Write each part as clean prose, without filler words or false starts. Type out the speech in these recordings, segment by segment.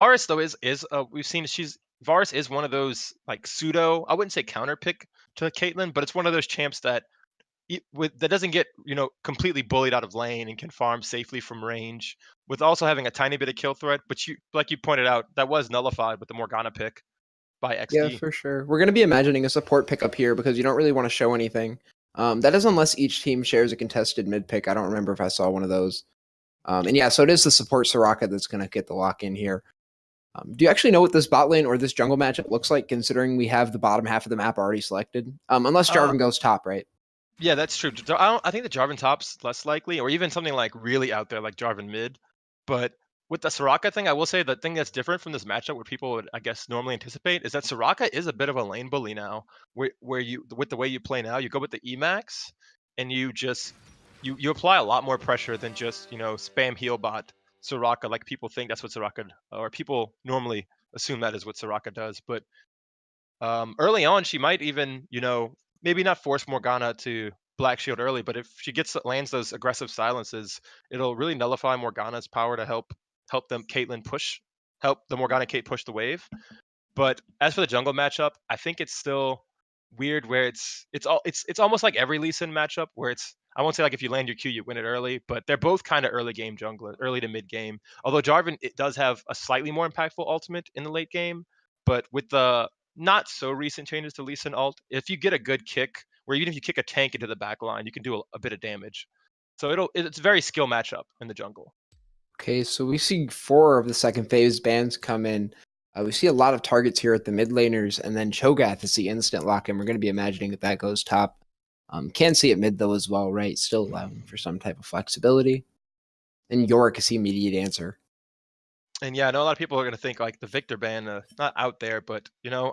Varus though is we've seen Varus is one of those like pseudo, I wouldn't say counter pick to Caitlyn, but it's one of those champs that that doesn't get completely bullied out of lane and can farm safely from range, with also having a tiny bit of kill threat. But like you pointed out, that was nullified with the Morgana pick by Yeah, EcksDee. for sure. We're going to be imagining a support pick up here because you don't really want to show anything. That is unless each team shares a contested mid pick. I don't remember if I saw one of those. And yeah, so it is the support Soraka that's going to get the lock in here. Do you actually know what this bot lane or this jungle matchup looks like, considering we have the bottom half of the map already selected? Unless Jarvan goes top, right? Yeah, that's true. I think the Jarvan top's less likely, or even something like really out there like Jarvan mid. But with the Soraka thing, I will say the thing that's different from this matchup, where people would, I guess, normally anticipate, is that Soraka is a bit of a lane bully now. Where you, with the way you play now, you go with the Emax, and you just you apply a lot more pressure than just spam heal bot Soraka, like people think that's what Soraka, or people normally assume that is what Soraka does. But early on, she might even maybe not force Morgana to Black Shield early, but if she lands those aggressive silences, it'll really nullify Morgana's power to help them help the Morgana Kate push the wave. But as for the jungle matchup, I think it's still weird where it's almost like every Lee Sin matchup where I won't say like if you land your Q you win it early, but they're both kind of early game jungler, early to mid game. Although Jarvan, it does have a slightly more impactful ultimate in the late game, but with the not so recent changes to Lee Sin ult, if you get a good kick, where even if you kick a tank into the back line, you can do a bit of damage. So it's a very skill matchup in the jungle. Okay, so we see 4 of the second phase bans come in. We see a lot of targets here at the mid laners, and then Cho'Gath is the instant lock, and we're going to be imagining that goes top. Can see it mid though as well, right? Still allowing for some type of flexibility. And Yorick is the immediate answer. And yeah, I know a lot of people are going to think like the Victor ban, not out there, but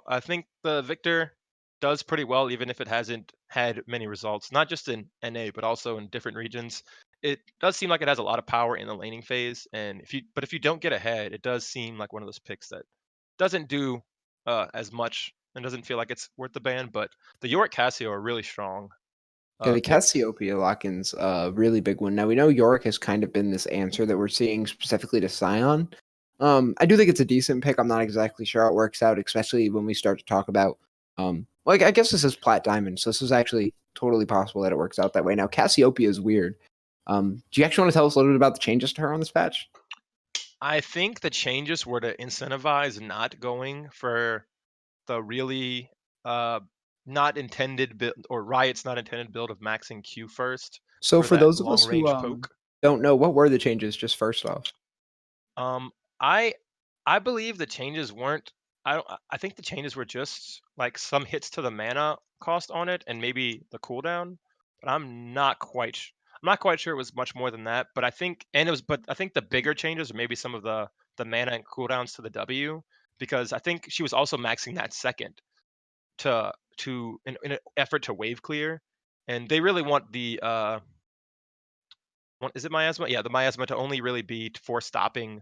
I think the Victor does pretty well, even if it hasn't had many results, not just in NA, but also in different regions. It does seem like it has a lot of power in the laning phase, and if you don't get ahead, it does seem like one of those picks that doesn't do as much and doesn't feel like it's worth the ban. But the Yorick Cassio are really strong. Yeah, the Picks. Cassiopeia lock-in's a really big one. Now we know Yorick has kind of been this answer that we're seeing specifically to Sion. I do think it's a decent pick. I'm not exactly sure how it works out, especially when we start to talk about like I guess this is Plat Diamond, so this is actually totally possible that it works out that way. Now Cassiopeia is weird. Do you actually want to tell us a little bit about the changes to her on this patch? I think the changes were to incentivize not going for the really not intended build, or Riot's not intended build of maxing Q first So for for that those of long us who range poke. don't know, what were the changes just first off? Um, I I believe the changes weren't. I think the changes were just like some hits to the mana cost on it and maybe the cooldown, but I'm not quite sure it was much more than that. But I think the bigger changes are maybe some of the mana and cooldowns to the W, because I think she was also maxing that second in an effort to wave clear, and they really want the is it miasma? Yeah, the miasma to only really be for stopping,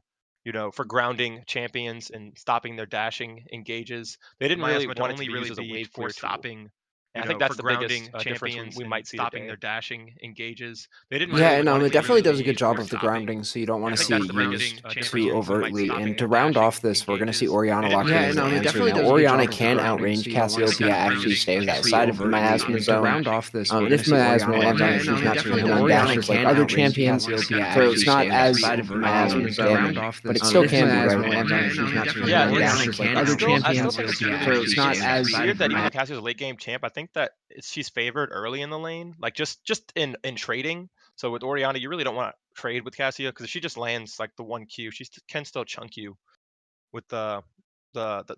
for grounding champions and stopping their dashing engages. They didn't really want it to be used as a wave clear tool. And I think that's the biggest difference we might see stopping today. their dashing engages. They didn't Yeah, really and want it it to definitely be does a good used job for of the stopping. grounding, so you don't want I to think see that's it the biggest used difference too we might overtly. stopping And to their round dashing off this, we're going to see engages. Orianna They didn't locked in really as the want it to answer. be Now, used for Orianna stopping can their outrange grounding, so you don't want to see Cassiopeia, that actually grounding stays too outside of the overtly. miasma And to zone. round off this, And if miasma lands on her, she's not too on dashes like other champions, so it's not as miasma damage, but it still can be right. Yeah, Dashes like other I still champions, think it's so really it's not as weird that even though Cassio's a late game champ, I think that she's favored early in the lane, like just in trading. So with Orianna, you really don't want to trade with Cassio, because if she just lands like the 1Q, she can still chunk you with the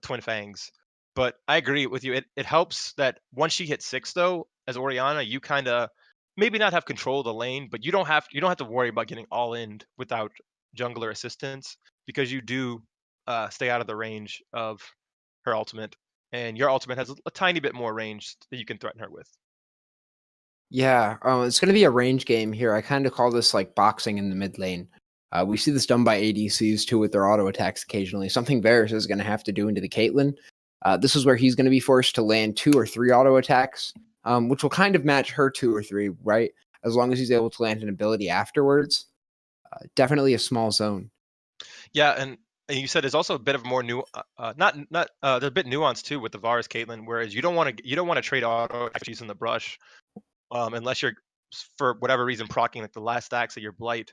Twin Fangs. But I agree with you. It helps that once she hits 6 though, as Orianna, you kind of maybe not have control of the lane, but you don't have to worry about getting all in without jungler assistance, because you do stay out of the range of her ultimate, and your ultimate has a tiny bit more range that you can threaten her with. Yeah, it's going to be a range game here. I kind of call this like boxing in the mid lane. We see this done by ADCs too with their auto attacks occasionally. Something Varus is going to have to do into the Caitlyn. This is where he's going to be forced to land 2 or 3 auto attacks, which will kind of match her 2 or 3, right? As long as he's able to land an ability afterwards. Definitely a small zone. Yeah, and and you said there's also a bit of more not they're a bit nuanced too with the Varus Caitlyn, whereas you don't want to trade auto actually using the brush, unless you're for whatever reason procking like the last stacks of your blight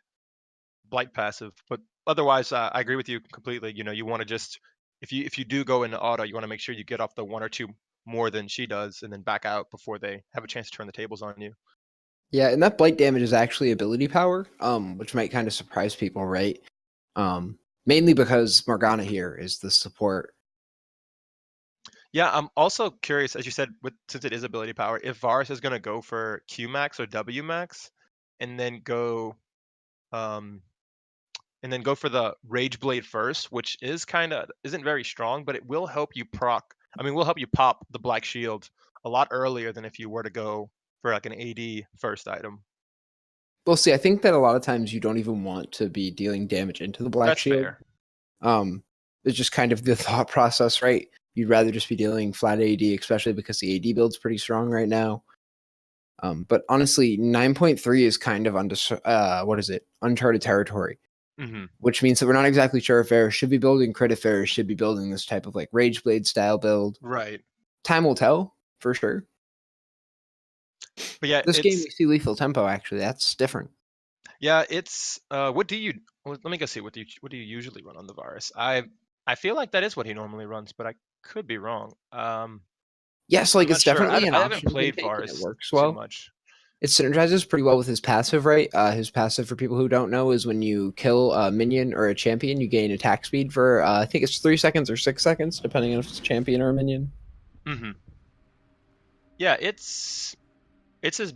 passive. But otherwise, I agree with you completely. You want to just if you do go into auto, you want to make sure you get off the one or two more than she does, and then back out before they have a chance to turn the tables on you. Yeah, and that blight damage is actually ability power, which might kind of surprise people, right? Mainly because Morgana here is the support. Yeah, I'm also curious, as you said, since it is ability power, if Varus is going to go for Q max or W max, and then go um, for the Rage Blade first, which isn't very strong, but it will help you will help you pop the Black Shield a lot earlier than if you were to go for like an AD first item. Well, see, I think that a lot of times you don't even want to be dealing damage into the Black That's Shield. fair. It's just kind of the thought process, right? You'd rather just be dealing flat AD, especially because the AD build's pretty strong right now. But honestly, 9.3 is kind of uncharted territory, which means that we're not exactly sure if Varus should be building crit, if Varus should be building this type of like Rage Blade style build. Right. Time will tell for sure. But yeah, This game we see lethal tempo. Actually, that's different. Yeah, it's what do you? Let me go see what do you usually run on the Varus? I feel like that is what he normally runs, but I could be wrong. Yes, like I'm it's not sure. definitely an I option. haven't played to take, and Varus it works too well. much. It synergizes pretty well with his passive, right? His passive, for people who don't know, is when you kill a minion or a champion, you gain attack speed for I think it's 3 seconds or 6 seconds, depending on if it's a champion or a minion. Yeah, it's the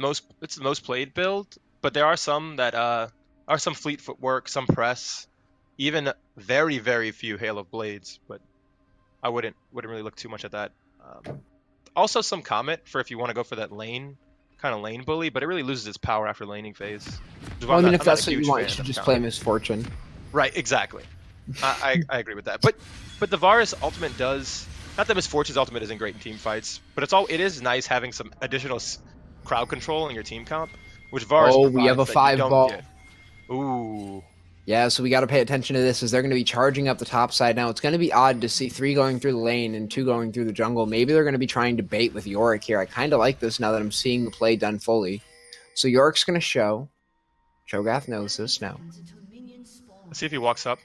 most played build, but there are some that are some fleet footwork, some press, even very very few Hail of Blades, but I wouldn't really look too much at that. Also some Comet for if you want to go for that lane bully, but it really loses its power after laning phase. Well, I mean, if that's what you want, you should just play Misfortune. Right, exactly. I agree with that. But the Varus ultimate does, not that Misfortune's ultimate isn't great in team fights, but it is nice having some additional crowd control in your team comp, which Varus provides. We have a 5-ball. Ooh. Yeah, so we got to pay attention to this as they're going to be charging up the top side. Now, it's going to be odd to see 3 going through the lane and 2 going through the jungle. Maybe they're going to be trying to bait with Yorick here. I kind of like this now that I'm seeing the play done fully. So Yorick's going to show. Cho'Gath knows this now. Let's see if he walks up.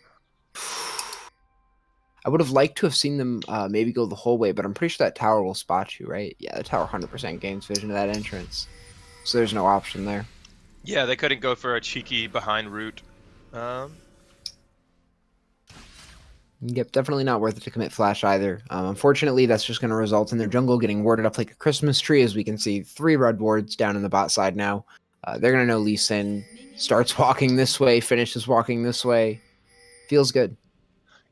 I would have liked to have seen them maybe go the whole way, but I'm pretty sure that tower will spot you, right? Yeah, the tower 100% gains vision of that entrance. So there's no option there. Yeah, they couldn't go for a cheeky behind route. Yep, definitely not worth it to commit flash either. Unfortunately, that's just going to result in their jungle getting warded up like a Christmas tree, as we can see 3 red wards down in the bot side now. They're going to know Lee Sin starts walking this way, finishes walking this way. Feels good.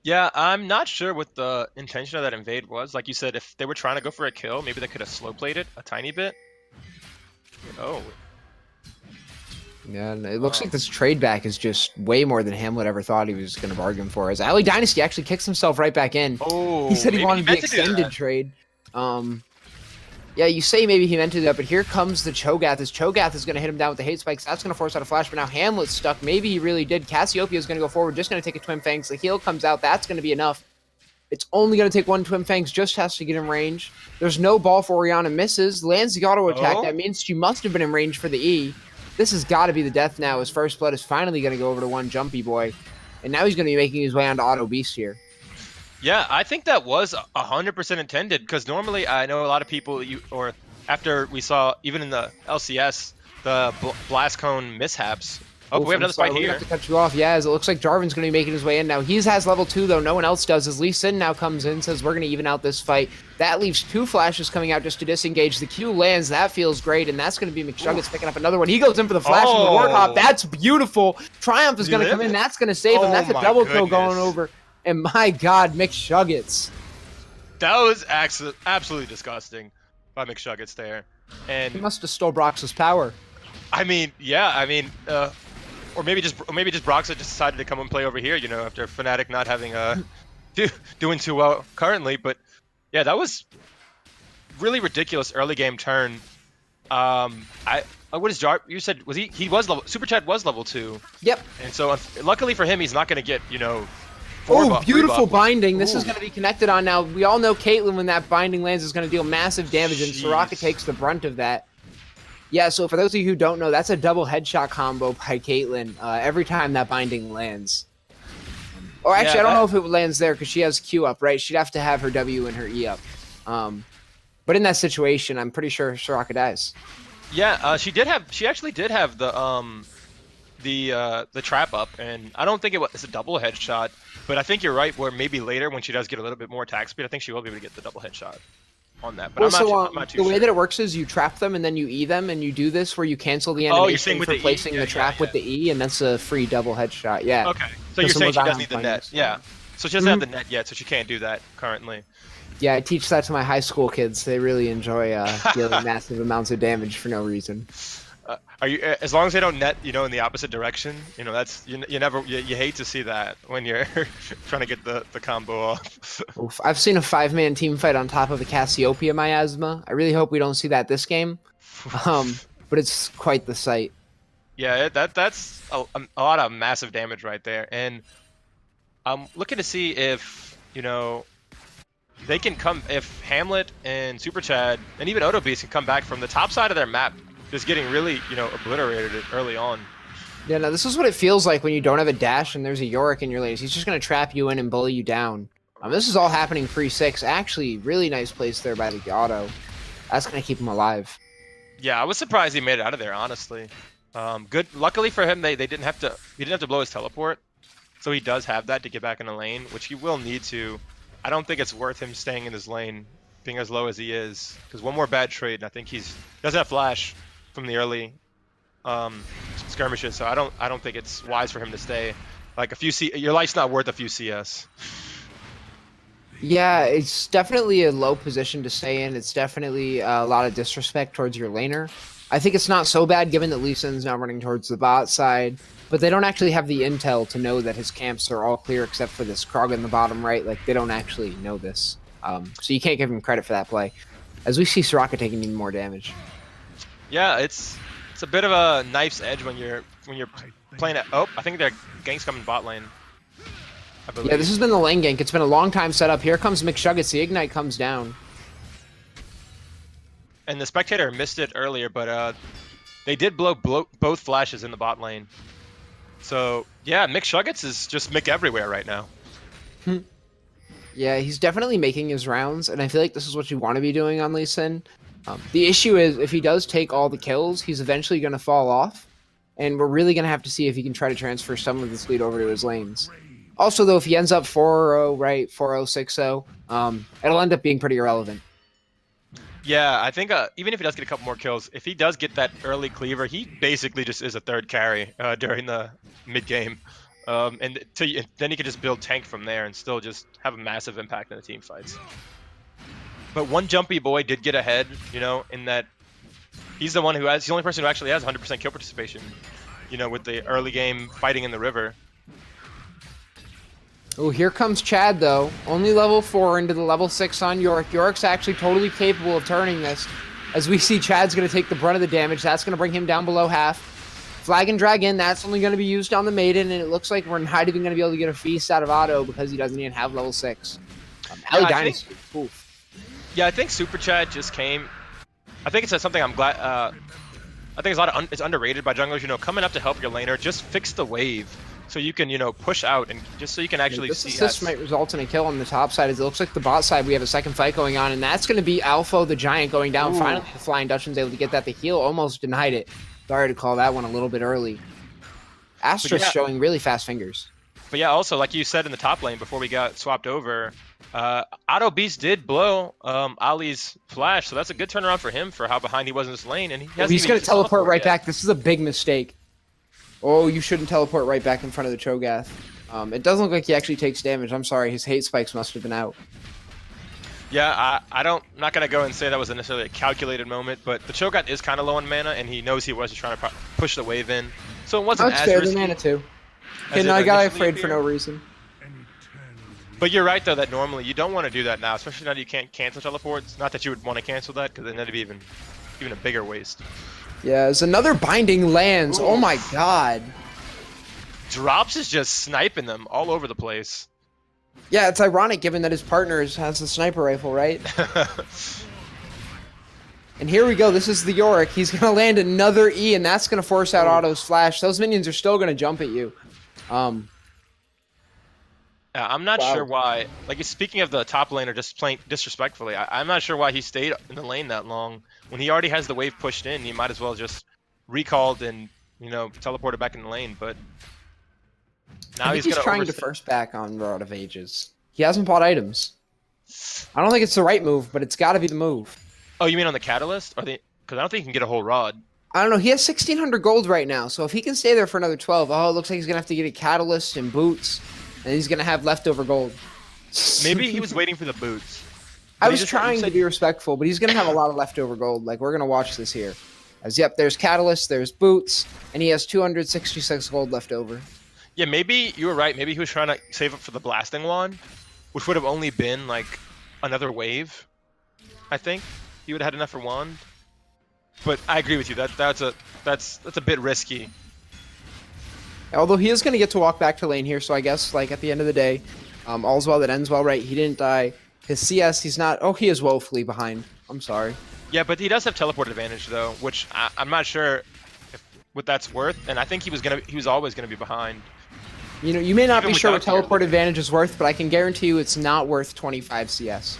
Yeah, I'm not sure what the intention of that invade was. Like you said, if they were trying to go for a kill, maybe they could have slow played it a tiny bit. Oh. Yeah, and it looks like this trade back is just way more than Hamlet ever thought he was going to bargain for. As Ali Dynasty actually kicks himself right back in. Oh, he said he wanted the extended trade. Yeah, you say maybe he meant to do that, but here comes the Cho'Gath. As Cho'Gath is going to hit him down with the hate spikes. That's going to force out a flash, but now Hamlet's stuck. Maybe he really did. Cassiopeia is going to go forward, just going to take a Twin Fangs. The heal comes out. That's going to be enough. It's only going to take 1 Twin Fangs, just has to get in range. There's no ball for Orianna, misses. Lands the auto attack. That means she must have been in range for the E. This has got to be the death now, as First Blood is finally going to go over to 1 Jumpy Boy. And now he's going to be making his way onto Auto Beast here. Yeah, I think that was 100% intended, because normally I know a lot of people, after we saw, even in the LCS, the Blast Cone mishaps. Oh, we have another fight here. Have to cut you off. Yeah, as it looks like Jarvan's going to be making his way in now. He has level 2, though. No one else does. As Lee Sin now comes in, says, we're going to even out this fight. That leaves 2 flashes coming out just to disengage. The Q lands. That feels great, and that's going to be McShuggets picking up another one. He goes in for the flash and the Warthog. That's beautiful. Triumph is going to come in. That's going to save him. That's a double kill going over. And my God, McShuggets. That was absolutely disgusting by McShuggets there. And he must have stole Brox's power. I mean, yeah, I mean, or maybe just Broxa just decided to come and play over here, you know, after Fnatic not having doing too well currently. But yeah, that was really ridiculous early game turn. What is Jar? You said was he was level Super Chat was level 2. Yep. And so luckily for him, he's not going to get Oh, beautiful buff. binding. This is Ooh. going to be connected on now. We all know Caitlyn, when that binding lands, is going to deal massive damage, and Soraka Jeez. takes the brunt of that. Yeah, so for those of you who don't know, that's a double headshot combo by Caitlyn every time that binding lands. Or actually, Yeah, I don't know if it lands there because she has Q up, right? She'd have to have her W and her E up. But in that situation, I'm pretty sure Soraka dies. Yeah, she actually did have the trap up, and I don't think it's a double headshot, but I think you're right. Where maybe later when she does get a little bit more attack speed, I think she will be able to get the double headshot on that. But I'm not too the way sure. that it works is you trap them and then you E them, and you do this where you cancel the Oh, you're saying animation with for the E? placing Yeah, the trap with the E, and that's a free double headshot. Yeah. Okay, so you're some saying she doesn't Rebound need the net? bindings. Yeah. So she doesn't have the net yet, so she can't do that currently. Yeah, I teach that to my high school kids. They really enjoy dealing massive amounts of damage for no reason. Are you as long as they don't net, in the opposite direction? That's you hate to see that when you're trying to get the combo off. Oof. I've seen a 5-man team fight on top of a Cassiopeia miasma. I really hope we don't see that this game. But it's quite the sight. Yeah, that's a lot of massive damage right there, and I'm looking to see if they can come, if Hamlet and Super Chad and even Auto Beast can come back from the top side of their map, just getting really obliterated early on. Yeah, no, this is what it feels like when you don't have a dash and there's a Yorick in your lanes. He's just going to trap you in and bully you down. This is all happening pre-6. Actually, really nice place there by the Auto. That's going to keep him alive. Yeah, I was surprised he made it out of there, honestly. Good. Luckily for him, he didn't have to blow his teleport, so he does have that to get back in the lane, which he will need to. I don't think it's worth him staying in his lane, being as low as he is, because one more bad trade, and I think he doesn't have flash from the early skirmishes, so I don't think it's wise for him to stay. Like your life's not worth a few CS. Yeah, it's definitely a low position to stay in. It's definitely a lot of disrespect towards your laner. I think it's not so bad given that Lee Sin's now running towards the bot side, but they don't actually have the intel to know that his camps are all clear except for this Krog in the bottom right. Like, they don't actually know this. So you can't give him credit for that play. As we see Soraka taking even more damage. Yeah, it's a bit of a knife's edge when you're playing at. Oh, I think their gang's coming bot lane. I believe. Yeah, this has been the lane gank. It's been a long time setup. Here comes McShuggets. The Ignite comes down. And the Spectator missed it earlier, but they did blow both flashes in the bot lane. So yeah, McShuggets is just Mick everywhere right now. Yeah, he's definitely making his rounds, and I feel like this is what you want to be doing on Lee Sin. The issue is, if he does take all the kills, he's eventually going to fall off, and we're really going to have to see if he can try to transfer some of this lead over to his lanes. Also, though, if he ends up 4-0, right, 4-0, 6-0, it'll end up being pretty irrelevant. Yeah, I think even if he does get a couple more kills, if he does get that early cleaver, he basically just is a third carry during the mid-game. And then he can just build tank from there and still just have a massive impact in the team fights. But one jumpy boy did get ahead, in that he's the only person who actually has 100% kill participation, with the early game fighting in the river. Oh, here comes Chad, though. Only level 4 into the level 6 on Yorick. Yorick's actually totally capable of turning this. As we see, Chad's going to take the brunt of the damage. That's going to bring him down below half. Flag and drag in. That's only going to be used on the Maiden, and it looks like we're not even going to be able to get a feast out of Otto because he doesn't even have level 6. Dynasty. Oof. Yeah, I think Super Chad just came. I think it's something I'm glad. I think it's underrated by junglers. Coming up to help your laner, just fix the wave so you can push out and just so you can actually see. This assist might result in a kill on the top side. As it looks like the bot side, we have a second fight going on, and that's going to be Alpha the Giant going down. Ooh. Finally, the Flying Dutchman's able to get that. The heal almost denied it. Sorry to call that one a little bit early. Astra's showing really fast fingers. But yeah, also, like you said in the top lane before we got swapped over, Auto Beast did blow Ali's flash, so that's a good turnaround for him for how behind he was in this lane. And he's going to teleport right back. This is a big mistake. Oh, you shouldn't teleport right back in front of the Cho'Gath. It doesn't look like he actually takes damage. I'm sorry, his hate spikes must have been out. Yeah, I'm not going to go and say that was necessarily a calculated moment, but the Cho'Gath is kind of low on mana, and he knows he was just trying to push the wave in. So it wasn't as fair, risky. The mana too. Okay, no, I got afraid for no reason. But you're right, though, that normally you don't want to do that now, especially now that you can't cancel teleports. Not that you would want to cancel that, because then that'd be even a bigger waste. Yeah, as another binding lands. Ooh. Oh my god. Drops is just sniping them all over the place. Yeah, it's ironic given that his partner has the sniper rifle, right? And here we go. This is the Yorick. He's going to land another E, and that's going to force out Otto's flash. Those minions are still going to jump at you. Yeah, I'm not sure why. Like, speaking of the top laner just playing disrespectfully, I'm not sure why he stayed in the lane that long. When he already has the wave pushed in, he might as well just recalled and, you know, teleported back in the lane. But now he's trying to first back on Rod of Ages. He hasn't bought items. I don't think it's the right move, but it's got to be the move. Oh, you mean on the Catalyst? Because I don't think he can get a whole rod. I don't know. He has 1,600 gold right now, so if he can stay there for another 12, oh, it looks like he's going to have to get a Catalyst and boots. And he's going to have leftover gold. Maybe he was waiting for the boots. I was trying to be respectful, but he's going to have a lot of leftover gold. Like, we're going to watch this here. Yep, there's Catalyst, there's boots, and he has 266 gold left over. Yeah, maybe you were right. Maybe he was trying to save up for the blasting wand, which would have only been, like, another wave, I think. He would have had enough for wand. But I agree with you. That's a bit risky. Although he is going to get to walk back to lane here, so I guess, like, at the end of the day, all's well that ends well, right? He didn't die. His CS, he's not... Oh, he is woefully behind. I'm sorry. Yeah, but he does have teleport advantage, though, which I'm not sure what that's worth, and I think he was always going to be behind. You know, you may not be sure what teleport advantage is worth, but I can guarantee you it's not worth 25 CS.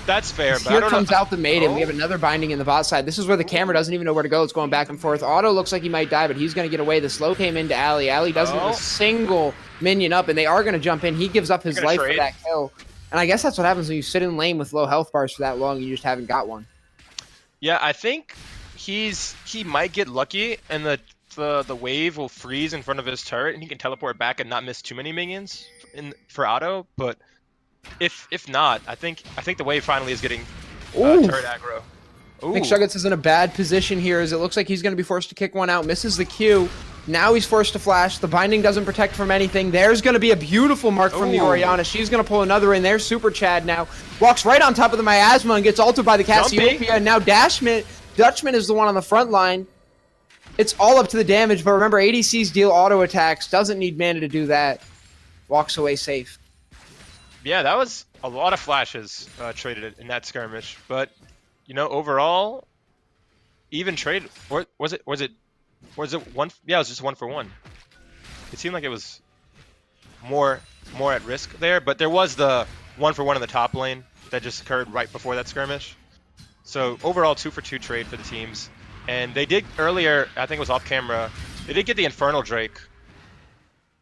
That's fair, but here comes out the maiden. We have another binding in the bot side. This is where the camera doesn't even know where to go. It's going back and forth. Otto looks like he might die, but he's going to get away. The slow came into Ali. Ali doesn't have a single minion up, and they are going to jump in. He gives up his life for that kill. And I guess that's what happens when you sit in lane with low health bars for that long and you just haven't got one. Yeah, I think he might get lucky, and the wave will freeze in front of his turret, and he can teleport back and not miss too many minions for Otto, but... If not, I think the wave finally is getting turret aggro. McShuggets is in a bad position here as it looks like he's going to be forced to kick one out. Misses the Q. Now he's forced to flash. The binding doesn't protect from anything. There's going to be a beautiful mark from the Orianna. She's going to pull another in there. Super Chad now walks right on top of the miasma and gets ulted by the Cassiopeia. And now Dutchman is the one on the front line. It's all up to the damage, but remember, ADCs deal auto attacks. Doesn't need mana to do that. Walks away safe. Yeah, that was a lot of flashes traded in that skirmish, but you know, overall, even trade. Or was it one? Yeah, it was just 1-for-1. It seemed like it was more at risk there, but there was the 1-for-1 in the top lane that just occurred right before that skirmish. So overall, 2-for-2 trade for the teams, and they did earlier. I think it was off camera. They did get the Infernal Drake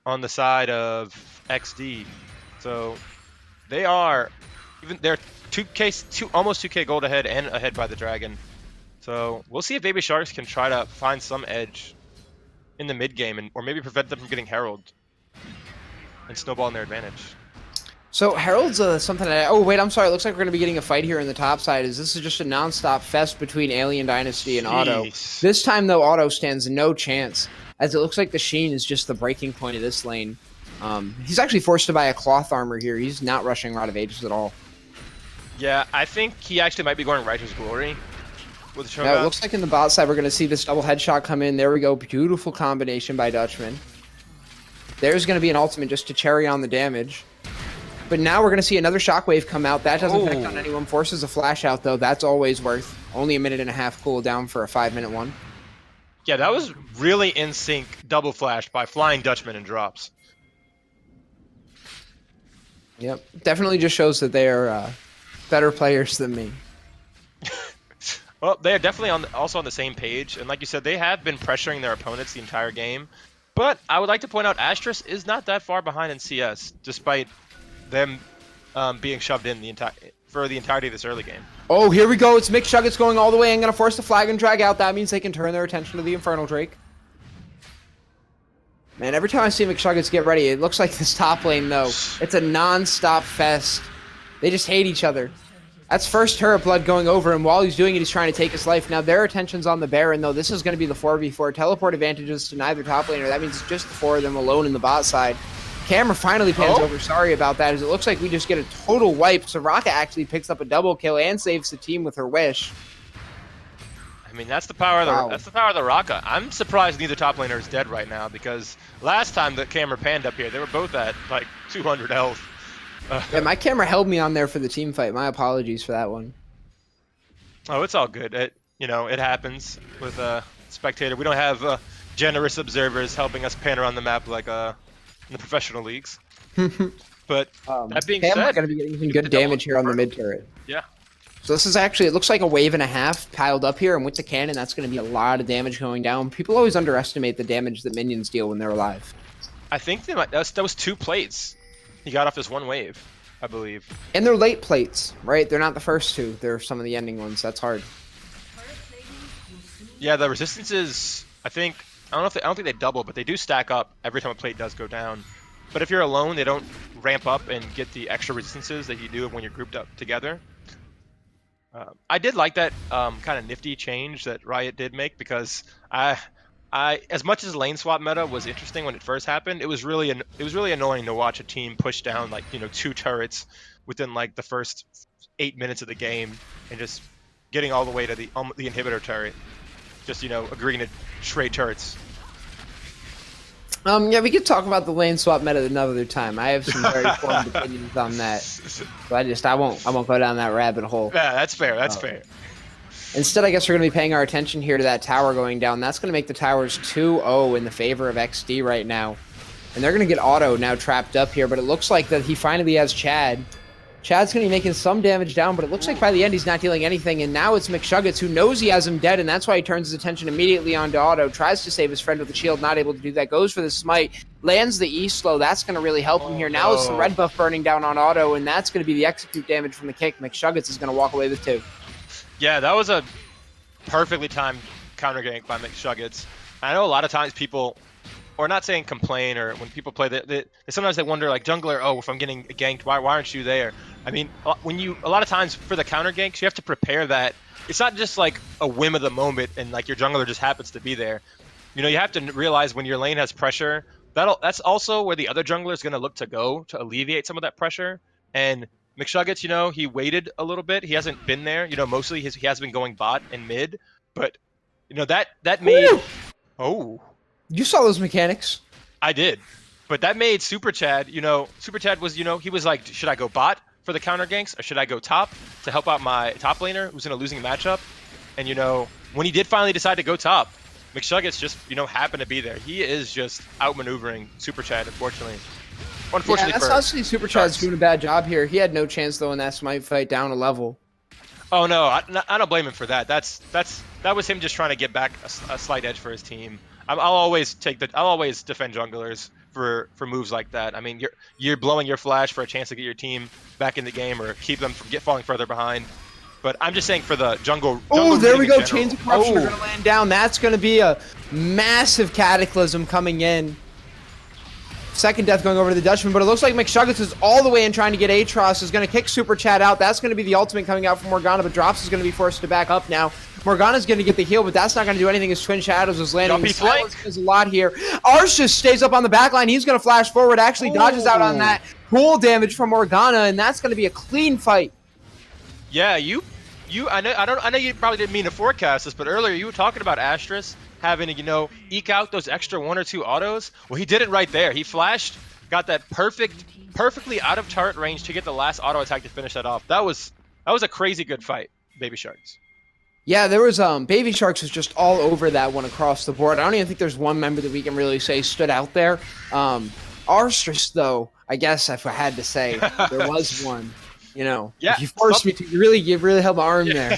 on the side of EcksDee, so. They're almost 2K gold ahead and ahead by the dragon. So we'll see if Baby Sharks can try to find some edge in the mid game, or maybe prevent them from getting Herald and snowballing their advantage. So Herald's something that oh wait, I'm sorry. It looks like we're gonna be getting a fight here in the top side. This is just a non-stop fest between Alien Dynasty and Otto. This time though, Otto stands no chance, as it looks like the Sheen is just the breaking point of this lane. He's actually forced to buy a cloth armor here. He's not rushing Rod of Ages at all. Yeah, I think he actually might be going Righteous Glory with the Now, it looks like in the bot side we're going to see this double headshot come in. There we go. Beautiful combination by Dutchman. There's going to be an ultimate just to cherry on the damage. But now we're going to see another shockwave come out. That doesn't affect on anyone. Forces a flash out, though. That's always worth. Only a minute and a half cooldown for a 5-minute one. Yeah, that was really in sync double flash by Flying Dutchman and drops. Yep, definitely just shows that they are better players than me. Well, they are definitely also on the same page, and like you said, they have been pressuring their opponents the entire game. But I would like to point out, Astralis is not that far behind in CS, despite them being shoved in for the entirety of this early game. Oh, here we go. It's McShuggets going all the way and going to force the flag and drag out. That means they can turn their attention to the Infernal Drake. Man, every time I see McShuggets get ready, it looks like this top lane, though. It's a non-stop fest. They just hate each other. That's first turret blood going over, and while he's doing it, he's trying to take his life. Now, their attention's on the Baron, though. This is going to be the 4v4. Teleport advantages to neither top laner. That means it's just the four of them alone in the bot side. Camera finally pans over. Sorry about that, as it looks like we just get a total wipe. Soraka actually picks up a double kill and saves the team with her wish. I mean, that's the power of the Raka. I'm surprised neither top laner is dead right now, because last time the camera panned up here, they were both at like 200 health. Yeah, my camera held me on there for the team fight. My apologies for that one. Oh, it's all good. It happens with a spectator. We don't have generous observers helping us pan around the map like in the professional leagues. But that being Cam said, going to be getting some get good the double damage here on the confirmed. mid turret. Yeah. So this is actually, it looks like a wave and a half piled up here, and with the cannon, that's going to be a lot of damage going down. People always underestimate the damage that minions deal when they're alive. I think that was 2 plates. He got off this 1 wave, I believe. And they're late plates, right? They're not the first 2. They're some of the ending ones. That's hard. Yeah, the resistances. I don't think they double, but they do stack up every time a plate does go down. But if you're alone, they don't ramp up and get the extra resistances that you do when you're grouped up together. I did like that kind of nifty change that Riot did make, because I as much as lane swap meta was interesting when it first happened, it was really annoying to watch a team push down 2 turrets within like the first 8 minutes of the game and just getting all the way to the inhibitor turret, just agreeing to trade turrets. Yeah, we could talk about the lane swap meta another time. I have some very formed opinions on that. But I won't go down that rabbit hole. Yeah, that's fair. That's fair. Instead, I guess we're going to be paying our attention here to that tower going down. That's going to make the towers 2-0 in the favor of EcksDee right now. And they're going to get Auto now trapped up here, but it looks like that he finally has Chad. Chad's going to be making some damage down, but it looks like by the end he's not dealing anything, and now it's McShuggets who knows he has him dead, and that's why he turns his attention immediately onto Auto, tries to save his friend with the shield, not able to do that, goes for the smite, lands the E-slow, that's going to really help him here. Now it's the red buff burning down on Auto, and that's going to be the execute damage from the kick. McShuggets is going to walk away with 2. Yeah, that was a perfectly timed counter gank by McShuggets. I know a lot of times people, or not saying complain, or when people play, sometimes they wonder, like, jungler, oh, if I'm getting ganked, why aren't you there? I mean, a lot of times for the counter ganks, you have to prepare that. It's not just like a whim of the moment and like your jungler just happens to be there. You have to realize when your lane has pressure, that's also where the other jungler is going to look to go to alleviate some of that pressure. And McShuggets, he waited a little bit. He hasn't been there. Mostly he has been going bot and mid, but that made. Ooh. Oh. You saw those mechanics. I did, but that made Super Chad. Super Chad was. He was like, should I go bot for the counter ganks, or should I go top to help out my top laner who's in a losing matchup? And when he did finally decide to go top, McShuggets just happened to be there. He is just outmaneuvering Super Chad, unfortunately. Yeah, that's honestly Super Chad's doing a bad job here. He had no chance though in that smite fight down a level. Oh no, I don't blame him for that. That was him just trying to get back a slight edge for his team. I'll always defend junglers for moves like that. I mean, you're blowing your flash for a chance to get your team back in the game or keep them from falling further behind. But I'm just saying for the jungle. Oh, there we go. Chains of Corruption are going to land down. That's going to be a massive cataclysm coming in. Second death going over to the Dutchman, but it looks like McShuggets is all the way in trying to get Aatrox, is going to kick Super Chad out. That's going to be the ultimate coming out from Morgana, but Drops is going to be forced to back up now. Morgana's going to get the heal, but that's not going to do anything as Twin Shadows is landing. There's a lot here. Ars just stays up on the back line. He's going to flash forward, actually dodges out on that pool damage from Morgana, and that's going to be a clean fight. Yeah, I know you probably didn't mean to forecast this, but earlier you were talking about Astralis having to, eke out those extra 1 or 2 autos. Well, he did it right there. He flashed, got that perfectly out of turret range to get the last auto attack to finish that off. That was a crazy good fight, Baby Sharks. Yeah, there was Baby Sharks was just all over that one across the board. I don't even think there's one member that we can really say stood out there. Arstress, though, I guess if I had to say, there was one. Yeah, if you forced me to, you really held my arm there.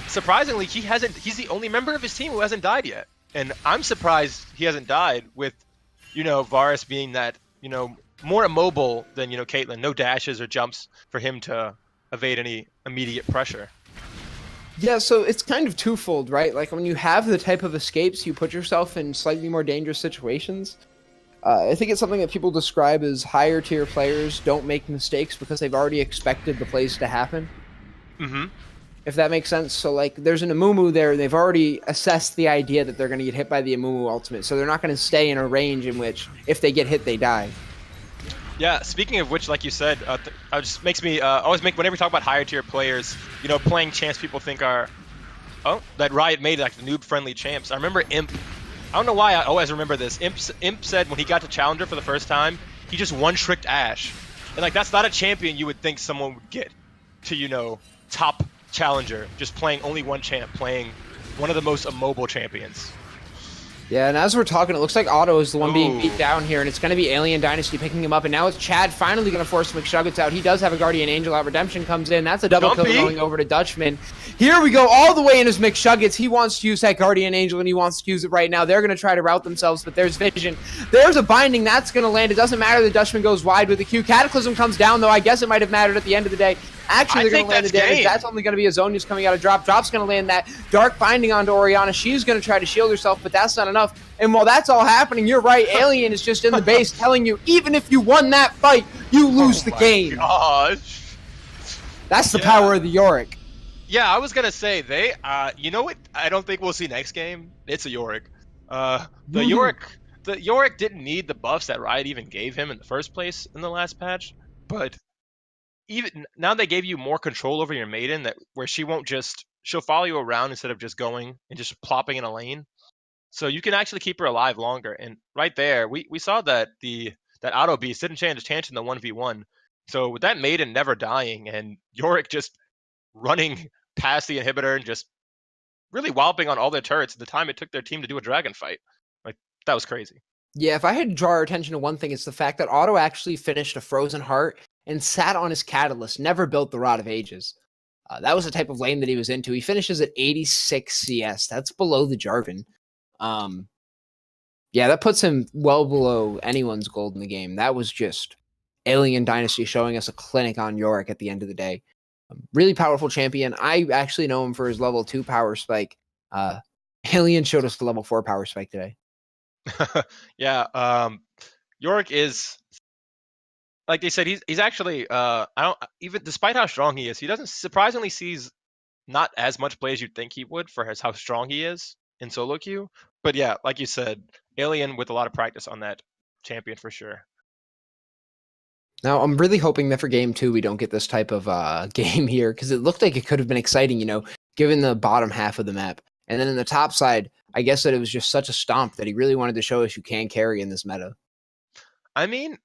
Surprisingly, he's the only member of his team who hasn't died yet. And I'm surprised he hasn't died with, Varus being that, more immobile than, Caitlyn. No dashes or jumps for him to evade any immediate pressure. Yeah, so it's kind of twofold, right? Like when you have the type of escapes, you put yourself in slightly more dangerous situations. I think it's something that people describe as higher tier players don't make mistakes because they've already expected the plays to happen. Mm-hmm. If that makes sense. So like there's an Amumu there, and they've already assessed the idea that they're going to get hit by the Amumu ultimate. So they're not going to stay in a range in which if they get hit, they die. Yeah, speaking of which, like you said, it just makes me whenever we talk about higher tier players, playing champs people think are, that Riot made like the noob friendly champs. I remember Imp. I don't know why I always remember this. Imp said when he got to Challenger for the first time, he just one-tricked Ashe And like that's not a champion you would think someone would get to, you know, top challenger, just playing only one champ, playing one of the most immobile champions. Yeah, and as we're talking, it looks like Otto is the one being beat Ooh. down here, and it's going to be Alien Dynasty picking him up, and now it's Chad finally going to force McShuggets out. He does have a Guardian Angel out. Redemption comes in. That's a double kill going over to Dutchman. Here we go, all the way in his McShuggets. He wants to use that Guardian Angel, and he wants to use it right now. They're going to try to route themselves, but there's Vision. There's a binding. That's going to land. It doesn't matter that Dutchman goes wide with the Q. Cataclysm comes down, though. I guess it might have mattered at the end of the day. Actually, they're going to land the damage. That's only going to be a Zonia's coming out of drop. Drop's going to land that Dark Binding onto Orianna. She's going to try to shield herself, but that's not enough. And while that's all happening, you're right. Alien is just in the base telling you, even if you won that fight, you lose the game. Gosh. That's the power of the Yorick. Yeah, I was going to say, they, you know what I don't think we'll see next game? It's a Yorick. The Yorick didn't need the buffs that Riot even gave him in the first place in the last patch, but even now they gave you more control over your maiden, that where she'll follow you around instead of just going and just plopping in a lane. So you can actually keep her alive longer. And right there, we saw that that auto beast didn't change chance in the 1v1. So with that maiden never dying and Yorick just running past the inhibitor and just really walloping on all their turrets at the time it took their team to do a dragon fight. Like that was crazy. Yeah, if I had to draw our attention to one thing, it's the fact that Otto actually finished a Frozen Heart and sat on his Catalyst, never built the Rod of Ages. That was the type of lane that he was into. He finishes at 86 CS. That's below the Jarvan. Yeah, that puts him well below anyone's gold in the game. That was just Alien Dynasty showing us a clinic on Yorick at the end of the day. Really powerful champion. I actually know him for his level 2 power spike. Alien showed us the level 4 power spike today. Yeah, Yorick is, like they said, he's actually I don't even, despite how strong he is, he doesn't surprisingly sees not as much play as you'd think he would for how strong he is in solo queue. But yeah, like you said, Alien with a lot of practice on that champion for sure. Now, I'm really hoping that for game 2, we don't get this type of game here, because it looked like it could have been exciting, you know, given the bottom half of the map. And then in the top side, I guess that it was just such a stomp that he really wanted to show us you can carry in this meta. I mean,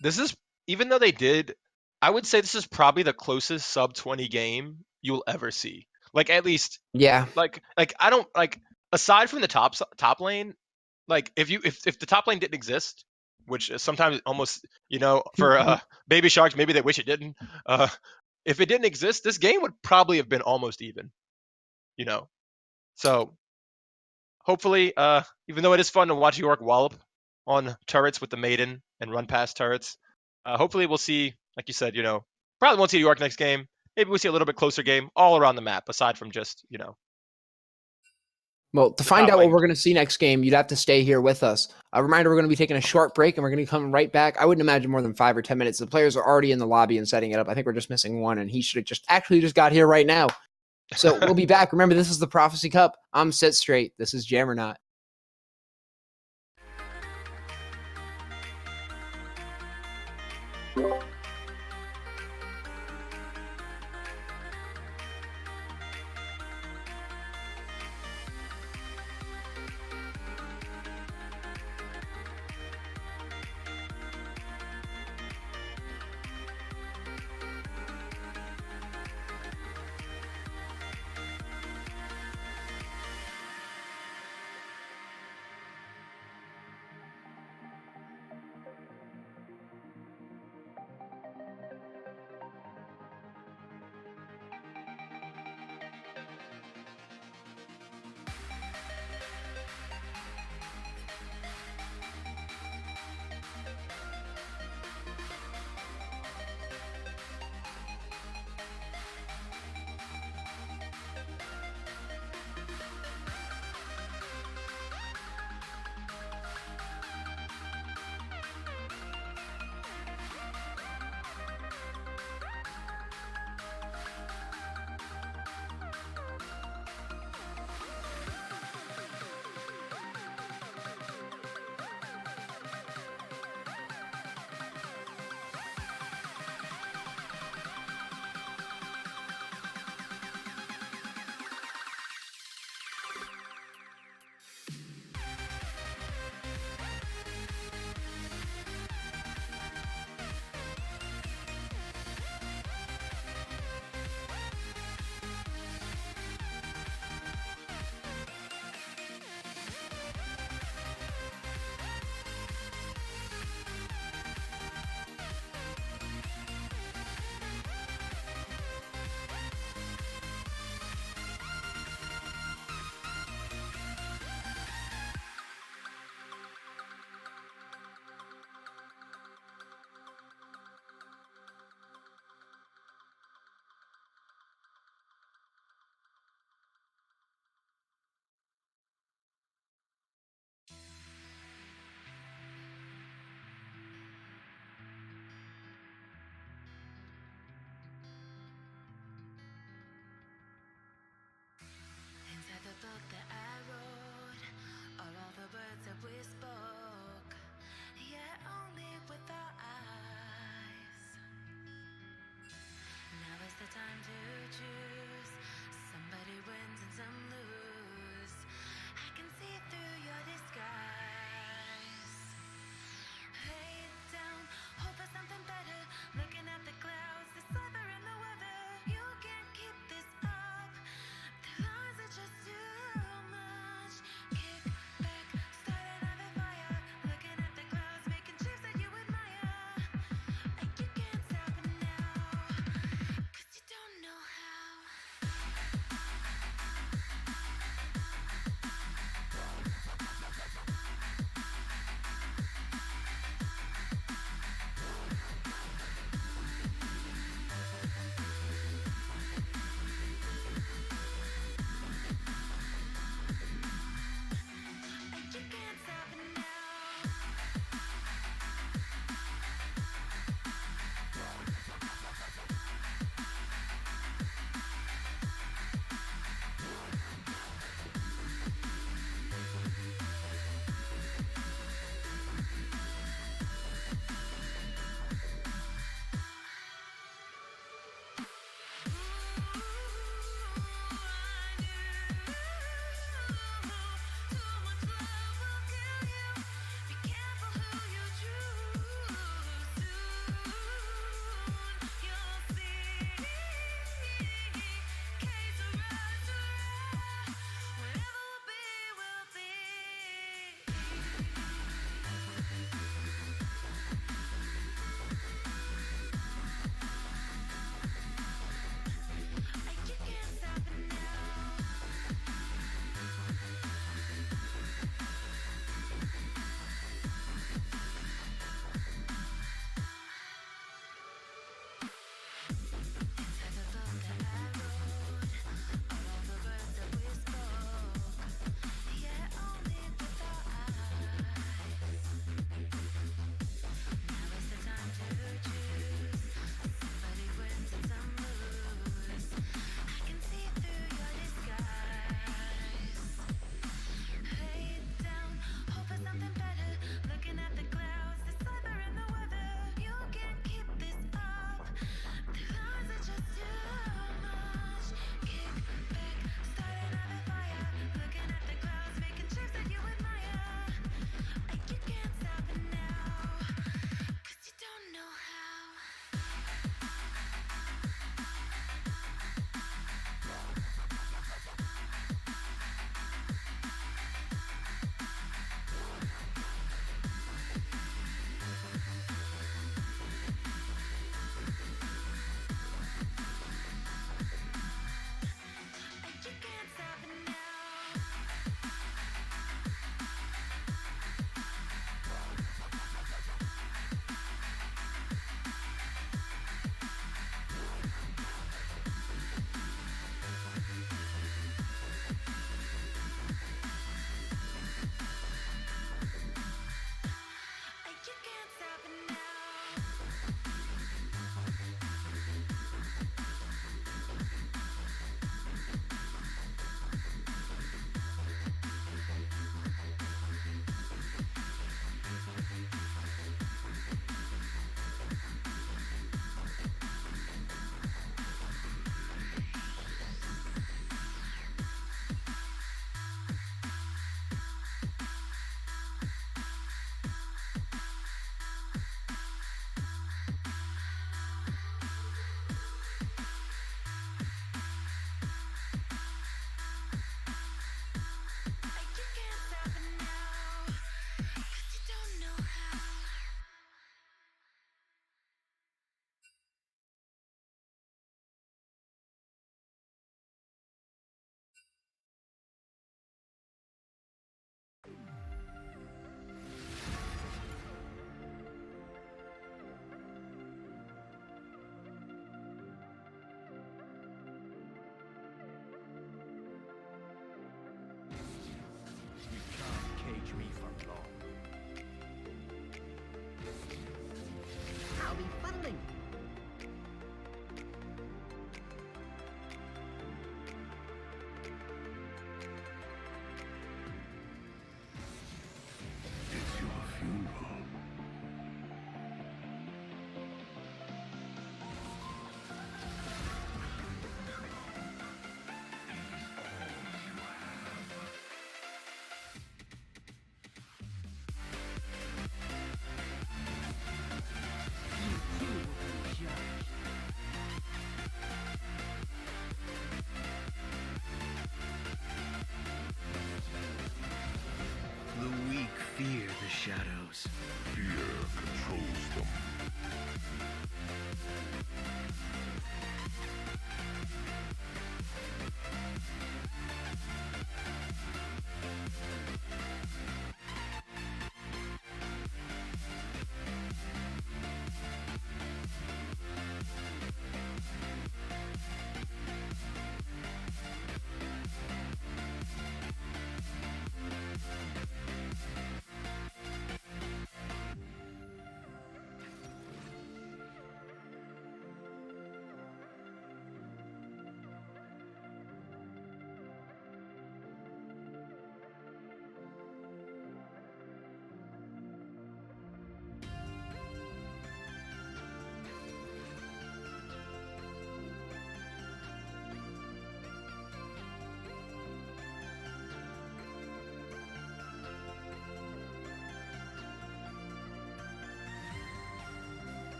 this is, even though they did, I would say this is probably the closest sub 20 game you'll ever see. Like at least, yeah. Like I don't like, aside from the top lane, like if the top lane didn't exist, which is sometimes almost, you know, for baby sharks, maybe they wish it didn't. If it didn't exist, this game would probably have been almost even, you know. So hopefully, even though it is fun to watch York wallop on turrets with the maiden and run past turrets, hopefully we'll see, like you said, you know, probably won't see York next game. Maybe we'll see a little bit closer game all around the map, aside from just, you know. Well, to find out what we're going to see next game, you'd have to stay here with us. A reminder, we're going to be taking a short break, and we're going to come right back. I wouldn't imagine more than 5 or 10 minutes. The players are already in the lobby and setting it up. I think we're just missing one, and he should have just got here right now. So we'll be back. Remember, this is the Prophecy Cup. I'm Sit Straight. This is Jammernaut.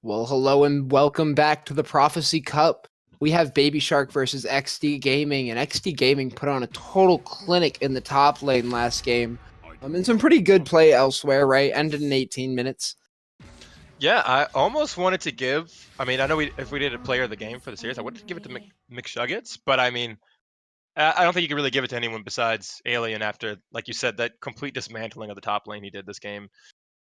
Well, hello and welcome back to the Prophecy Cup. We have Baby Shark versus EcksDee Gaming, and EcksDee Gaming put on a total clinic in the top lane last game. And some pretty good play elsewhere, right? Ended in 18 minutes. Yeah, I almost wanted to give. I mean, I know if we did a player of the game for the series, I wanted to give it to McShuggets, but I mean, I don't think you can really give it to anyone besides Alien after, like you said, that complete dismantling of the top lane he did this game.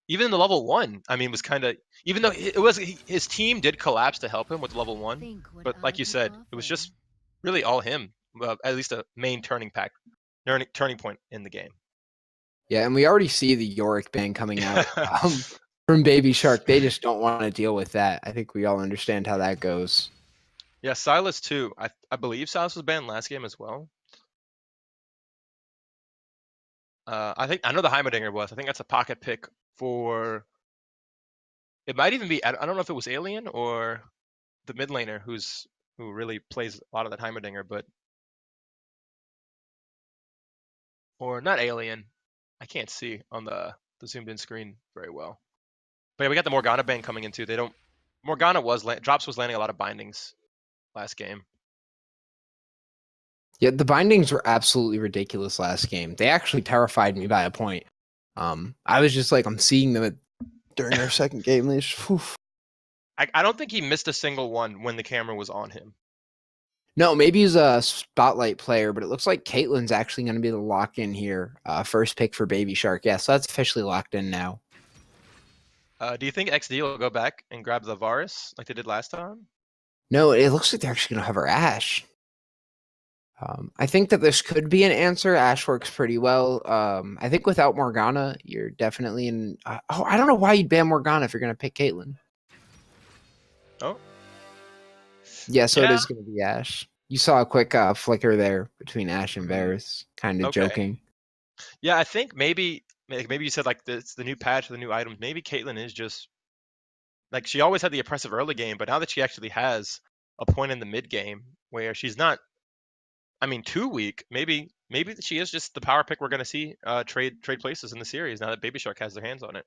Even in the level 1, I mean, was kind of, even though his team did collapse to help him with level 1, but like you said, it was just really all him. At least a main turning point in the game. Yeah, and we already see the Yorick ban coming out from Baby Shark. They just don't want to deal with that. I think we all understand how that goes. Yeah, Silas too. I believe Silas was banned last game as well. I know the Heimerdinger was. I think that's a pocket pick for. It might even be. I don't know if it was Alien or the mid laner who really plays a lot of that Heimerdinger, but or not Alien. I can't see on the zoomed in screen very well. But yeah, we got the Morgana ban coming in too. Morgana Drops was landing a lot of bindings last game. Yeah, the bindings were absolutely ridiculous last game. They actually terrified me by a point. I was just like, I'm seeing them during our second game. I don't think he missed a single one when the camera was on him. No, maybe he's a spotlight player, but it looks like Caitlyn's actually going to be the lock-in here. First pick for Baby Shark. Yeah, so that's officially locked in now. Do you think EcksDee will go back and grab the Varus like they did last time? No, it looks like they're actually going to hover Ashe. I think that this could be an answer. Ashe works pretty well. I think without Morgana, you're definitely in... I don't know why you'd ban Morgana if you're going to pick Caitlyn. Oh. Yeah, so it is going to be Ashe. You saw a quick flicker there between Ashe and Varus, kind of joking. Yeah, I think maybe you said like it's the new patch, the new items. Maybe Caitlyn is just like she always had the oppressive early game, but now that she actually has a point in the mid game where she's not, I mean, too weak. Maybe she is just the power pick we're going to see trade places in the series now that Baby Shark has their hands on it.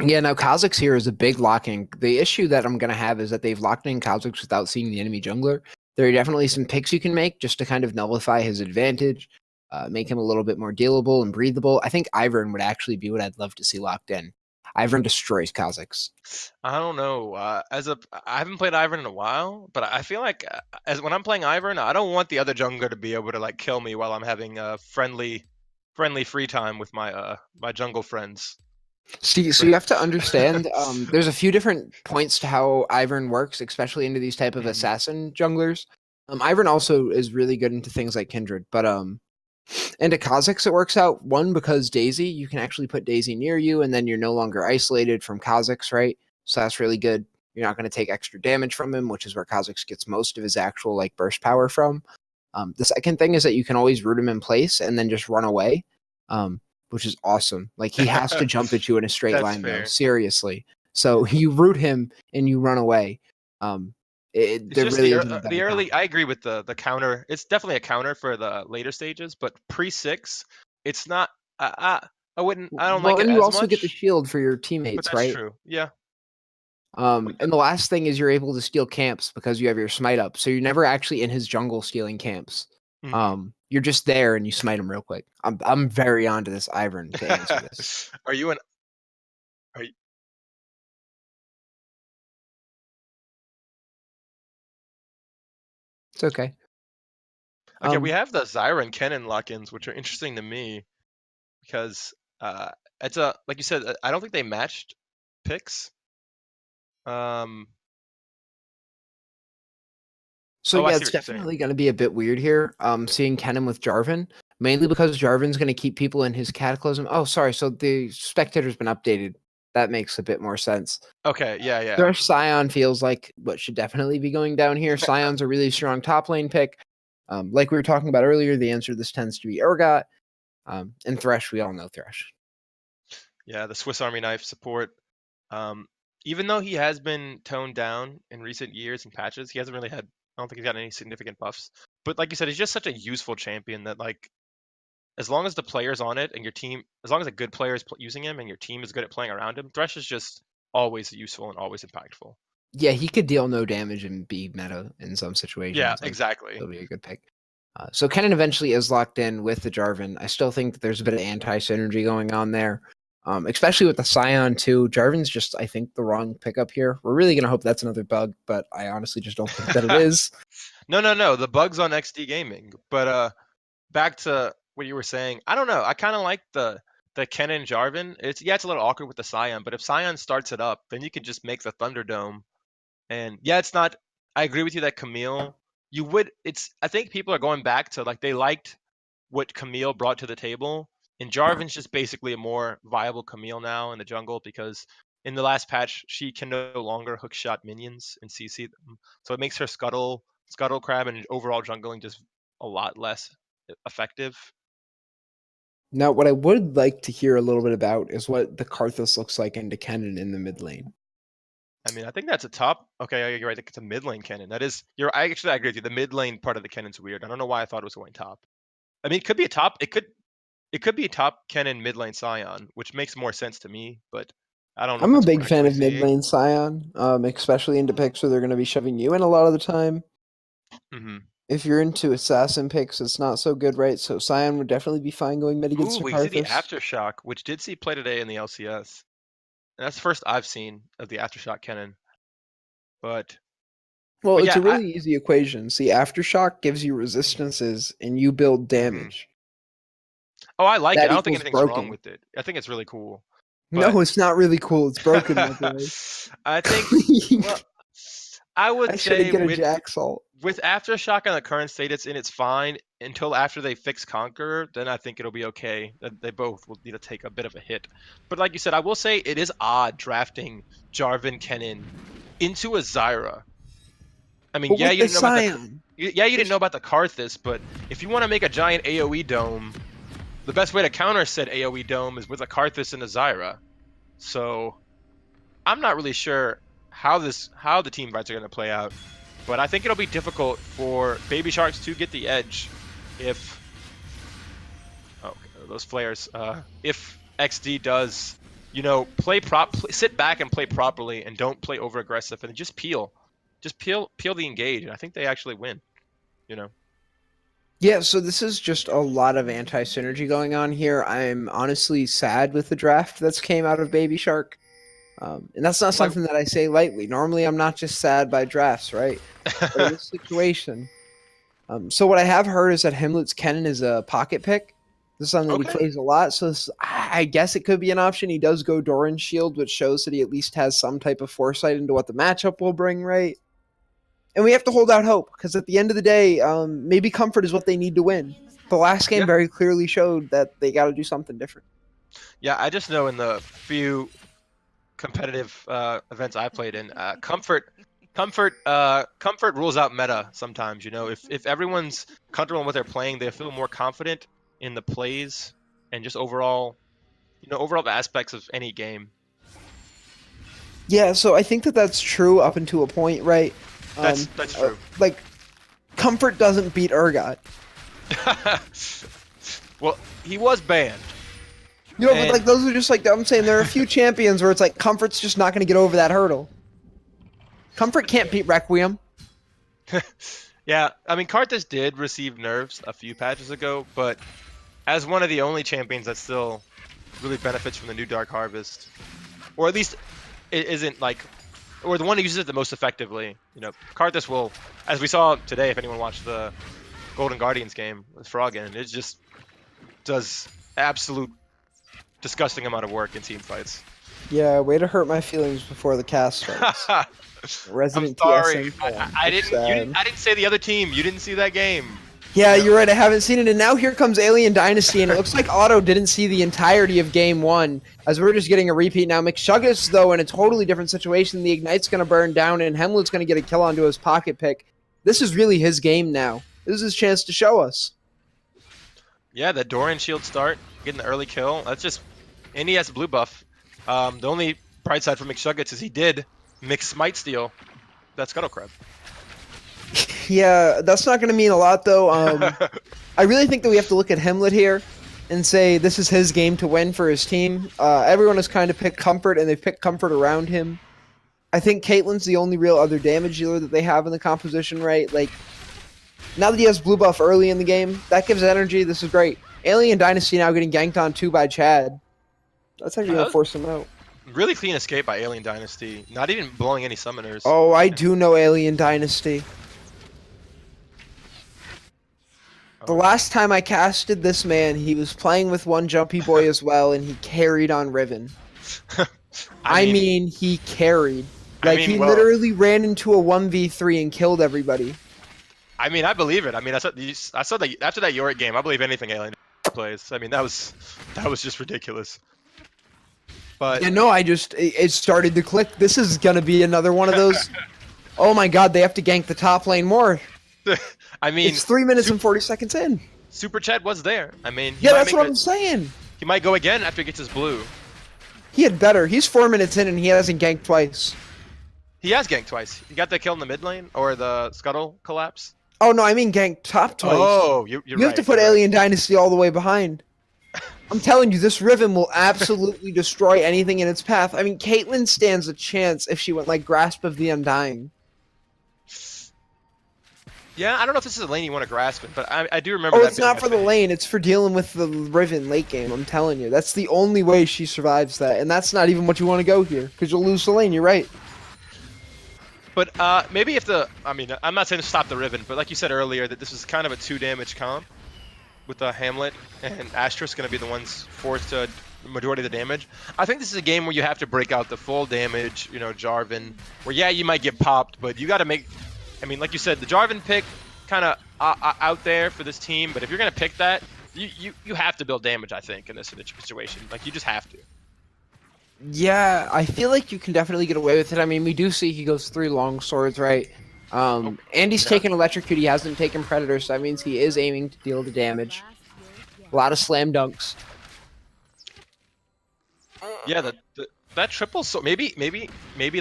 Yeah, now Kha'Zix here is a big locking. The issue that I'm going to have is that they've locked in Kha'Zix without seeing the enemy jungler. There are definitely some picks you can make just to kind of nullify his advantage, make him a little bit more dealable and breathable. I think Ivern would actually be what I'd love to see locked in. Ivern destroys Kha'Zix. I don't know. I haven't played Ivern in a while, but I feel like as when I'm playing Ivern, I don't want the other jungler to be able to like kill me while I'm having a friendly free time with my my jungle friends. See, so you have to understand, there's a few different points to how Ivern works, especially into these type of assassin junglers. Ivern also is really good into things like Kindred, but into Kha'Zix it works out, one, because Daisy, you can actually put Daisy near you, and then you're no longer isolated from Kha'Zix, right? So that's really good. You're not going to take extra damage from him, which is where Kha'Zix gets most of his actual like burst power from. The second thing is that you can always root him in place and then just run away. Which is awesome. Like he has to jump at you in a straight line, though. Seriously. So you root him and you run away. There really isn't the early. I agree with the counter. It's definitely a counter for the later stages, but pre-6, it's not. I wouldn't. I don't like it as much. And you also get the shield for your teammates, but right? That's true. Yeah. And the last thing is you're able to steal camps because you have your smite up. So you're never actually in his jungle stealing camps. You're just there and you smite him real quick. I'm very onto this Ivern to answer this. Are you? It's okay. Okay, we have the Zyra and Kennen lock-ins, which are interesting to me because it's like you said, I don't think they matched picks. So yeah, it's definitely going to be a bit weird here. Seeing Kennen with Jarvan, mainly because Jarvan's going to keep people in his Cataclysm. Oh, sorry. So the spectator's been updated. That makes a bit more sense. Okay, yeah. Thresh Scion feels like what should definitely be going down here. Scion's a really strong top lane pick. Like we were talking about earlier, the answer to this tends to be Urgot. And Thresh, we all know Thresh. Yeah, the Swiss Army knife support. Even though he has been toned down in recent years and patches, he hasn't really had. I don't think he's got any significant buffs. But like you said, he's just such a useful champion that like, as long as the player's on it and your team, as long as a good player is using him and your team is good at playing around him, Thresh is just always useful and always impactful. Yeah, he could deal no damage and be meta in some situations. Yeah, Like, exactly. it'll be a good pick. So Kennen eventually is locked in with the Jarvan. I still think that there's a bit of anti-synergy going on there, especially with the Scion too. Jarvan's just, I think, the wrong pickup here. We're really going to hope that's another bug, but I honestly just don't think that it is. No. The bug's on EcksDee Gaming. But back to what you were saying. I don't know. I kind of like the Kennen Jarvan. It's a little awkward with the Scion, but if Scion starts it up, then you can just make the Thunderdome. And yeah, it's not. I agree with you that Camille. You would. I think people are going back to like they liked what Camille brought to the table, and Jarvan's just basically a more viable Camille now in the jungle because in the last patch she can no longer hookshot minions and CC them, so it makes her scuttle crab and overall jungling just a lot less effective. Now, what I would like to hear a little bit about is what the Karthus looks like into Kennen in the mid lane. I mean, I think that's a top. Okay, you're right. It's a mid lane cannon. That is, I agree with you. The mid lane part of the cannon's weird. I don't know why I thought it was going top. I mean, it could be a top. It could be a top cannon mid lane Scion, which makes more sense to me. But I don't know. I'm if a that's what big we're fan of actually mid lane Scion, especially into picks where they're going to be shoving you in a lot of the time. Mm-hmm. If you're into assassin picks, it's not so good, right? So Scion would definitely be fine going mid against Ooh, we see the Karthus. Aftershock, which did see play today in the LCS. And that's the first I've seen of the Aftershock cannon. But Well, it's yeah, a really easy equation. See, Aftershock gives you resistances, and you build damage. Oh, I like it. That I don't think equals anything's wrong broken. with it. I think it's really cool. No, it's not really cool. It's broken, my boy. I think. Well, I would I should say get a Jack Salt. with Aftershock on the current state it's in, it's fine until after they fix Conqueror. Then I think it'll be okay. They both will need to take a bit of a hit. But like you said, I will say it is odd drafting Jarvan Kennen into a Zyra. I mean, But yeah, with you the didn't know about Scion. you didn't know about the Karthus, but if you want to make a giant AoE dome, the best way to counter said AoE dome is with a Karthus and a Zyra. So I'm not really sure how the team fights are going to play out, but I think it'll be difficult for Baby Sharks to get the edge if those flares. If EcksDee does, sit back and play properly and don't play over aggressive and just peel the engage, and I think they actually win. Yeah, so this is just a lot of anti-synergy going on here. I'm honestly sad with the draft that's came out of Baby Shark. And that's not something that I say lightly. Normally, I'm not just sad by drafts, right? But in this situation. So what I have heard is that Himlet's Kennen is a pocket pick. This is something that he plays a lot. So I guess it could be an option. He does go Doran Shield, which shows that he at least has some type of foresight into what the matchup will bring, right? And we have to hold out hope, because at the end of the day, maybe comfort is what they need to win. The last game very clearly showed that they got to do something different. Yeah, I just know in the few competitive events I played in, comfort rules out meta sometimes. If everyone's comfortable in what they're playing, they feel more confident in the plays and just overall aspects of any game. Yeah, so I think that's true up until a point, right? That's true. Like, comfort doesn't beat Urgot. Well, he was banned. But like those are just like, I'm saying there are a few champions where it's like comfort's just not going to get over that hurdle. Comfort can't beat Requiem. Yeah, I mean Karthus did receive nerfs a few patches ago, but as one of the only champions that still really benefits from the new Dark Harvest, or at least it isn't like, or the one who uses it the most effectively, Karthus will, as we saw today, if anyone watched the Golden Guardians game with Froggen, it just does absolute disgusting amount of work in team fights. Yeah, way to hurt my feelings before the cast starts. Resident I'm sorry. TSM I didn't say the other team. You didn't see that game. Yeah, you're right. I haven't seen it. And now here comes Alien Dynasty, and it looks like Otto didn't see the entirety of Game 1, as we're just getting a repeat now. McShuggus, though, in a totally different situation. The Ignite's going to burn down, and Hemlet's going to get a kill onto his pocket pick. This is really his game now. This is his chance to show us. Yeah, the Doran Shield start, getting the early kill. That's just... And he has a blue buff. The only bright side for McShuggus is he did mix Smite Steal that Scuttle Crab. Yeah, that's not going to mean a lot, though. I really think that we have to look at Hemlet here. and say this is his game to win for his team. Everyone has kind of picked Comfort, and they've picked Comfort around him. I think Caitlyn's the only real other damage dealer that they have in the composition, right? Like, now that he has blue buff early in the game, that gives energy. This is great. Alien Dynasty now getting ganked on 2 by Chad. That's actually going to force him out. Really clean escape by Alien Dynasty. Not even blowing any summoners. Oh, I do know Alien Dynasty. The last time I casted this man, he was playing with one Jumpy Boy as well, and he carried on Riven. I mean, he carried. Like, he literally ran into a 1v3 and killed everybody. I mean, I believe it. I mean, I saw that after that Yorick game, I believe anything Alien plays. I mean, that was just ridiculous. But yeah, no, it started to click. This is gonna be another one of those. Oh my God, they have to gank the top lane more. I mean, it's 3 minutes and 40 seconds in. Super Chad was there. I mean, yeah, that's what I'm saying. He might go again after he gets his blue. He had better. He's 4 minutes in and he hasn't ganked twice. He has ganked twice. He got the kill in the mid lane or the scuttle collapse. Oh no, I mean ganked top twice. Oh, you're You have to put Alien Dynasty all the way behind. I'm telling you, this Riven will absolutely destroy anything in its path. I mean, Caitlyn stands a chance if she went like Grasp of the Undying. Yeah, I don't know if this is a lane you want to grasp it, but I do remember. Oh, it's not for the lane. It's for dealing with the Riven late game. I'm telling you, that's the only way she survives that, and that's not even what you want to go here because you'll lose the lane. You're right. But maybe if I mean, I'm not saying to stop the Riven, but like you said earlier, that this is kind of a 2 damage comp with Hamlet and Asterisk going to be the ones forced to the majority of the damage. I think this is a game where you have to break out the full damage, Jarvan, where yeah, you might get popped, but you got to make. I mean, like you said, the Jarvan pick kind of out there for this team, but if you're going to pick that, you have to build damage, I think, in this situation. Like, you just have to. Yeah, I feel like you can definitely get away with it. I mean, we do see he goes 3 long swords, right? Andy's taken Electrocute. He hasn't taken Predator, so that means he is aiming to deal the damage. A lot of slam dunks. Yeah, that triple, so maybe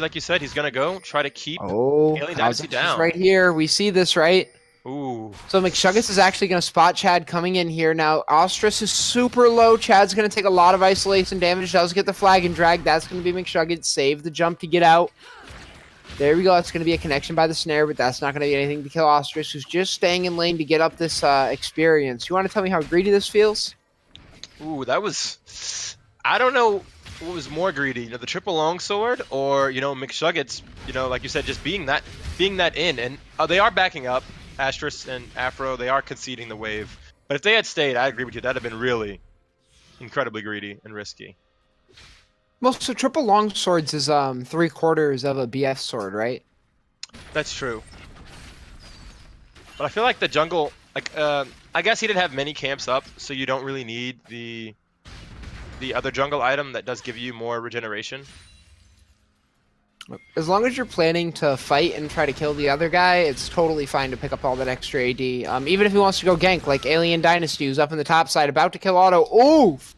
like you said, he's gonna go try to keep Alien Dynasty down. Right here, we see this, right? Ooh. So McShuggets is actually gonna spot Chad coming in here now. Ostrus is super low. Chad's gonna take a lot of isolation damage. Does get the flag and drag. That's gonna be McShuggets. Save the jump to get out. There we go. It's gonna be a connection by the snare, but that's not gonna be anything to kill Ostrus, who's just staying in lane to get up this experience. You want to tell me how greedy this feels? Ooh, that was. I don't know. What was more greedy, the triple longsword, or McShuggets, like you said, just being that in, and they are backing up. Asterisk and Afro, they are conceding the wave. But if they had stayed, I agree with you, that'd have been really incredibly greedy and risky. Well, so triple longswords is 3/4 of a BF sword, right? That's true. But I feel like the jungle, I guess he didn't have many camps up, so you don't really need the other jungle item that does give you more regeneration. As long as you're planning to fight and try to kill the other guy, it's totally fine to pick up all that extra AD. Even if he wants to go gank, like Alien Dynasty, who's up in the top side, about to kill Auto. Oof!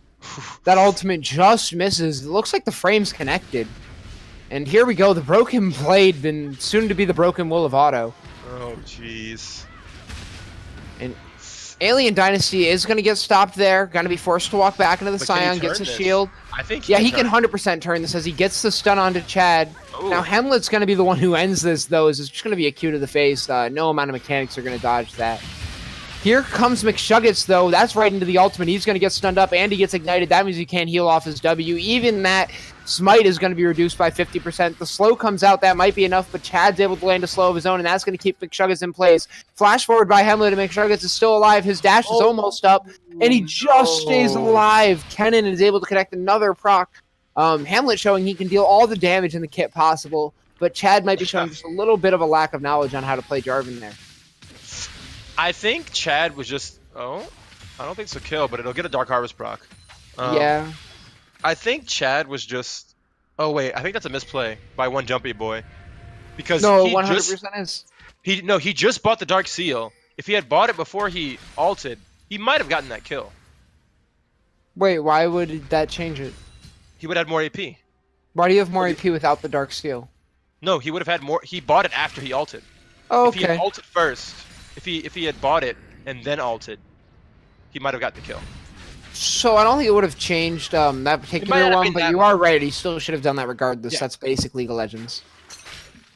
That ultimate just misses. It looks like the frame's connected. And here we go, the Broken Blade, then soon to be the Broken Will of Auto. Oh, jeez. And Alien Dynasty is going to get stopped there. Going to be forced to walk back into the Scion, gets a shield. I think he can 100% turn this as he gets the stun onto Chad. Ooh. Now Hamlet's going to be the one who ends this, though. It's just going to be a Q to the face. No amount of mechanics are going to dodge that. Here comes McShuggets, though. That's right into the ultimate. He's going to get stunned up, and he gets ignited. That means he can't heal off his W. Even that smite is going to be reduced by 50%. The slow comes out. That might be enough, but Chad's able to land a slow of his own, and that's going to keep McShuggets in place. Flash forward by Hamlet, and McShuggets is still alive. His dash is almost up, and he just stays alive. Kennen is able to connect another proc. Hamlet showing he can deal all the damage in the kit possible, but Chad might be showing just a little bit of a lack of knowledge on how to play Jarvan there. I think Chad was just... Oh, I don't think it's a kill, but it'll get a Dark Harvest proc. Yeah. I think Chad was just... Oh, wait. I think that's a misplay by one Jumpy Boy. Because no, 100% is. He just bought the Dark Seal. If he had bought it before he ulted, he might have gotten that kill. Wait, why would that change it? He would have had more AP. Why do you have more AP without the Dark Seal? No, he would have had more... He bought it after he ulted. Oh, okay. If he had ulted first... If he had bought it and then ulted, he might have got the kill. So I don't think it would have changed that might particular not have one, been but that you are right. He still should have done that regardless. Yeah. That's basic League of Legends.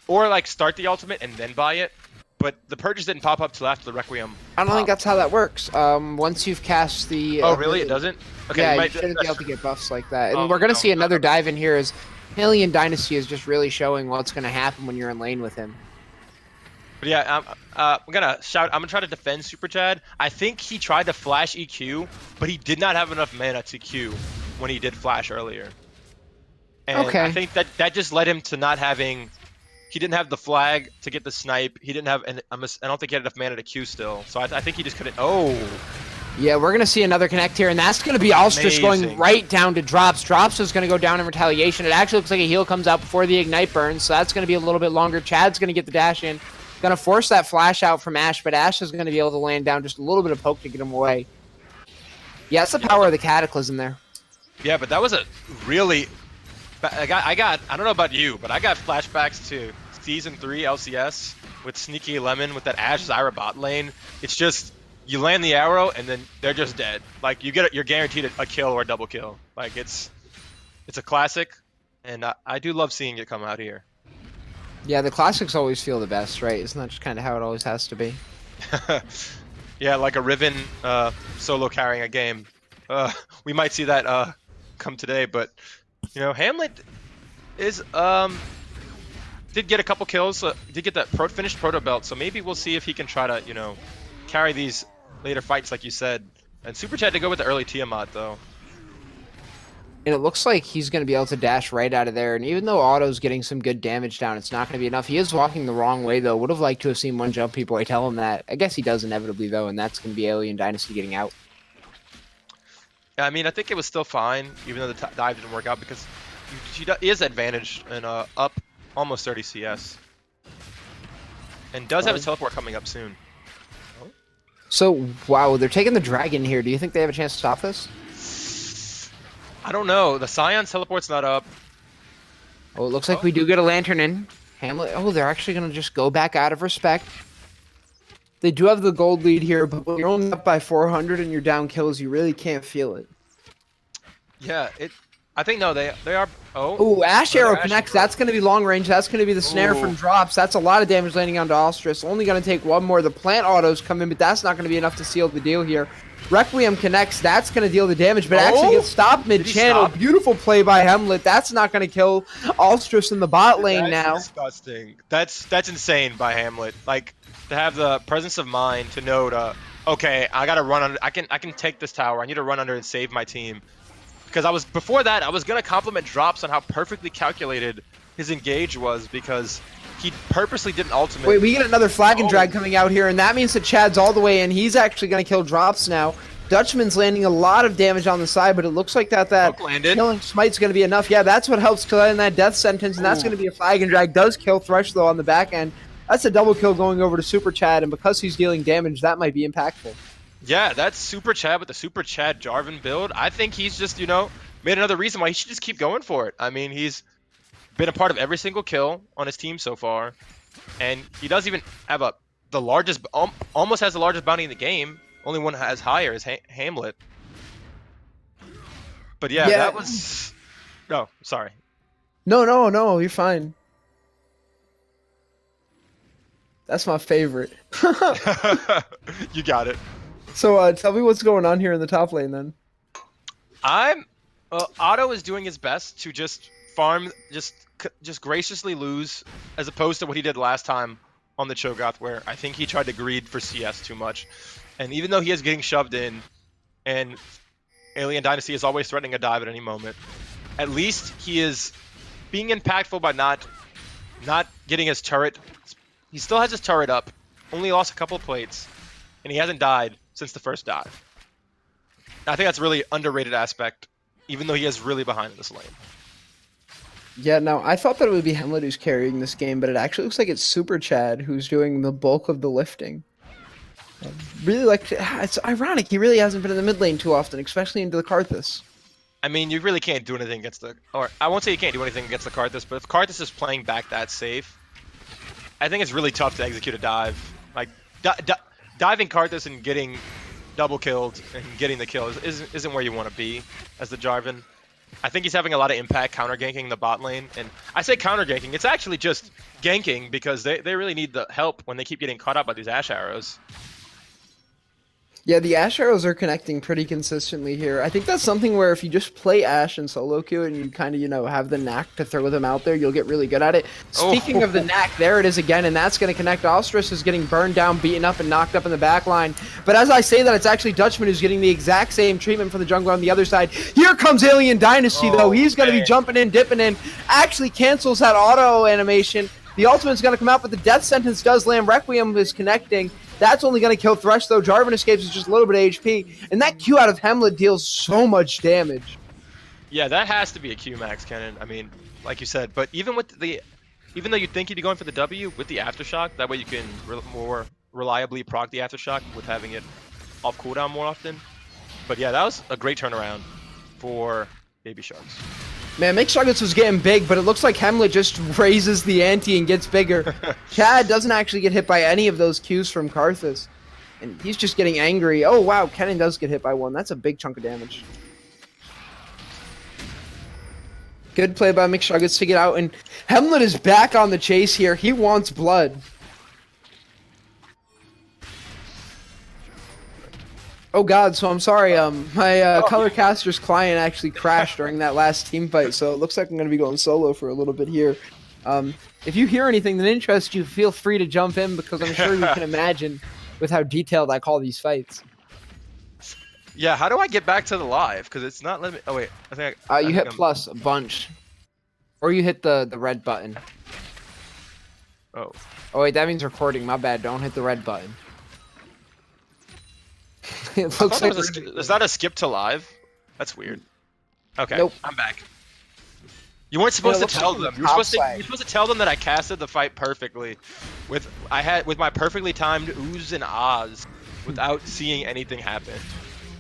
Or like start the ultimate and then buy it. But the purges didn't pop up till after the Requiem. I don't think that's how that works. Once you've cast the... Oh, really? It doesn't? Okay, yeah, you you might, shouldn't be able to get buffs like that. And Oh, we're going to no. see another dive in here as Alien Dynasty is just really showing what's going to happen when you're in lane with him. But yeah, I'm gonna try to defend Super Chad. I think he tried to flash EQ, but he did not have enough mana to Q when he did flash earlier. And Okay. I think that just led him to not having. He didn't have the flag to get the snipe. He didn't have, and I don't think he had enough mana to Q still. So I think he just couldn't. Oh, Yeah, we're going to see another connect here, and that's going to be Alstrus going Amazing. right down to Drops. Drops is going to go down in retaliation. It actually looks like a heal comes out before the Ignite burns, so that's going to be a little bit longer. Chad's going to get the dash in. Going to force that flash out from Ashe, but Ashe is going to be able to land down just a little bit of poke to get him away. Yeah, it's the power of the Cataclysm there. yeah, but that was a really. I don't know about you, but I got flashbacks to Season 3 LCS with Sneaky Lemon with that Ashe Zyra bot lane. It's just you land the arrow and then they're just dead. Like you're guaranteed a kill or a double kill. Like it's a classic, and I do love seeing it come out here. Yeah, the classics always feel the best, right? Isn't that just kind of how it always has to be? Yeah, like a Riven solo carrying a game. We might see that come today, but you know, Hamlet is did get a couple kills, did get that finished proto belt, so maybe we'll see if he can try to, you know, carry these later fights like you said. And Super Chat to go with the early Tiamat though. And it looks like he's going to be able to dash right out of there. And even though Otto's getting some good damage down, it's not going to be enough. He is walking the wrong way, though. Would have liked to have seen one Jumpy Boy tell him that. I guess he does inevitably, though, and that's going to be Alien Dynasty getting out. Yeah, I mean, I think it was still fine, even though the dive didn't work out, because he is advantaged and up almost 30 CS. And does have a teleport coming up soon. So, wow, they're taking the dragon here. Do you think they have a chance to stop this? I don't know. The Scion teleport's not up. Oh, it looks like we do get a lantern in. Hamlet. Oh, they're actually going to just go back out of respect. They do have the gold lead here, but when you're only up by 400 and you're down kills, you really can't feel it. Yeah, I think no, they are. Oh, Oh, Ashe Arrow Ashe connects. Arrow. That's going to be long range. That's going to be the snare Ooh. from Drops. That's a lot of damage landing onto Alstrus. Only going to take one more. The plant autos come in, but that's not going to be enough to seal the deal here. Requiem connects. That's going to deal the damage, but actually gets stopped mid-channel. stop? Beautiful play by Hamlet. That's not going to kill Alstrus in the bot lane That's now. disgusting. That's insane by Hamlet. Like to have the presence of mind to know to okay, I gotta run under. I can take this tower. I need to run under and save my team. Because before that I was gonna compliment Drops on how perfectly calculated his engage was because he purposely didn't ultimate. Wait, we get another flag and drag coming out here, and that means that Chad's all the way in. He's actually going to kill Drops now. Dutchman's landing a lot of damage on the side, but it looks like that Poke landed. killing Smite's going to be enough. Yeah, that's what helps kill in that death sentence, and that's going to be a flag and drag. Does kill Thresh, though, on the back end. That's a double kill going over to Super Chad, and because he's dealing damage, that might be impactful. Yeah, that's Super Chad with the Super Chad Jarvan build. I think he's just, you know, made another reason why he should just keep going for it. I mean, he's been a part of every single kill on his team so far, and he does even have the largest, almost has the largest bounty in the game. Only one as higher is Hamlet. But yeah, that was. No, sorry. No, you're fine. That's my favorite. You got it. So tell me what's going on here in the top lane then. Otto is doing his best to just farm, just graciously lose, as opposed to what he did last time on the Cho'Gath, where I think he tried to greed for CS too much. And even though he is getting shoved in, and Alien Dynasty is always threatening a dive at any moment, at least he is being impactful by not getting his turret. He still has his turret up, only lost a couple of plates, and he hasn't died since the first dive. I think that's a really underrated aspect, even though he is really behind in this lane. Yeah, no, I thought that it would be Hamlet who's carrying this game, but it actually looks like it's Super Chad who's doing the bulk of the lifting. Really like, it's ironic, he really hasn't been in the mid lane too often, especially into the Karthus. I mean, you really can't do anything against or I won't say you can't do anything against the Karthus, but if Karthus is playing back that safe, I think it's really tough to execute a dive. Like, diving Karthus and getting double killed and getting the kill isn't where you want to be as the Jarvan. I think he's having a lot of impact counter ganking the bot lane, and I say counter ganking, it's actually just ganking because they really need the help when they keep getting caught up by these Ash arrows. Yeah, the Ash arrows are connecting pretty consistently here. I think that's something where if you just play Ash and solo queue and you kind of, have the knack to throw them out there, you'll get really good at it. Speaking of the knack, there it is again, and that's going to connect. Ostrus is getting burned down, beaten up, and knocked up in the back line. But as I say that, it's actually Dutchman who's getting the exact same treatment from the jungler on the other side. Here comes Alien Dynasty, though. He's going to be jumping in, dipping in. Actually cancels that auto animation. The ultimate's going to come out, but the death sentence does land. Requiem is connecting. That's only going to kill Thresh, though. Jarvan escapes with just a little bit of HP. And that Q out of Hemlet deals so much damage. Yeah, that has to be a Q max cannon. I mean, like you said, but even though you think you'd be going for the W with the Aftershock, that way you can more reliably proc the Aftershock with having it off cooldown more often. But yeah, that was a great turnaround for Baby Sharks. Man, McShuggets was getting big, but it looks like Hemlet just raises the ante and gets bigger. Chad doesn't actually get hit by any of those Qs from Karthus. And he's just getting angry. Oh, wow, Kennen does get hit by one. That's a big chunk of damage. Good play by McShuggets to get out. And Hemlet is back on the chase here. He wants blood. Oh god, so I'm sorry, my Color Caster's client actually crashed during that last team fight, so it looks like I'm going to be going solo for a little bit here. If you hear anything that interests you, feel free to jump in, because I'm sure you can imagine with how detailed I call these fights. Yeah, how do I get back to the live? Because it's not letting me... Oh wait, I think you hit plus a bunch. Or you hit the red button. Oh. Oh wait, that means recording, my bad, don't hit the red button. It looks like is that a skip to live? That's weird. Okay, nope. I'm back. You weren't supposed to tell them. You were supposed to tell them that I casted the fight perfectly, with my perfectly timed oohs and ahs, without seeing anything happen.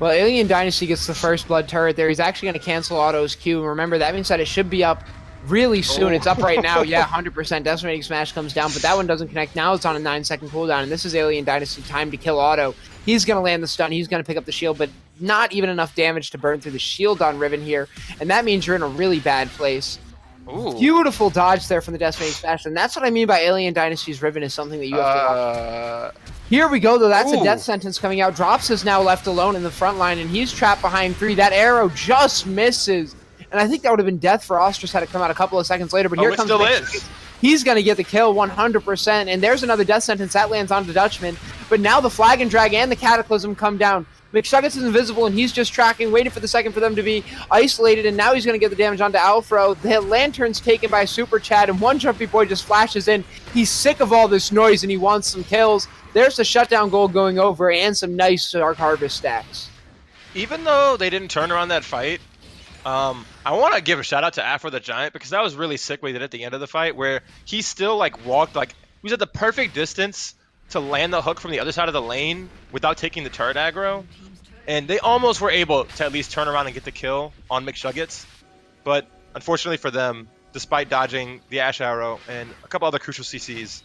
Well, Alien Dynasty gets the first blood turret there. He's actually going to cancel Otto's Q. Remember, that means that it should be up really soon. It's up right now. Yeah, 100%. Decimating Smash comes down, but that one doesn't connect. Now it's on a 9-second cooldown, and this is Alien Dynasty time to kill Otto. He's going to land the stun. He's going to pick up the shield, but not even enough damage to burn through the shield on Riven here, and that means you're in a really bad place. Ooh. Beautiful dodge there from the Decimating Smash, and that's what I mean by Alien Dynasty's Riven is something that you have to watch. Here we go, though. That's a death sentence coming out. Drops is now left alone in the front line, and he's trapped behind 3. That arrow just misses. And I think that would have been death for Ostrus had it come out a couple of seconds later, but here comes still is. He's going to get the kill 100%, and there's another death sentence. That lands onto Dutchman. But now the Flag and Drag and the Cataclysm come down. McShuggets is invisible, and he's just tracking, waiting for the second for them to be isolated, and now he's going to get the damage onto Alfro. The Lantern's taken by Super Chad, and one Jumpy Boy just flashes in. He's sick of all this noise, and he wants some kills. There's the shutdown goal going over, and some nice Dark Harvest stacks. Even though they didn't turn around that fight, I want to give a shout out to Afro the Giant, because that was really sick what he did at the end of the fight, where he still walked he was at the perfect distance to land the hook from the other side of the lane without taking the turret aggro, and they almost were able to at least turn around and get the kill on McShuggets, but unfortunately for them, despite dodging the Ash Arrow and a couple other crucial CCs,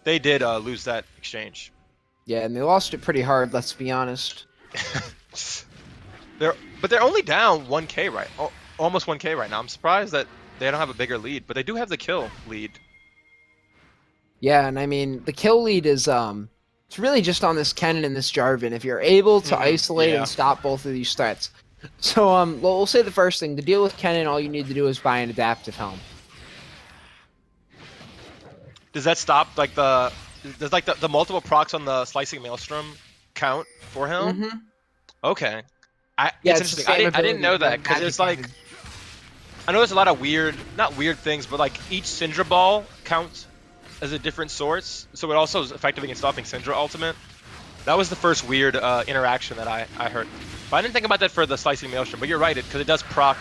they did lose that exchange. Yeah, and they lost it pretty hard, let's be honest. But they're only down 1k almost 1k right now. I'm surprised that they don't have a bigger lead, but they do have the kill lead. Yeah, and I mean, the kill lead is it's really just on this Kennen and this Jarvan. If you're able to isolate and stop both of these threats. So well, we'll say the first thing, to deal with Kennen, all you need to do is buy an adaptive helm. Does that stop the multiple procs on the Slicing Maelstrom count for him? Mm-hmm. Okay. Yeah, it's interesting. I didn't know that, because it's I know there's a lot of not weird things, but each Syndra ball counts as a different source, so it also is effective against stopping Syndra ultimate. That was the first weird interaction that I heard. But I didn't think about that for the Slicing Maelstrom, but you're right, because it does proc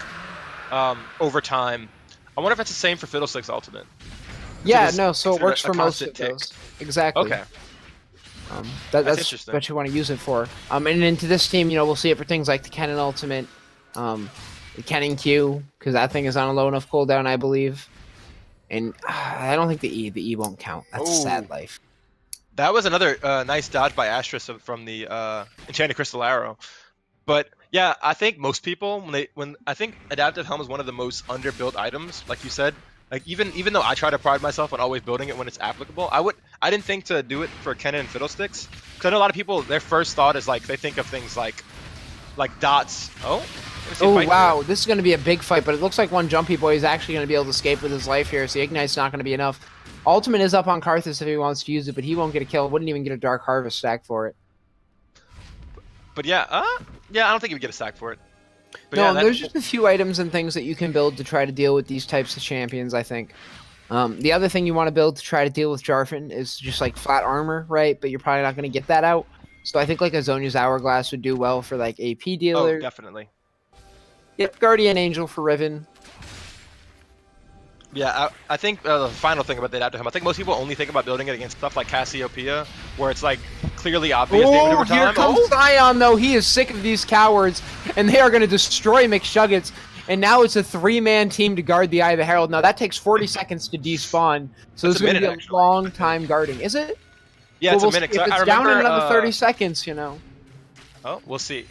over time. I wonder if it's the same for Fiddlestick's ultimate. Yeah, so it works for most of those. Exactly. Okay. That's what you want to use it for. And into this team, we'll see it for things like the Kennen ultimate, the Kennen Q, because that thing is on a low enough cooldown, I believe. And I don't think the E won't count. That's a sad life. That was another nice dodge by Astrus from the Enchanted Crystal Arrow. But yeah, I think most people when I think Adaptive Helm is one of the most underbuilt items, like you said. Like even though I try to pride myself on always building it when it's applicable, I didn't think to do it for Cannon and Fiddlesticks. Because I know a lot of people, their first thought is like they think of things like dots. Oh, let me see a Oh, fight wow. here. This is going to be a big fight, but it looks like one Jumpy Boy is actually going to be able to escape with his life here, so the Ignite's not going to be enough. Ultimate is up on Karthus if he wants to use it, but he won't get a kill. Wouldn't even get a Dark Harvest stack for it. But yeah, yeah, I don't think you would get a stack for it. But No, yeah, that, there's just a few items and things that you can build to try to deal with these types of champions, I think. The other thing you want to build to try to deal with Jarvan is just like flat armor, right? But you're probably not going to get that out. So I think like a Zhonya's Hourglass would do well for like AP oh, dealers. definitely. Yep, Guardian Angel for Riven. Yeah, I think the final thing about the Adaptive Helm, I think most people only think about building it against stuff like Cassiopeia, where it's like clearly obvious damage over Here time. comes Sion, though. He is sick of these cowards, and they are going to destroy McShuggets. And now it's a 3-man team to guard the Eye of the Herald. Now that takes 40 seconds to despawn, so That's it's going to a be minute, a actually, long time guarding. Is it? Yeah, Well, it's a minute. If 'Cause it's I down in remember, another 30 seconds, you know. Oh, we'll see.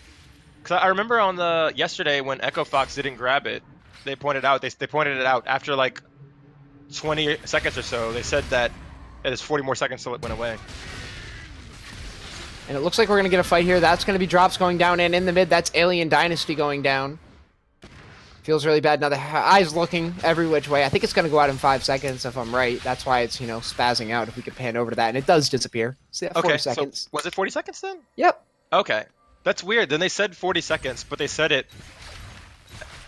Because I remember on the yesterday when Echo Fox didn't grab it, they pointed out they pointed it out after like 20 seconds or so. They said that it is 40 more seconds till it went away. And it looks like we're going to get a fight here. That's going to be drops going down, and in the mid, that's Alien Dynasty going down. Feels really bad. Now the eye's looking every which way. I think it's going to go out in 5 seconds if I'm right. That's why it's, spazzing out if we could pan over to that. And it does disappear. See that? 40 seconds. So was it 40 seconds then? Yep. Okay. That's weird. Then they said 40 seconds, but they said it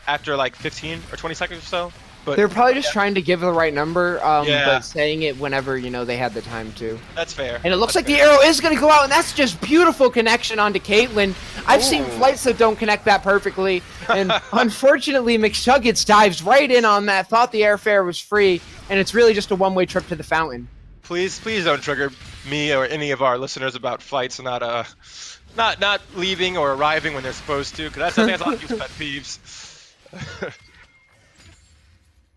after like 15 or 20 seconds or so. But They're probably just trying to give the right number, Yeah. but saying it whenever, they had the time to. that's fair. And it looks like That's the arrow is going to go out, and that's just beautiful connection onto Caitlyn. I've seen Ooh. flights that don't connect that perfectly, and unfortunately, McShuggets dives right in on that, thought the airfare was free, and it's really just a one-way trip to the fountain. Please don't trigger me or any of our listeners about flights not leaving or arriving when they're supposed to, because I think that's a lot of people's pet peeves.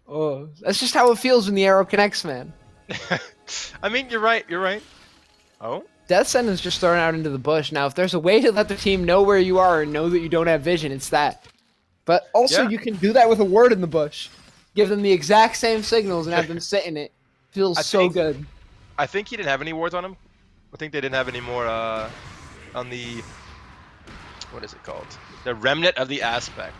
Oh, that's just how it feels when the arrow connects, man. I mean, you're right. Oh, Death Sentence just thrown out into the bush. Now, if there's a way to let the team know where you are and know that you don't have vision, it's that. But also, Yeah. you can do that with a word in the bush. Give them the exact same signals and have them sit in it. Feels so good. I think he didn't have any wards on him. I think they didn't have any more on the, what is it called? The Remnant of the Aspect.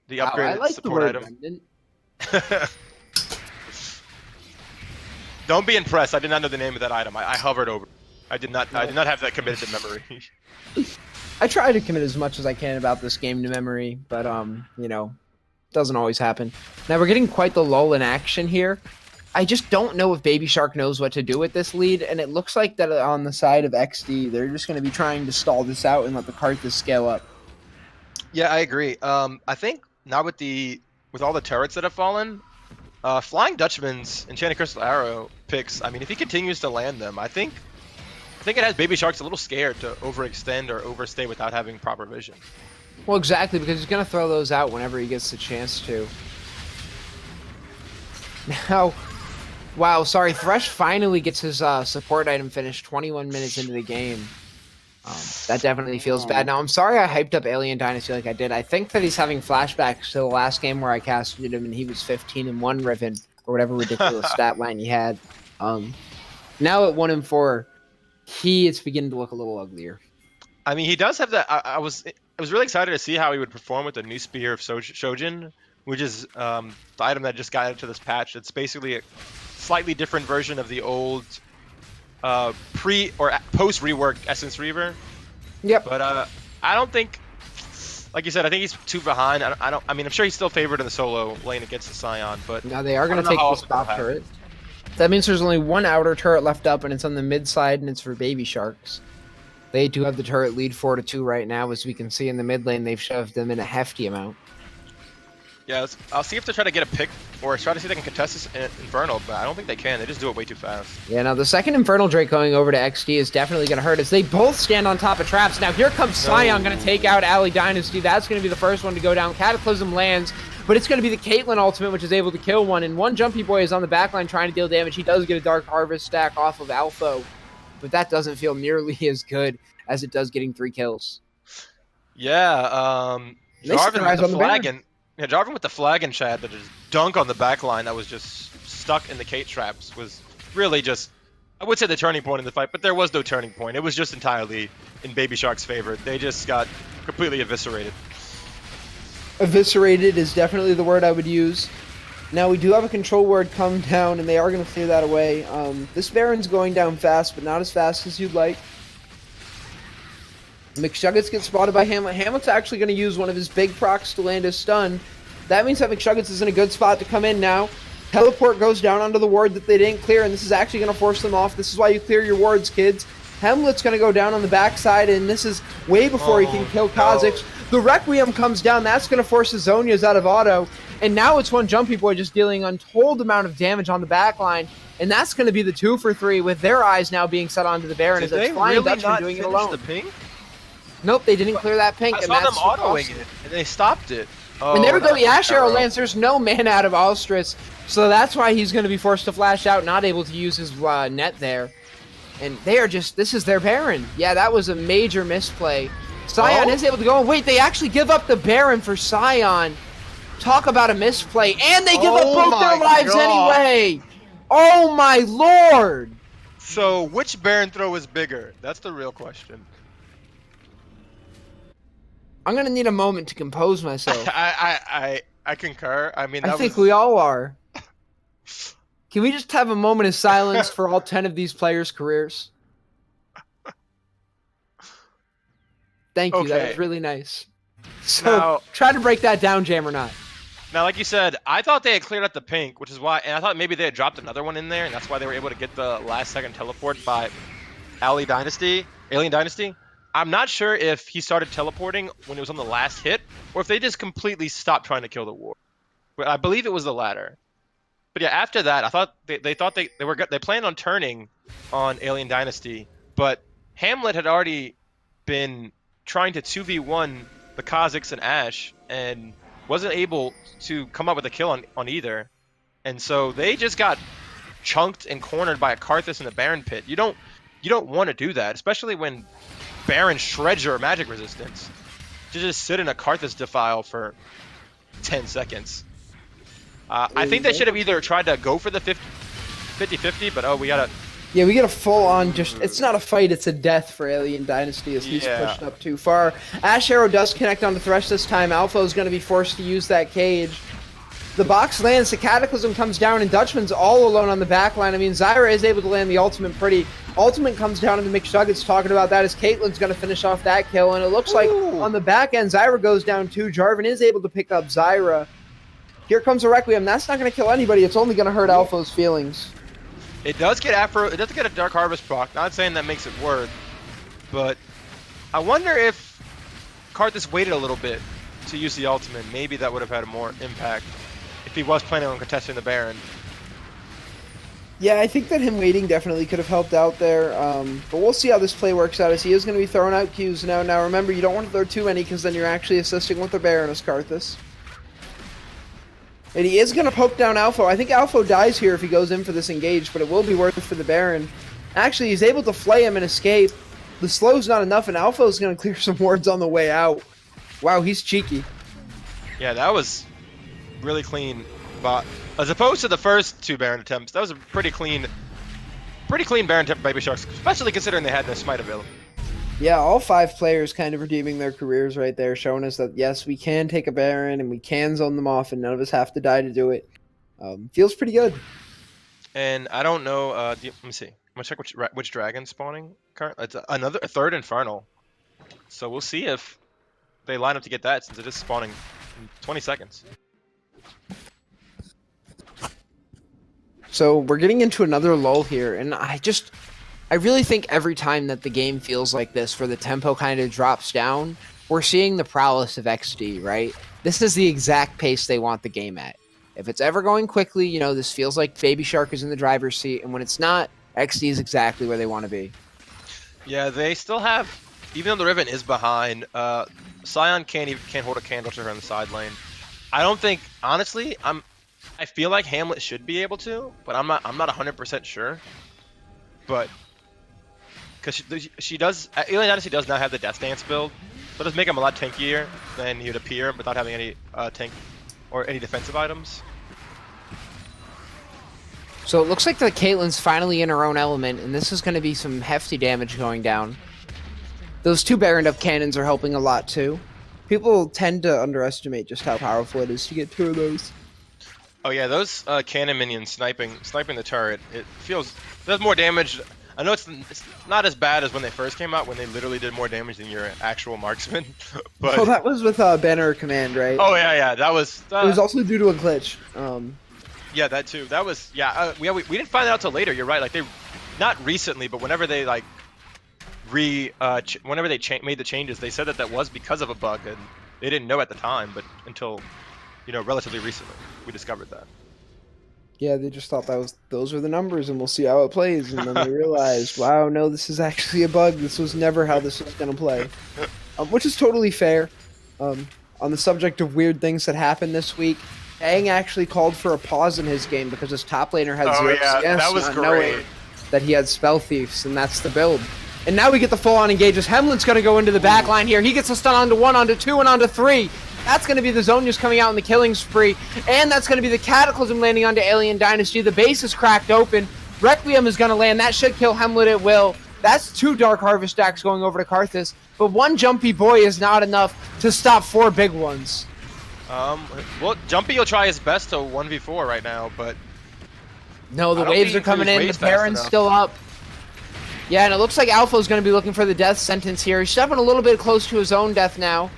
The Wow, upgraded I like the support word item. remnant. Don't be impressed. I did not know the name of that item. I hovered over. I did not have that committed to memory. I try to commit as much as I can about this game to memory, but doesn't always happen. Now we're getting quite the lull in action here. I just don't know if Baby Shark knows what to do with this lead, and it looks like that on the side of EcksDee, they're just going to be trying to stall this out and let the Karthus scale up. Yeah, I agree. I think now with all the turrets that have fallen, Flying Dutchman's Enchanted Crystal Arrow picks. I mean, if he continues to land them, I think it has Baby Sharks a little scared to overextend or overstay without having proper vision. Well, exactly, because he's going to throw those out whenever he gets the chance to. Now, wow, sorry, Thresh finally gets his support item finished 21 minutes into the game. That definitely feels bad. Now, I'm sorry I hyped up Alien Dynasty like I did. I think that he's having flashbacks to the last game where I casted him and he was 15-1 Riven, or whatever ridiculous stat line he had. Now at 1-4, it's beginning to look a little uglier. I mean, he does have that. I was really excited to see how he would perform with the new Spear of Shojin, which is the item that just got into this patch. It's basically a slightly different version of the old pre or post reworked Essence Reaver. Yep. But I don't think, like you said, I think he's too behind. I mean, I'm sure he's still favored in the solo lane against the Scion, but Now they are going to I don't know take how the else it'll stop happen. turret. That means there's only one outer turret left up, and it's on the mid side, and it's for Baby Sharks. They do have the turret lead 4-2 right now, as we can see in the mid lane. They've shoved them in a hefty amount. Yeah, I'll see if they try to get a pick or try to see if they can contest this Infernal, but I don't think they can. They just do it way too fast. Yeah, now the second Infernal Drake going over to EcksDee is definitely going to hurt as they both stand on top of traps. Now here comes Scion going to take out Ali Dynasty. That's going to be the first one to go down. Cataclysm lands, but it's going to be the Caitlyn ultimate, which is able to kill one. And one Jumpy Boy is on the backline trying to deal damage. He does get a Dark Harvest stack off of Alpha, but that doesn't feel nearly as good as it does getting 3 kills. Yeah, Jarvan with the flag Jarvan with the flag in chat that just dunk on the back line that was just stuck in the Kate traps was really just, I would say, the turning point in the fight, but there was no turning point. It was just entirely in Baby Shark's favor. They just got completely eviscerated. Eviscerated is definitely the word I would use. Now we do have a control ward come down, and they are going to clear that away. This Baron's going down fast, but not as fast as you'd like. McShuggets gets spotted by Hamlet. Hamlet's actually going to use one of his big procs to land his stun. That means that McShuggets is in a good spot to come in now. Teleport goes down onto the ward that they didn't clear, and this is actually going to force them off. This is why you clear your wards, kids. Hamlet's going to go down on the backside, and this is way before he can kill Kha'Zix. The Requiem comes down. That's going to force the Zhonya's out of auto. And now it's one Jumpy Boy just dealing untold amount of damage on the backline. And that's going to be the 2 for 3 with their eyes now being set onto the Baron as it's Flying Dutchman doing it alone. The pink? Nope, they didn't clear that pink. I saw them autoing it, and they stopped it. And there we go, the Ash Arrow lands. There's no mana out of Alstrus, so that's why he's going to be forced to flash out, not able to use his net there. And they are just, this is their Baron. Yeah, that was a major misplay. Scion is able to go, wait, they actually give up the Baron for Scion. Talk about a misplay, and they give up both their lives anyway. Oh my lord. So which Baron throw is bigger? That's the real question. I'm going to need a moment to compose myself. I concur. I mean, I think we all are. Can we just have a moment of silence for all 10 of these players' careers? Thank you. Okay. That was really nice. So now, try to break that down, Jam or not. Now, like you said, I thought they had cleared out the pink, which is why, and I thought maybe they had dropped another one in there, and that's why they were able to get the last-second teleport by Alien Dynasty. I'm not sure if he started teleporting when it was on the last hit, or if they just completely stopped trying to kill the ward. But I believe it was the latter. But yeah, after that, I thought they planned on turning on Alien Dynasty, but Hamlet had already been trying to 2v1 the Kha'Zix and Ashe, and wasn't able to come up with a kill on either. And so they just got chunked and cornered by a Karthus in the Baron pit. You don't want to do that, especially when Baron shreds your magic resistance. To just sit in a Karthus defile for 10 seconds. I think they should have either tried to go for the 50-50, but we gotta... Yeah, we get a full-on just... It's not a fight, it's a death for Alien Dynasty as he's pushed up too far. Ash Arrow does connect on the Thresh this time. Alpha is going to be forced to use that cage. The box lands, the Cataclysm comes down, and Dutchman's all alone on the back line. I mean, Zyra is able to land the ultimate pretty. Ultimate comes down, and the McShuggets talking about that as Caitlyn's going to finish off that kill. And it looks like on the back end, Zyra goes down too. Jarvan is able to pick up Zyra. Here comes a Requiem. That's not going to kill anybody. It's only going to hurt Alpha's feelings. It does get a Dark Harvest proc. Not saying that makes it worth, but I wonder if Karthus waited a little bit to use the ultimate. Maybe that would have had a more impact if he was planning on contesting the Baron. Yeah, I think that him waiting definitely could have helped out there, but we'll see how this play works out as he is going to be throwing out Qs now. Now remember, you don't want to throw too many because then you're actually assisting with the Baron as Karthus. And he is going to poke down Alpha. I think Alpha dies here if he goes in for this engage, but it will be worth it for the Baron. Actually, he's able to flay him and escape. The slow's not enough, and Alpha is going to clear some wards on the way out. Wow, he's cheeky. Yeah, that was really clean. But as opposed to the first 2 Baron attempts, that was a pretty clean Baron attempt by Baby Sharks, especially considering they had no smite available. Yeah, all 5 players kind of redeeming their careers right there, showing us that, yes, we can take a Baron and we can zone them off and none of us have to die to do it. Feels pretty good. And I don't know, let me see. I'm going to check which dragon's spawning currently. It's a third Infernal. So we'll see if they line up to get that since it is spawning in 20 seconds. So we're getting into another lull here, and I really think every time that the game feels like this, where the tempo kind of drops down, we're seeing the prowess of EcksDee, right? this is the exact pace they want the game at. If it's ever going quickly, you know, this feels like Baby Shark is in the driver's seat, and when it's not, EcksDee is exactly where they want to be. Yeah, they still have, even though the Riven is behind, Sion can't hold a candle to her in the side lane. I don't think, honestly, I feel like Hamlet should be able to, but I'm not 100% sure. But because she does, Alien Dynasty does not have the Death Dance build, so it does make him a lot tankier than he would appear without having any tank or any defensive items. So it looks like the Caitlyn's finally in her own element, and this is going to be some hefty damage going down. Those two Baron Up cannons are helping a lot too. People tend to underestimate just how powerful it is to get 2 of those. Oh yeah, those cannon minions sniping the turret, it does more damage. I know it's not as bad as when they first came out, when they literally did more damage than your actual marksman. But Oh, that was with Banner Command, right? oh yeah, that was. It was also due to a glitch. Yeah, that too. That was we didn't find out till later. You're right. Like they, not recently, but whenever they like whenever they made the changes, they said that was because of a bug, and they didn't know at the time. But until relatively recently, we discovered that. Yeah, they just thought those were the numbers, and we'll see how it plays. And then they realized, wow, no, this is actually a bug. This was never how this was going to play, which is totally fair. On the subject of weird things that happened this week, Aang actually called for a pause in his game because his top laner had zero CS, that was not great. knowing that he had Spell Thieves, and that's the build. And now we get the full-on engages. Hemlin's going to go into the back line here. He gets a stun onto 1, onto 2, and onto 3. That's going to be the Zonia's coming out in the killing spree. And that's going to be the Cataclysm landing onto Alien Dynasty. The base is cracked open. Requiem is going to land. That should kill Hemlet at will. That's 2 Dark Harvest stacks going over to Karthus. But 1 Jumpy Boy is not enough to stop 4 big ones. Well, Jumpy will try his best to 1v4 right now, but no, the waves are coming in. The Baron's still up. Yeah, and it looks like Alpha is going to be looking for the death sentence here. He's stepping a little bit close to his own death now.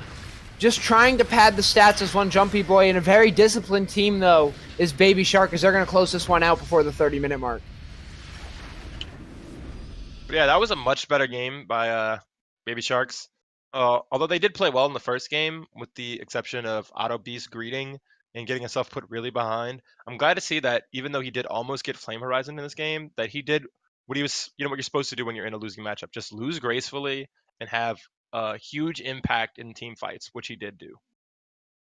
Just trying to pad the stats as 1 Jumpy Boy, and a very disciplined team, though, is Baby Shark, as they're going to close this one out before the 30-minute mark. But yeah, that was a much better game by Baby Sharks. Although they did play well in the first game, with the exception of Auto Beast greeting and getting himself put really behind. I'm glad to see that even though he did almost get Flame Horizon in this game, that he did what he was, what you're supposed to do when you're in a losing matchup. Just lose gracefully and have a huge impact in team fights, which he did do.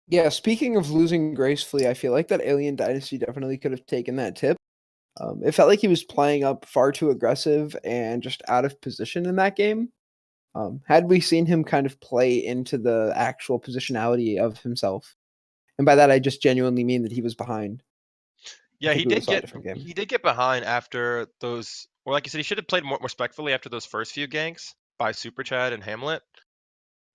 Yeah, speaking of losing gracefully, I feel like that Alien Dynasty definitely could have taken that tip. It felt like he was playing up far too aggressive and just out of position in that game. Had we seen him kind of play into the actual positionality of himself, and by that I just genuinely mean that he was behind. Yeah, he did get behind after those, or like you said, he should have played more respectfully after those first few ganks by Super Chad and Hamlet.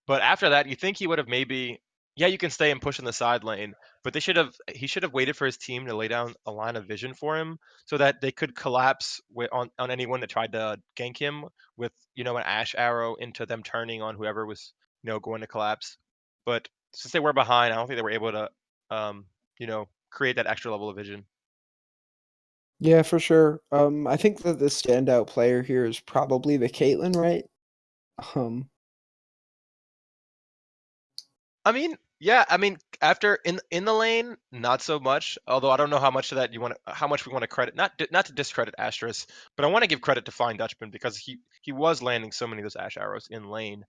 But after that, you think he would have maybe, you can stay and push in the side lane, but he should have waited for his team to lay down a line of vision for him so that they could collapse on anyone that tried to gank him with, an Ash arrow into them turning on whoever was, going to collapse. But since they were behind, I don't think they were able to, create that extra level of vision. Yeah, for sure. I think that the standout player here is probably the Caitlyn, right? After in the lane, not so much. Although I don't know how much of that how much we want to credit. Not to discredit Astrus, but I want to give credit to Flying Dutchman because he was landing so many of those Ash arrows in lane.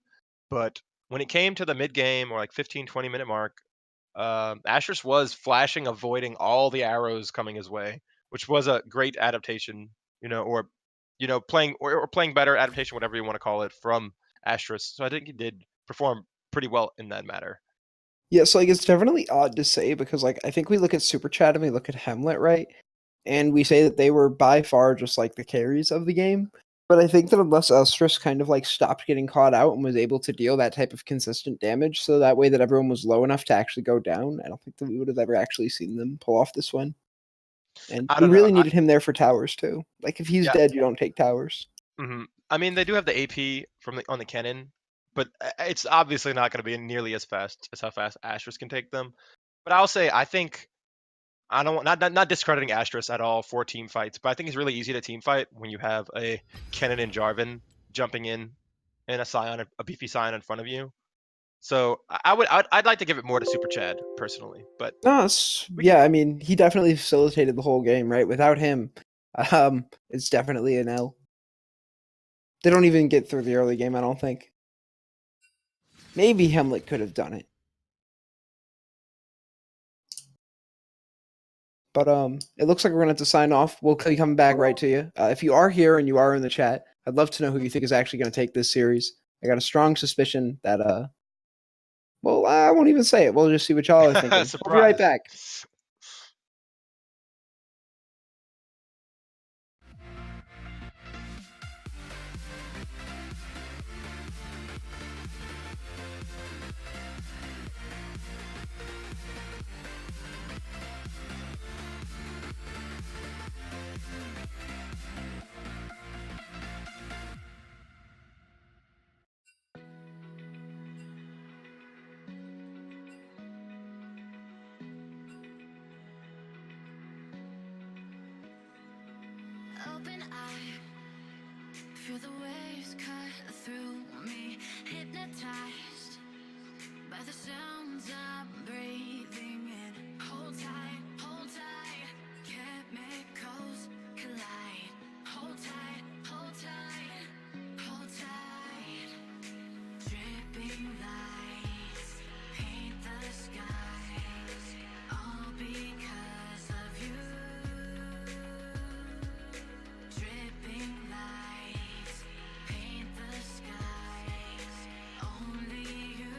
But when it came to the mid game or like 15-20 minute mark, Astrus was flashing, avoiding all the arrows coming his way, which was a great adaptation, or playing better adaptation, whatever you want to call it, from Astrus. So I think he did perform pretty well in that matter. Yeah, so it's definitely odd to say because I think we look at Super Chat and we look at Hamlet, right? And we say that they were by far just the carries of the game. But I think that unless Elstrus kind of stopped getting caught out and was able to deal that type of consistent damage, so that way that everyone was low enough to actually go down, I don't think that we would have ever actually seen them pull off this one. And we really needed him there for towers too. If he's dead, you don't take towers. Mm-hmm. I mean, they do have the AP on the cannon, but it's obviously not going to be nearly as fast as how fast Astrus can take them. But I'll say, I think, I don't not discrediting Astrus at all for team fights, but I think it's really easy to team fight when you have a Kennen and Jarvan jumping in and a beefy Scion in front of you. So I'd like to give it more to Super Chad personally, but No, we yeah, I mean, he definitely facilitated the whole game, right? Without him, it's definitely an L. They don't even get through the early game, I don't think. Maybe Hemlet could have done it. But it looks like we're gonna have to sign off. We'll be coming back right to you. If you are here and you are in the chat, I'd love to know who you think is actually gonna take this series. I got a strong suspicion that well, I won't even say it. We'll just see what y'all are thinking. We'll be right surprise. back. Open eye, feel the waves cut through me, hypnotized by the sounds I'm breathing in. Hold tight, chemicals collide. Hold tight, hold tight. Dripping lights paint the skies, all because of you. Dripping lights paint the skies, only you.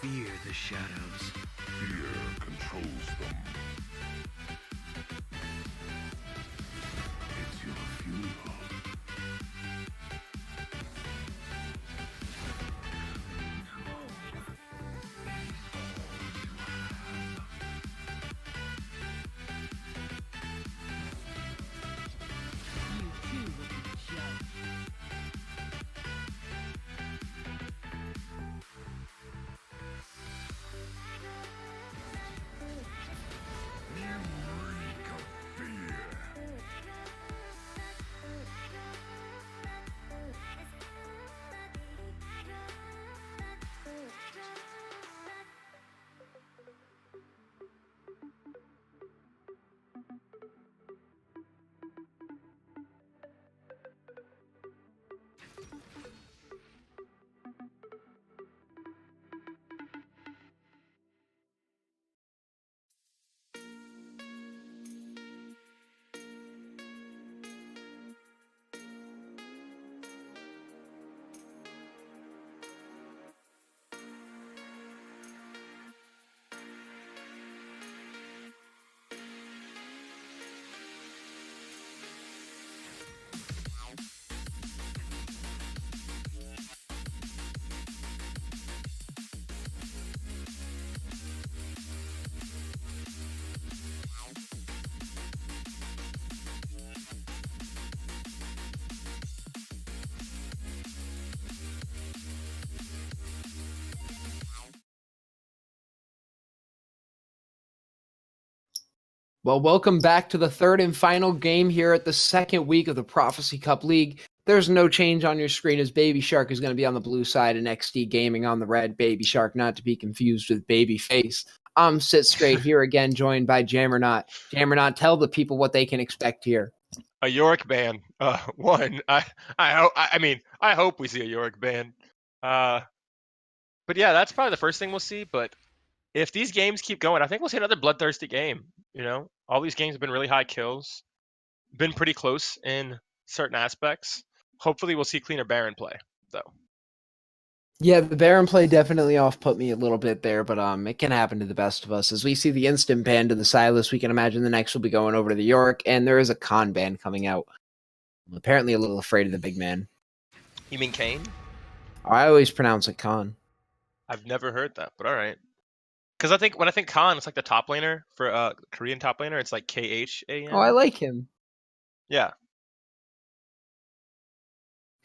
fear the shadows. Fear controls them. It's your funeral. You too will be judged. You reek of fear. Well, welcome back to the third and final game here at the second week of the Prophecy Cup League. There's no change on your screen as Baby Shark is going to be on the blue side and EcksDee Gaming on the red. Baby Shark, not to be confused with Baby Face. I'm Sit Straight here again, joined by Jammernaut. Jammernaut, tell the people what they can expect here. A Yorick ban. One. I hope we see a Yorick ban. But yeah, that's probably the first thing we'll see. But if these games keep going, I think we'll see another bloodthirsty game. You know, all these games have been really high kills, been pretty close in certain aspects. Hopefully, we'll see cleaner Baron play, though. Yeah, the Baron play definitely off-put me a little bit there, but it can happen to the best of us. As we see the instant ban to the Silas, we can imagine the next will be going over to the Yorick, and there is a Khan ban coming out. I'm apparently a little afraid of the big man. You mean Kane? I always pronounce it Khan. I've never heard that, but all right. Because I think when I think Khan, it's like the top laner for Korean top laner. It's like KHAN. Oh, I like him. Yeah.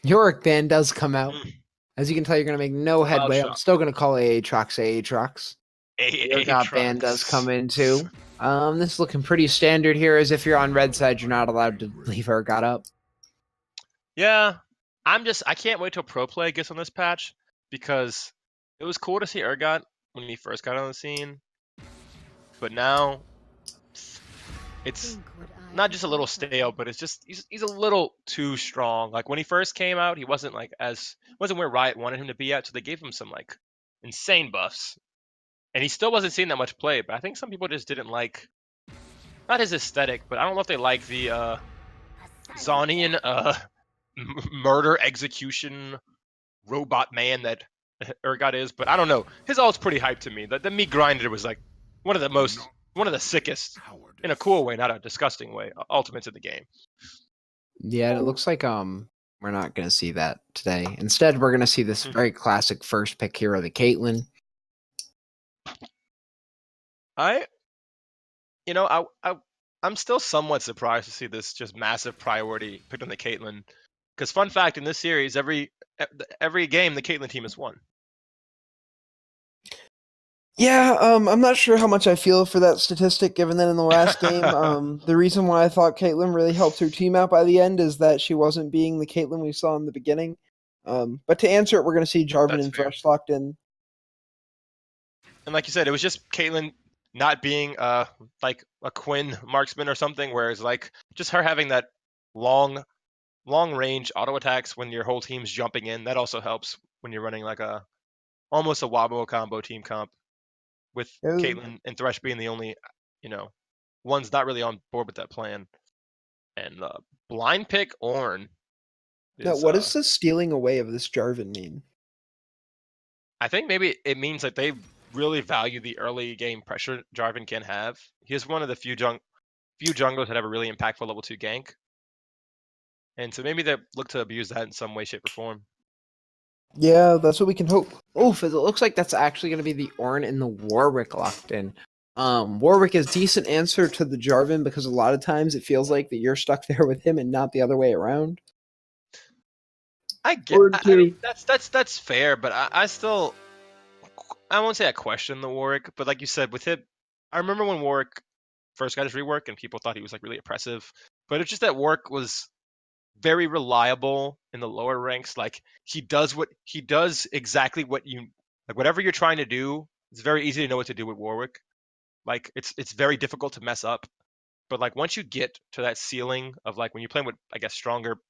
Yorick ban does come out. Mm. As you can tell, you're going to make no headway. I'm shock. still going to call Aatrox Aatrox. Yorick ban does come in too. This is looking pretty standard here, as if you're on red side, you're not allowed to leave Urgot up. Yeah, I can't wait till pro play gets on this patch because it was cool to see Urgot when he first got on the scene, but now it's Think what I not just a have little offered. stale, but it's just he's a little too strong. Like when he first came out, he wasn't where Riot wanted him to be at, so they gave him some like insane buffs, and he still wasn't seeing that much play. But I think some people just didn't like not his aesthetic, but I don't know if they like the Zonian murder execution robot man that Urgot is, but I don't know. His ult's pretty hyped to me. The meat grinder was like one of the sickest in a cool way, not a disgusting way. Ultimates in the game. Yeah, it looks like we're not going to see that today. Instead, we're going to see this very classic first pick hero, the Caitlyn. I'm still somewhat surprised to see this just massive priority picked on the Caitlyn. Because fun fact, in this series, every game the Caitlyn team has won. Yeah, I'm not sure how much I feel for that statistic, given that in the last game, the reason why I thought Caitlyn really helped her team out by the end is that she wasn't being the Caitlyn we saw in the beginning. But to answer it, we're going to see Jarvan That's and fair. Thresh locked in. And like you said, it was just Caitlyn not being like a Quinn marksman or something, whereas like just her having that long range auto attacks when your whole team's jumping in. That also helps when you're running like almost a Wabo combo team comp with Yeah. Caitlyn and Thresh being the only ones not really on board with that plan. And blind pick Ornn. Now, what does the stealing away of this Jarvan mean? I think maybe it means that they really value the early game pressure Jarvan can have. He's one of the few junglers that have a really impactful level 2 gank. And so maybe they look to abuse that in some way, shape, or form. Yeah, that's what we can hope. Oof, it looks like that's actually going to be the Ornn and the Warwick locked in. Warwick is decent answer to the Jarvan because a lot of times it feels like that you're stuck there with him and not the other way around. I mean, that's fair, but I still, I won't say I question the Warwick, but like you said, with him, I remember when Warwick first got his rework and people thought he was like really oppressive, but it's just that Warwick was very reliable in the lower ranks. Like he does exactly what you like. Whatever you're trying to do, it's very easy to know what to do with Warwick. Like it's very difficult to mess up. But like once you get to that ceiling of like when you're playing with I guess stronger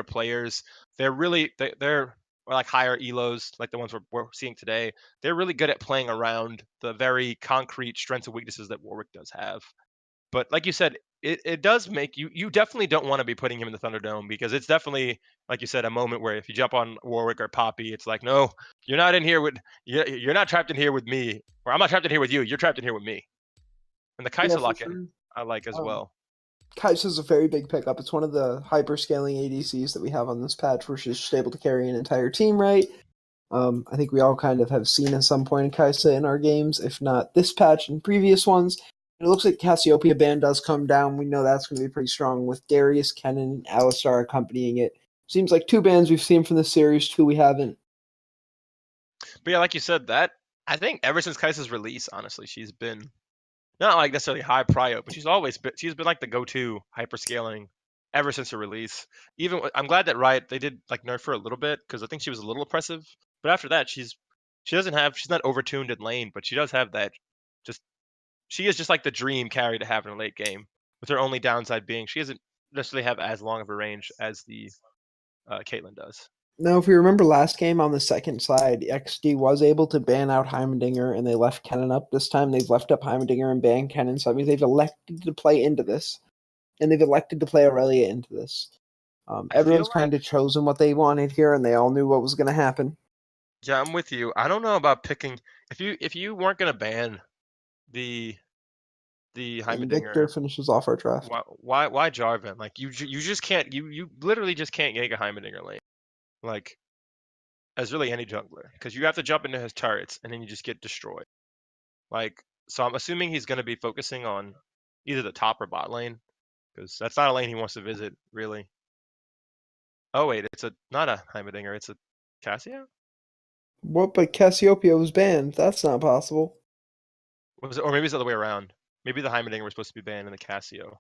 players, they're or like higher elos like the ones we're seeing today. They're really good at playing around the very concrete strengths and weaknesses that Warwick does have. But like you said, it does make you definitely don't want to be putting him in the Thunderdome because it's definitely like you said a moment where if you jump on Warwick or Poppy, it's like no, you're not in here with you're not trapped in here with me, or I'm not trapped in here with you. You're trapped in here with me. And the Yeah, Kai'Sa for lock-in sure. I like as well. Kai'Sa's a very big pickup. It's one of the hyper-scaling ADCs that we have on this patch, where she's just able to carry an entire team right. I think we all kind of have seen at some point Kai'Sa in our games, if not this patch and previous ones. And it looks like Cassiopeia ban does come down. We know that's going to be pretty strong with Darius, Kennen, and Alistar accompanying it. Seems like 2 bans we've seen from the series, 2 we haven't. But yeah, like you said, that I think ever since Kai'Sa's release, honestly, she's been not like necessarily high prio, but she's been like the go-to hyperscaling ever since her release. I'm glad that Riot they did like nerf her a little bit because I think she was a little oppressive. But after that, she's not overtuned in lane, but she does have that. Just she is just like the dream carry to have in a late game. With her only downside being she doesn't necessarily have as long of a range as the Caitlyn does. Now, if we remember last game on the second side, EcksDee was able to ban out Heimerdinger and they left Kennen up. This time they've left up Heimerdinger and banned Kennen, so that means they've elected to play into this. And they've elected to play Aurelia into this. Everyone's kind of chosen what they wanted here, and they all knew what was going to happen. Yeah, I'm with you. I don't know about picking if you weren't gonna ban the Heimerdinger. Victor finishes off our draft. Why Jarvan? Like you just can't you literally just can't yank a Heimerdinger lane, like as really any jungler, because you have to jump into his turrets and then you just get destroyed. Like so, I'm assuming he's gonna be focusing on either the top or bot lane, because that's not a lane he wants to visit really. Oh wait, it's not a Heimerdinger, it's a Cassio. What? But Cassiopeia was banned. That's not possible. Was it, or maybe it's the other way around. Maybe the Heimerdinger was supposed to be banned in the Cassio.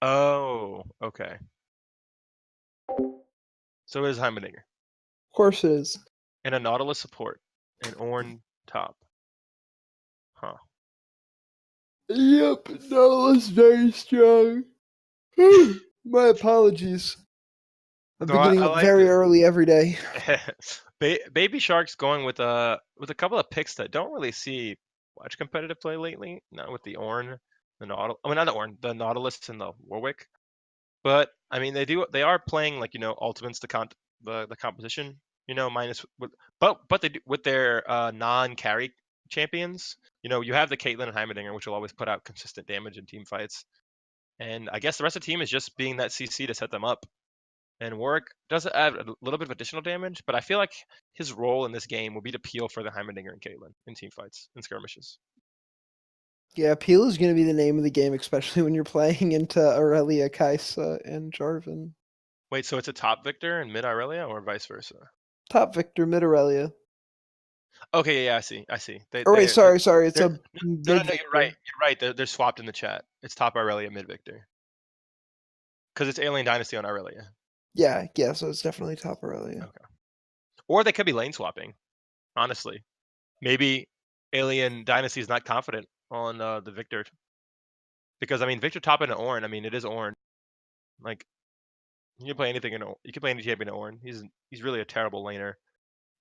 Oh, okay. So it is Heimerdinger. Of course it is. And a Nautilus support. And Ornn top. Huh. Yep, Nautilus very strong. My apologies. I've been getting up very early every day. Baby Shark's going with a couple of picks that don't really see much competitive play lately. Not with the Ornn, the Nautilus. I mean, not the Ornn, the Nautilus and the Warwick. But I mean, they are playing like ultimates the composition. Minus but they do with their non-carry champions. You have the Caitlyn and Heimerdinger, which will always put out consistent damage in team fights. And I guess the rest of the team is just being that CC to set them up. And Warwick does add a little bit of additional damage, but I feel like his role in this game will be to peel for the Heimerdinger and Caitlyn in team fights and skirmishes. Yeah, peel is going to be the name of the game, especially when you're playing into Aurelia, Kai'Sa, and Jarvan. Wait, so it's a top Victor and mid Aurelia, or vice versa? Top Victor, mid Aurelia. Okay, yeah, I see. Sorry. It's a mid Victor. You're right. They're swapped in the chat. It's top Aurelia, mid Victor. Because it's Alien Dynasty on Aurelia. Yeah, so it's definitely top Aurelia. Okay. Or they could be lane swapping, honestly. Maybe Alien Dynasty is not confident on the Victor. Because, I mean, Victor top into Ornn, I mean, it is Ornn. Like, you can play anything you can play any champion in Ornn. He's really a terrible laner.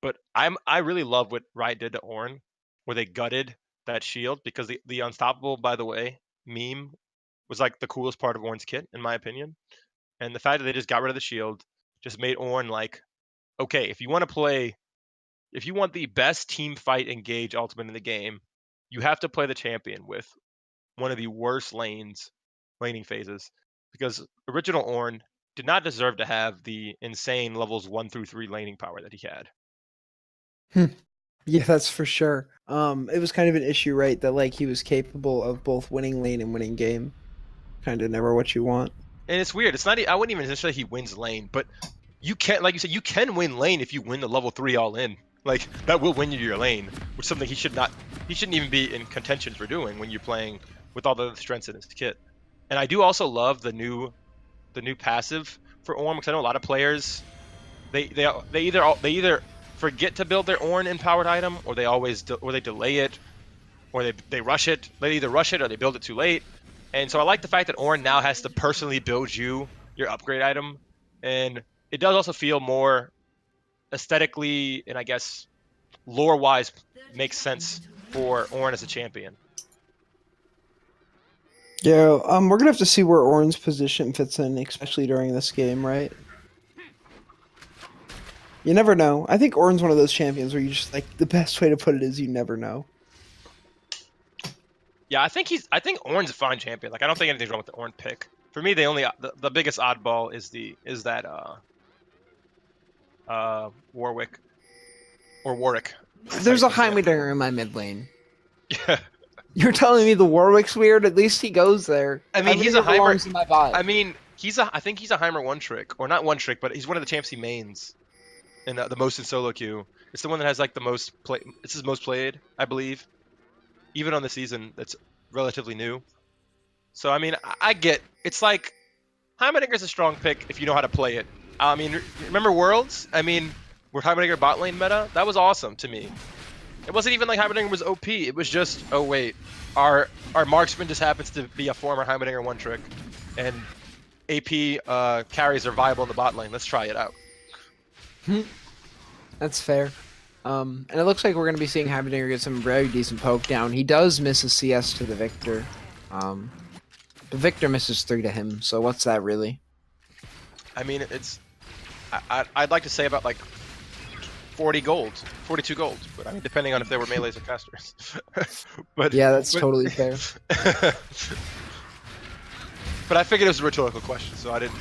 But I really love what Riot did to Ornn, where they gutted that shield, because the Unstoppable, by the way, meme was like the coolest part of Ornn's kit, in my opinion. And the fact that they just got rid of the shield just made Ornn like okay, if you want the best team fight engage ultimate in the game, you have to play the champion with one of the worst laning phases, because original Ornn did not deserve to have the insane levels 1 through 3 laning power that he had. Yeah, that's for sure. It was kind of an issue, right? That like he was capable of both winning lane and winning game. Kind of never what you want. And it's weird. It's not. I wouldn't even say he wins lane, but you can, like you said, you can win lane if you win the level 3 all in. Like that will win you your lane, which is something he shouldn't even be in contention for doing when you're playing with all the strengths in his kit. And I do also love the new passive for Ornn, because I know a lot of players they either forget to build their Ornn empowered item, or they delay it, or they rush it. They either rush it or they build it too late. And so I like the fact that Ornn now has to personally build you your upgrade item, and it does also feel more aesthetically and I guess lore wise makes sense for Ornn as a champion. Yeah, we're gonna have to see where Ornn's position fits in, especially during this game, right? You never know. I think Ornn's one of those champions where you just like the best way to put it is you never know. Yeah, I think Ornn's a fine champion. Like I don't think anything's wrong with the Ornn pick. For me, the biggest oddball is that Warwick or Warwick. There's a Heimerdinger in my mid lane. Yeah. You're telling me the Warwick's weird? At least he goes there. I mean, he's a Heimer. In my bot. I mean, I think he's a Heimer one trick, or not one trick, but he's one of the champs he mains, and the most in solo queue. It's the one that has like the most play. It's his most played, I believe, even on the season that's relatively new. So I mean, I get it's like Heimerdinger's a strong pick if you know how to play it. I mean, remember Worlds? I mean, where Heimerdinger bot lane meta? That was awesome to me. It wasn't even like Heimerdinger was OP. It was just, oh wait, our marksman just happens to be a former Heimerdinger one trick, and AP carries are viable in the bot lane. Let's try it out. That's fair. And it looks like we're going to be seeing Heimerdinger get some very decent poke down. He does miss a CS to the Victor. The Victor misses 3 to him, so what's that really? I mean, I'd like to say about like 40 gold, 42 gold, but I mean, depending on if they were melees or casters. But yeah, that's totally fair. But I figured it was a rhetorical question, so I didn't.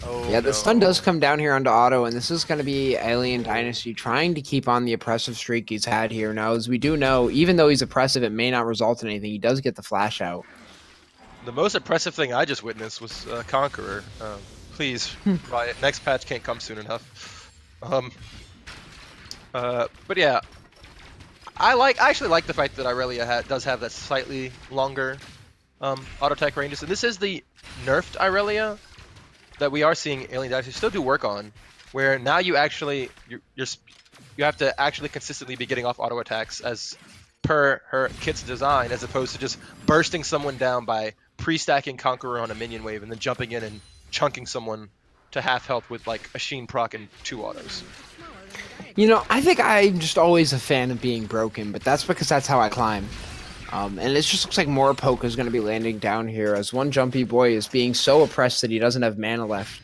Oh, yeah, the no. stun does come down here onto Otto, and this is going to be Alien Dynasty trying to keep on the oppressive streak he's had here. Now, as we do know, even though he's oppressive, it may not result in anything. He does get the flash out. The most impressive thing I just witnessed was Conqueror. Please, Riot, next patch can't come soon enough. But yeah, I actually like the fact that Irelia does have that slightly longer auto attack ranges, and this is the nerfed Irelia that we are seeing Alien Dynasty still do work on, where now you actually you have to actually consistently be getting off auto attacks as per her kit's design, as opposed to just bursting someone down by pre-stacking Conqueror on a minion wave and then jumping in and chunking someone to half health with like a Sheen proc and 2 autos. You know, I think I'm just always a fan of being broken, but that's because that's how I climb. And it just looks like more poke is going to be landing down here, as one jumpy boy is being so oppressed that he doesn't have mana left.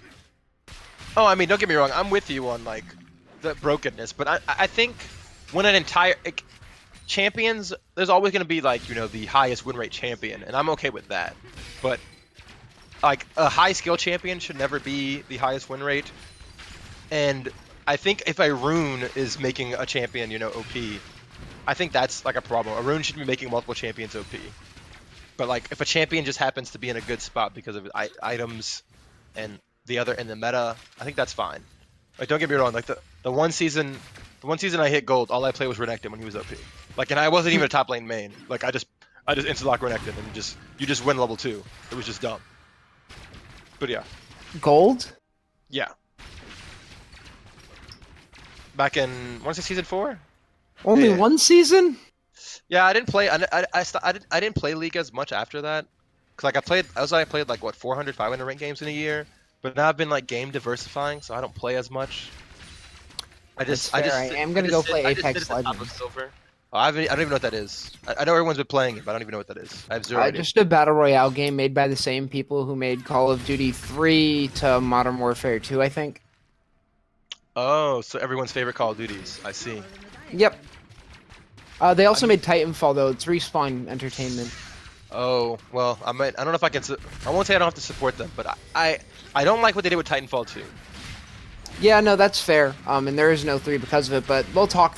Oh, I mean, don't get me wrong, I'm with you on like the brokenness, but I think when an entire champions, there's always going to be like, you know, the highest win rate champion, and I'm okay with that. But like a high skill champion should never be the highest win rate. And I think if a rune is making a champion, you know, OP, I think that's like a problem. A rune should be making multiple champions OP. But like if a champion just happens to be in a good spot because of items and the meta, I think that's fine. Like don't get me wrong, like the one season I hit gold, all I played was Renekton when he was OP. Like, and I wasn't even a top lane main. Like I just instant lock Renekton and you just win level 2. It was just dumb. But yeah. Gold? Yeah. Back in, want to say season 4? Only Yeah. one season? Yeah, I didn't play. I didn't play League as much after that. Cause like I played like what 400, 500 ranked games in a year. But now I've been like game diversifying, so I don't play as much. I am gonna go play Apex Legends. Silver. Oh, I don't even know what that is. I know everyone's been playing it, but I don't even know what that is. I have zero idea. Just a battle royale game made by the same people who made Call of Duty 3 to Modern Warfare 2, I think. Oh, so everyone's favorite Call of Duties. I see. Yep. They also made Titanfall though. It's Respawn Entertainment. Oh, well, I don't know if I can. I won't say I don't have to support them, but I don't like what they did with Titanfall 2. Yeah, no, that's fair. And there is no 3 because of it, but we'll stop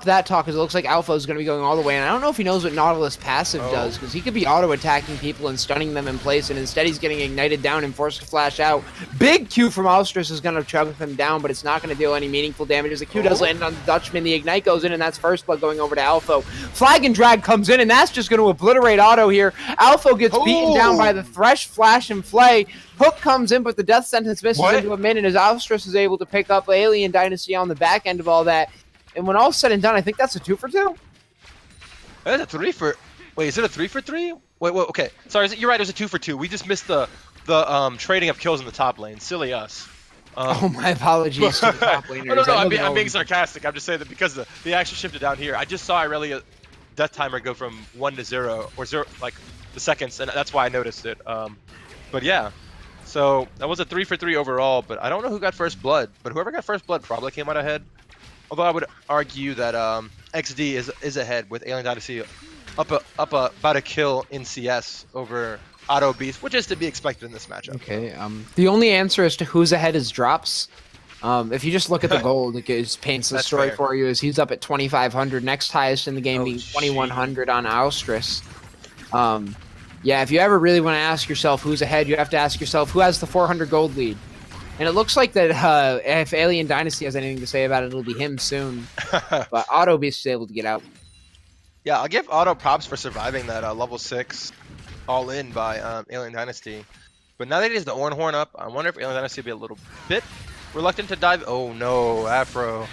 that talk because it looks like Alpha is going to be going all the way. And I don't know if he knows what Nautilus passive does because he could be auto-attacking people and stunning them in place, and instead he's getting ignited down and forced to flash out. Big Q from Alstrus is going to chug him down, but it's not going to deal any meaningful damage as the Q does land on the Dutchman. The Ignite goes in, and that's first blood going over to Alpha. Flag and Drag comes in, and that's just going to obliterate Auto here. Alpha gets beaten down by the Thresh, Flash, and Flay. Hook comes in, but the death sentence misses into a minute as Alstrus is able to pick up Alien Dynasty on the back end of all that. And when all's said and done, I think that's a 2 for 2. That's a 3 for. Wait, is it a 3 for 3? Wait, okay. Sorry, you're right. It was a 2 for 2. We just missed the trading of kills in the top lane. Silly us. Oh, my apologies to the top laners. No, I'm being sarcastic. I'm just saying that because the action shifted down here. I just saw Irelia death timer go from 1 to 0 or 0 like the seconds, and that's why I noticed it. But yeah. So that was a 3 for 3 overall, but I don't know who got first blood. But whoever got first blood probably came out ahead. Although I would argue that EcksDee is ahead with Alien Dynasty up about a kill in CS over Auto Beast, which is to be expected in this matchup. Okay. The only answer as to who's ahead is drops. If you just look at the gold, it paints the story for you. As he's up at 2,500, next highest in the game being 2,100 on Alstrus. Yeah, if you ever really want to ask yourself who's ahead, you have to ask yourself who has the 400 gold lead. And it looks like that if Alien Dynasty has anything to say about it, it'll be him soon. But Auto Beast is able to get out. Yeah, I'll give Auto props for surviving that level 6 all in by Alien Dynasty. But now that he has the Oran Horn up, I wonder if Alien Dynasty will be a little bit reluctant to dive. Oh no, Afro.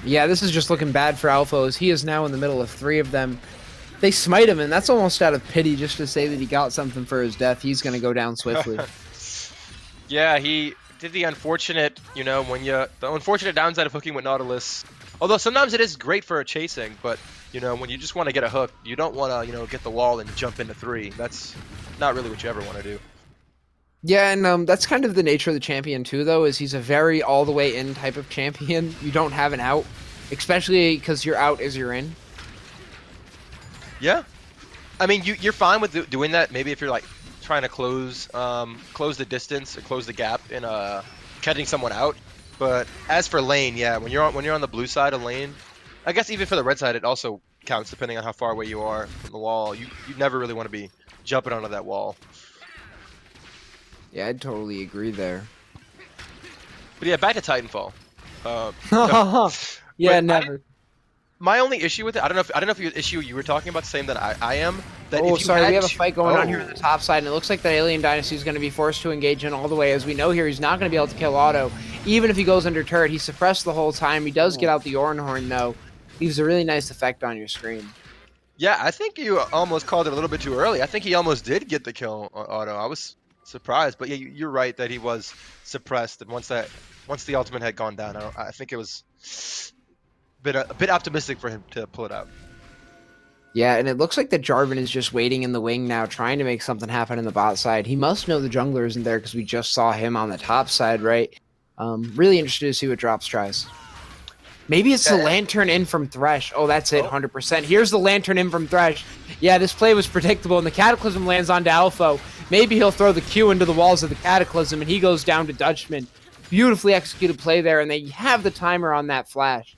Yeah, this is just looking bad for Alpha as he is now in the middle of 3 of them. They smite him, and that's almost out of pity just to say that he got something for his death. He's going to go down swiftly. Yeah, he did the unfortunate, the unfortunate downside of hooking with Nautilus. Although sometimes it is great for chasing, but, when you just want to get a hook, you don't want to, get the wall and jump into 3. That's not really what you ever want to do. Yeah, and that's kind of the nature of the champion too, though, is he's a very all-the-way-in type of champion. You don't have an out, especially because your out is your in. Yeah, I mean you're fine with doing that. Maybe if you're like trying to close the distance or close the gap in catching someone out. But as for lane, yeah, when you're on the blue side of lane, I guess even for the red side it also counts depending on how far away you are from the wall. You never really want to be jumping onto that wall. Yeah, I'd totally agree there. But yeah, back to Titanfall. Yeah, never. My only issue with it, I don't know if the issue you were talking about the same that I am. That Oh, if you sorry, had we have a to- fight going on here on the top side, and it looks like the Alien Dynasty is going to be forced to engage in all the way. As we know here, he's not going to be able to kill Auto. Even if he goes under turret, he's suppressed the whole time. He does get out the Oran Horn, though. Leaves a really nice effect on your screen. Yeah, I think you almost called it a little bit too early. I think he almost did get the kill on Auto. I was surprised, but yeah, you're right that he was suppressed, and once the ultimate had gone down, I think it was a bit optimistic for him to pull it out. Yeah, and it looks like that Jarvan is just waiting in the wing now, trying to make something happen in the bot side. He must know the jungler isn't there because we just saw him on the top side, right? Really interested to see what Drops tries. Maybe it's the Lantern in from Thresh. Oh, that's it, 100%. Here's the Lantern in from Thresh. Yeah, this play was predictable, and the Cataclysm lands onto Alpha. Maybe he'll throw the Q into the walls of the Cataclysm, and he goes down to Dutchman. Beautifully executed play there, and they have the timer on that flash.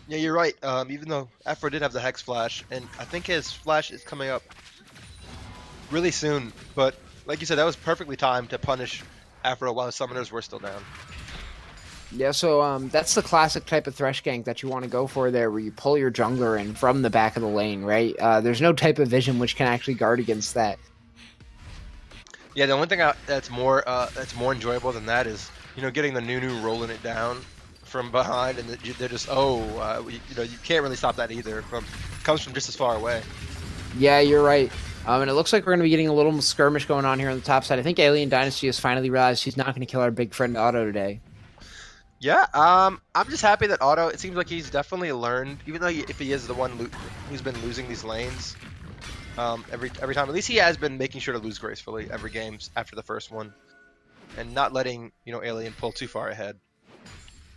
Yeah, you're right. Even though Afro did have the Hex Flash, and I think his Flash is coming up really soon, but like you said, that was perfectly timed to punish Afro while the Summoners were still down. Yeah, so that's the classic type of Thresh gank that you want to go for there, where you pull your jungler in from the back of the lane, right? There's no type of vision which can actually guard against that. Yeah, the only thing that's more enjoyable than that is getting the Nunu rolling it down from behind, and they're just you can't really stop that either. Comes from just as far away. Yeah, you're right. And it looks like we're going to be getting a little skirmish going on here on the top side. I think Alien Dynasty has finally realized he's not going to kill our big friend Auto today. Yeah, I'm just happy that Auto, it seems like he's definitely learned, even though if he is the one who's been losing these lanes every time, at least he has been making sure to lose gracefully every game after the first one. and not letting Alien pull too far ahead.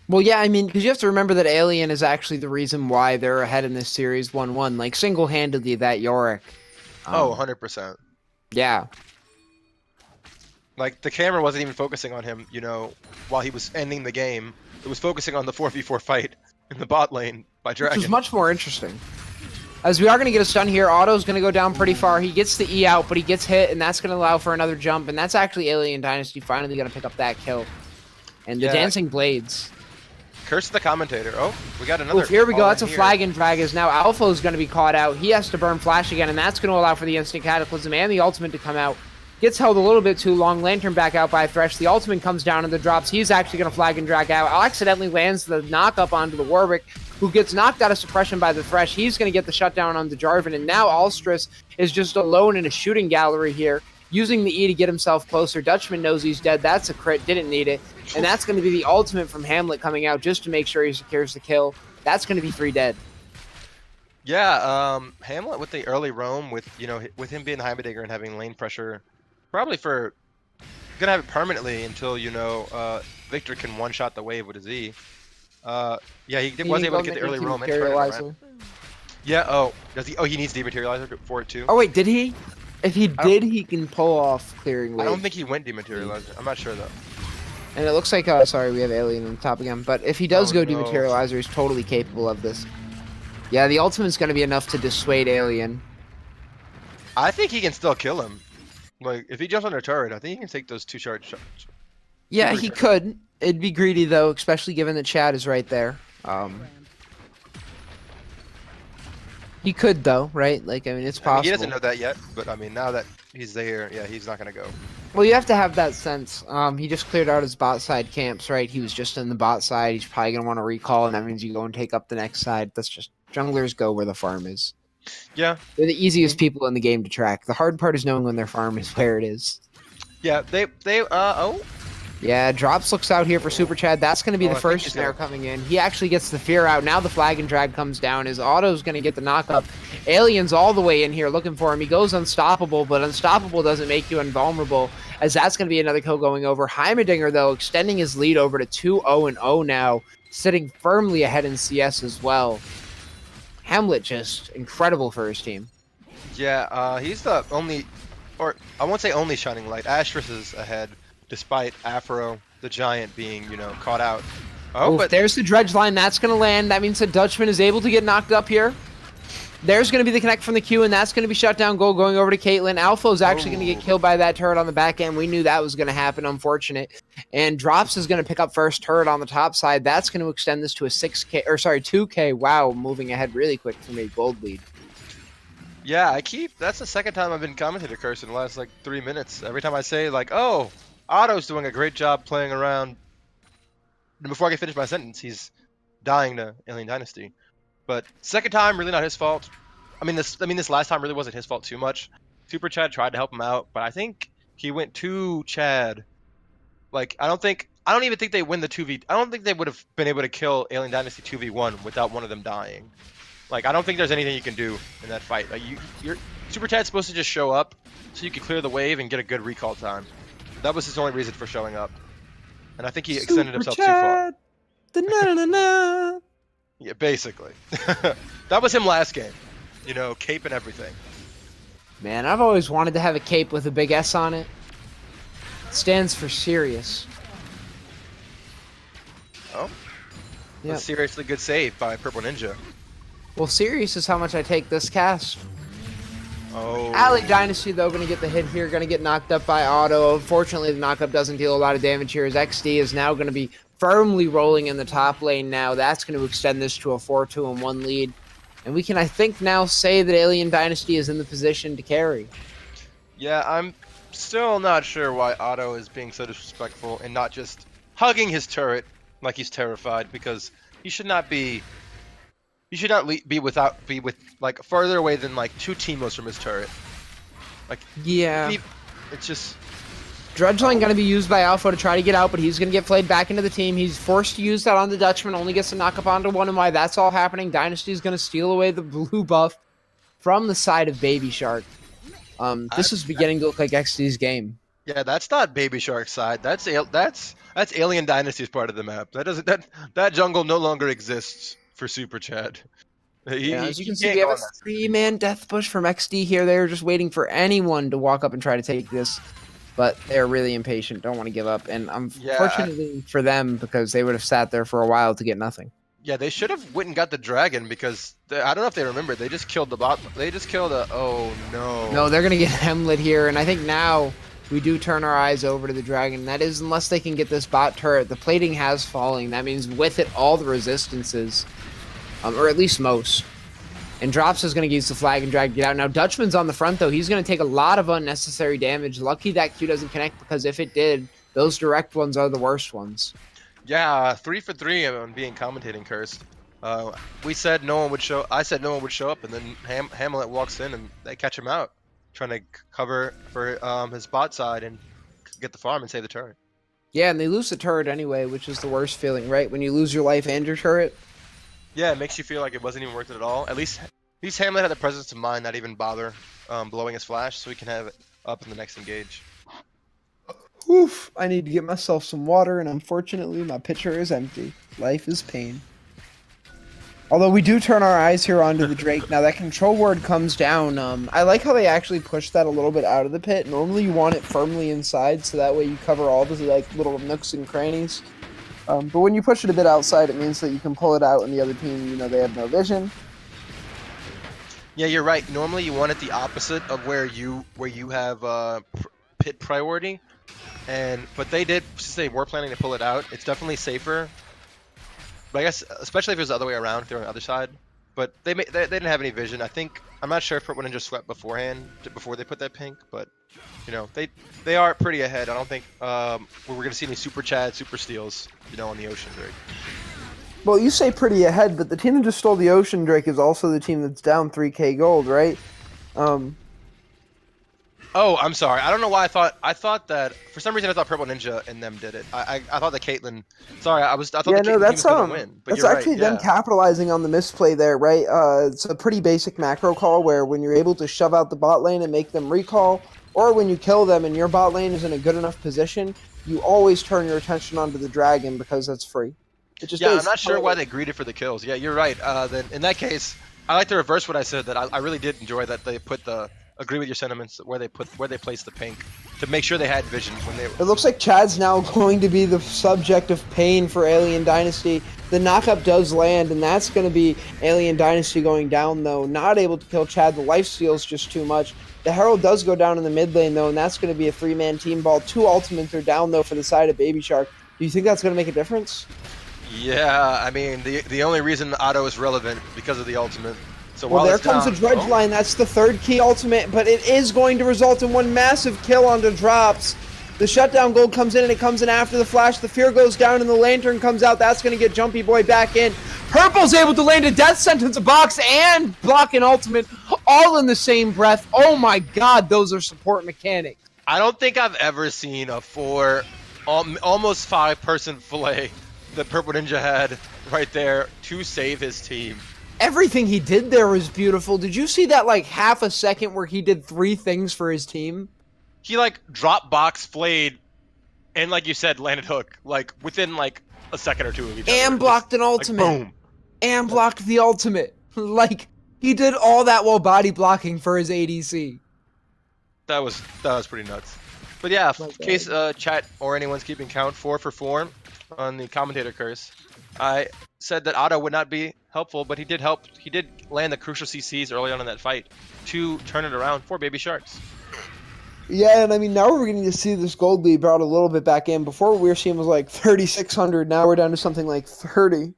Well, yeah, I mean, because you have to remember that Alien is actually the reason why they're ahead in this series 1-1. Like, single-handedly, that Yorick. Oh, 100%. Yeah. Like, the camera wasn't even focusing on him, while he was ending the game. It was focusing on the 4v4 fight in the bot lane by Dragon. Which is much more interesting. As we are going to get a stun here, Otto's going to go down pretty far. He gets the E out, but he gets hit, and that's going to allow for another jump. And that's actually Alien Dynasty finally going to pick up that kill. And the Dancing Blades. Curse the commentator. Oh, we got another. Oof, here we go. That's a here. flag and drag. As now Alpha's going to be caught out. He has to burn Flash again, and that's going to allow for the Instant Cataclysm and the Ultimate to come out. Gets held a little bit too long. Lantern back out by Thresh. The Ultimate comes down and the drops. He's actually going to flag and drag out. Accidentally lands the knock up onto the Warwick, who gets knocked out of suppression by the Thresh. He's going to get the shutdown on the Jarvan, and now Alstrus is just alone in a shooting gallery here, using the E to get himself closer. Dutchman knows he's dead. That's a crit. Didn't need it. And that's going to be the ultimate from Hamlet coming out just to make sure he secures the kill. That's going to be 3 dead. Yeah, Hamlet with the early roam, with with him being the Heimerdinger and having lane pressure, probably gonna have it permanently until Victor can one-shot the wave with his E. Yeah, he was able to get the early roam and turn it around. Yeah. Oh, does he? Oh, he needs Dematerializer for it too. Oh wait, did he? If he did, he can pull off clearing wave. I don't think he went Dematerializer. I'm not sure though. And it looks like, sorry, we have Alien on the top again. But if he does go Dematerializer, he's totally capable of this. Yeah, the ultimate's going to be enough to dissuade Alien. I think he can still kill him. Like, if he jumps on their turret, I think he can take those 2 charge shots. Yeah, he could. It'd be greedy, though, especially given that Chad is right there. He could, though, right? Like, I mean, it's possible. He doesn't know that yet, but, I mean, now that he's there, yeah, he's not going to go. Well, you have to have that sense. He just cleared out his bot side camps, right? He was just in the bot side. He's probably going to want to recall, and that means you go and take up the next side. That's just... Junglers go where the farm is. Yeah. They're the easiest people in the game to track. The hard part is knowing when their farm is where it is. Yeah, oh. Yeah, Drops looks out here for Super Chad. That's going to be the first snare coming in. He actually gets the fear out. Now the flag and drag comes down. His auto's going to get the knock up. Alien's all the way in here looking for him. He goes unstoppable, but unstoppable doesn't make you invulnerable, as that's going to be another kill going over. Heimerdinger, though, extending his lead over to 2-0-0 now, sitting firmly ahead in CS as well. Hamlet just incredible for his team. Yeah, he's the only, or I won't say only shining light. Asterisk is ahead, despite Afro, the giant, being, caught out. Oh, but there's the dredge line. That's going to land. That means that Dutchman is able to get knocked up here. There's going to be the connect from the Q, and that's going to be shut down. Goal going over to Caitlyn. Alpha is actually going to get killed by that turret on the back end. We knew that was going to happen. Unfortunate. And Drops is going to pick up first turret on the top side. That's going to extend this to a 2K. Wow, moving ahead really quick for me. Gold lead. Yeah, that's the second time I've been commentator curse in the last 3 minutes. Every time I say oh, Otto's doing a great job playing around. Before I can finish my sentence, he's dying to Alien Dynasty. But second time, really not his fault. I mean, this last time really wasn't his fault too much. Super Chad tried to help him out, but I think he went too Chad. I don't even think they win the 2v. I don't think they would have been able to kill Alien Dynasty 2v1 without one of them dying. I don't think there's anything you can do in that fight. You're Super Chad's supposed to just show up so you can clear the wave and get a good recall time. That was his only reason for showing up. And I think he extended himself too far. Da-na-na-na. Yeah, basically. That was him last game. Cape and everything. Man, I've always wanted to have a cape with a big S on it. It stands for serious. Oh. Yeah. A seriously good save by Purple Ninja. Well, serious is how much I take this cast. Oh. Alley Dynasty, though, going to get the hit here. Going to get knocked up by Otto. Unfortunately, the knockup doesn't deal a lot of damage here, as EcksDee is now going to be firmly rolling in the top lane now. That's going to extend this to a 4-2-1 lead. And we can, I think, now say that Alien Dynasty is in the position to carry. Yeah, I'm still not sure why Otto is being so disrespectful and not just hugging his turret like he's terrified, because he should not be... He should not be with further away than 2 teamos from his turret. Yeah. It's just... Dredge line going to be used by Alpha to try to get out, but he's going to get played back into the team. He's forced to use that on the Dutchman, only gets to knock up onto 1 and Y. That's all happening. Dynasty is going to steal away the blue buff from the side of Baby Shark. This is beginning to look like EcksDee's game. Yeah, that's not Baby Shark's side. That's Alien Dynasty's part of the map. That jungle no longer exists for Super Chad. Yeah, as you He can see, can't we have go a on that. 3-man death push from EcksDee here. They're just waiting for anyone to walk up and try to take this, but they're really impatient, don't want to give up. And Yeah. unfortunately for them, because they would have sat there for a while to get nothing. Yeah, they should have went and got the dragon because I don't know if they remember. They just killed the bot. They just killed a. Oh no. No, they're going to get Hemlet here, and I think now we do turn our eyes over to the dragon. That is, unless they can get this bot turret. The plating has falling. That means with it, all the resistances, or at least most. And Drops is going to use the flag and drag it out. Now, Dutchman's on the front, though. He's going to take a lot of unnecessary damage. Lucky that Q doesn't connect, because if it did, those direct ones are the worst ones. Yeah, 3 for 3 on being commentating cursed. We said no one would show. I said no one would show up, and then Hamlet walks in and they catch him out, trying to cover for his bot side and get the farm and save the turret. Yeah, and they lose the turret anyway, which is the worst feeling, right? When you lose your life and your turret. Yeah, it makes you feel like it wasn't even worth it at all. At least Hamlet had the presence of mind not even bother blowing his flash, so he can have it up in the next engage. Oof, I need to get myself some water, and unfortunately my pitcher is empty. Life is pain. Although we do turn our eyes here onto the Drake. Now that control ward comes down. I like how they actually push that a little bit out of the pit. Normally you want it firmly inside, so that way you cover all the like little nooks and crannies. But when you push it a bit outside, it means that you can pull it out, and the other team, you know, they have no vision. Yeah, you're right. Normally you want it the opposite of where you have pit priority. But they did, since they were planning to pull it out, it's definitely safer. But I guess, especially if it was the other way around, if they were on the other side. But they didn't have any vision. I'm not sure if Purple Ninja swept beforehand, before they put that pink, but you know, they are pretty ahead. I don't think we're gonna see any Super Chad, Super Steals, you know, on the Ocean Drake. Well, you say pretty ahead, but the team that just stole the Ocean Drake is also the team that's down 3k gold, right? Oh, I'm sorry. I don't know why I thought that for some reason I thought Purple Ninja and them did it. I thought that Caitlyn. Sorry, I thought the Caitlyn team was gonna win. But that's you're actually right, them yeah. capitalizing on the misplay there, right? It's a pretty basic macro call where when you're able to shove out the bot lane and make them recall, or when you kill them and your bot lane is in a good enough position, you always turn your attention onto the dragon because that's free. Yeah, I'm not sure why they greeted for the kills. Yeah, you're right. Then in that case, I like to reverse what I said. That I really did enjoy that they put the. Agree with your sentiments where they placed the pink to make sure they had vision when they. It looks like Chad's now going to be the subject of pain for Alien Dynasty. The knockup does land, and that's going to be Alien Dynasty going down, though. Not able to kill Chad. The lifesteal's just too much. The Herald does go down in the mid lane, though, and that's going to be a 3-man team ball. 2 ultimates are down, though, for the side of Baby Shark. Do you think that's going to make a difference? Yeah, I mean, the only reason Otto is relevant because of the ultimate. So well, there comes the Dredge line. That's the 3rd key ultimate, but it is going to result in one massive kill onto Drops. The shutdown gold comes in, and it comes in after the flash. The fear goes down, and the lantern comes out. That's going to get Jumpy Boy back in. Purple's able to land a death sentence, a box, and block an ultimate, all in the same breath. Oh my god, those are support mechanics. I don't think I've ever seen a 4, almost 5-person fillet that Purple Ninja had right there to save his team. Everything he did there was beautiful. Did you see that like half a second where he did 3 things for his team? He like drop box flayed and like you said landed hook like within like a second or two of each other. And blocked an ultimate. Like, boom. And blocked the ultimate. Like he did all that while body blocking for his ADC. That was pretty nuts. But yeah, in case chat or anyone's keeping count, 4 for 4 on the commentator curse. I said that Otto would not be helpful, but he did help. He did land the crucial CCs early on in that fight to turn it around for Baby Sharks. Yeah, and I mean, now we're beginning to see this gold lead brought a little bit back in. Before we were seeing was like 3,600. Now we're down to something like 30.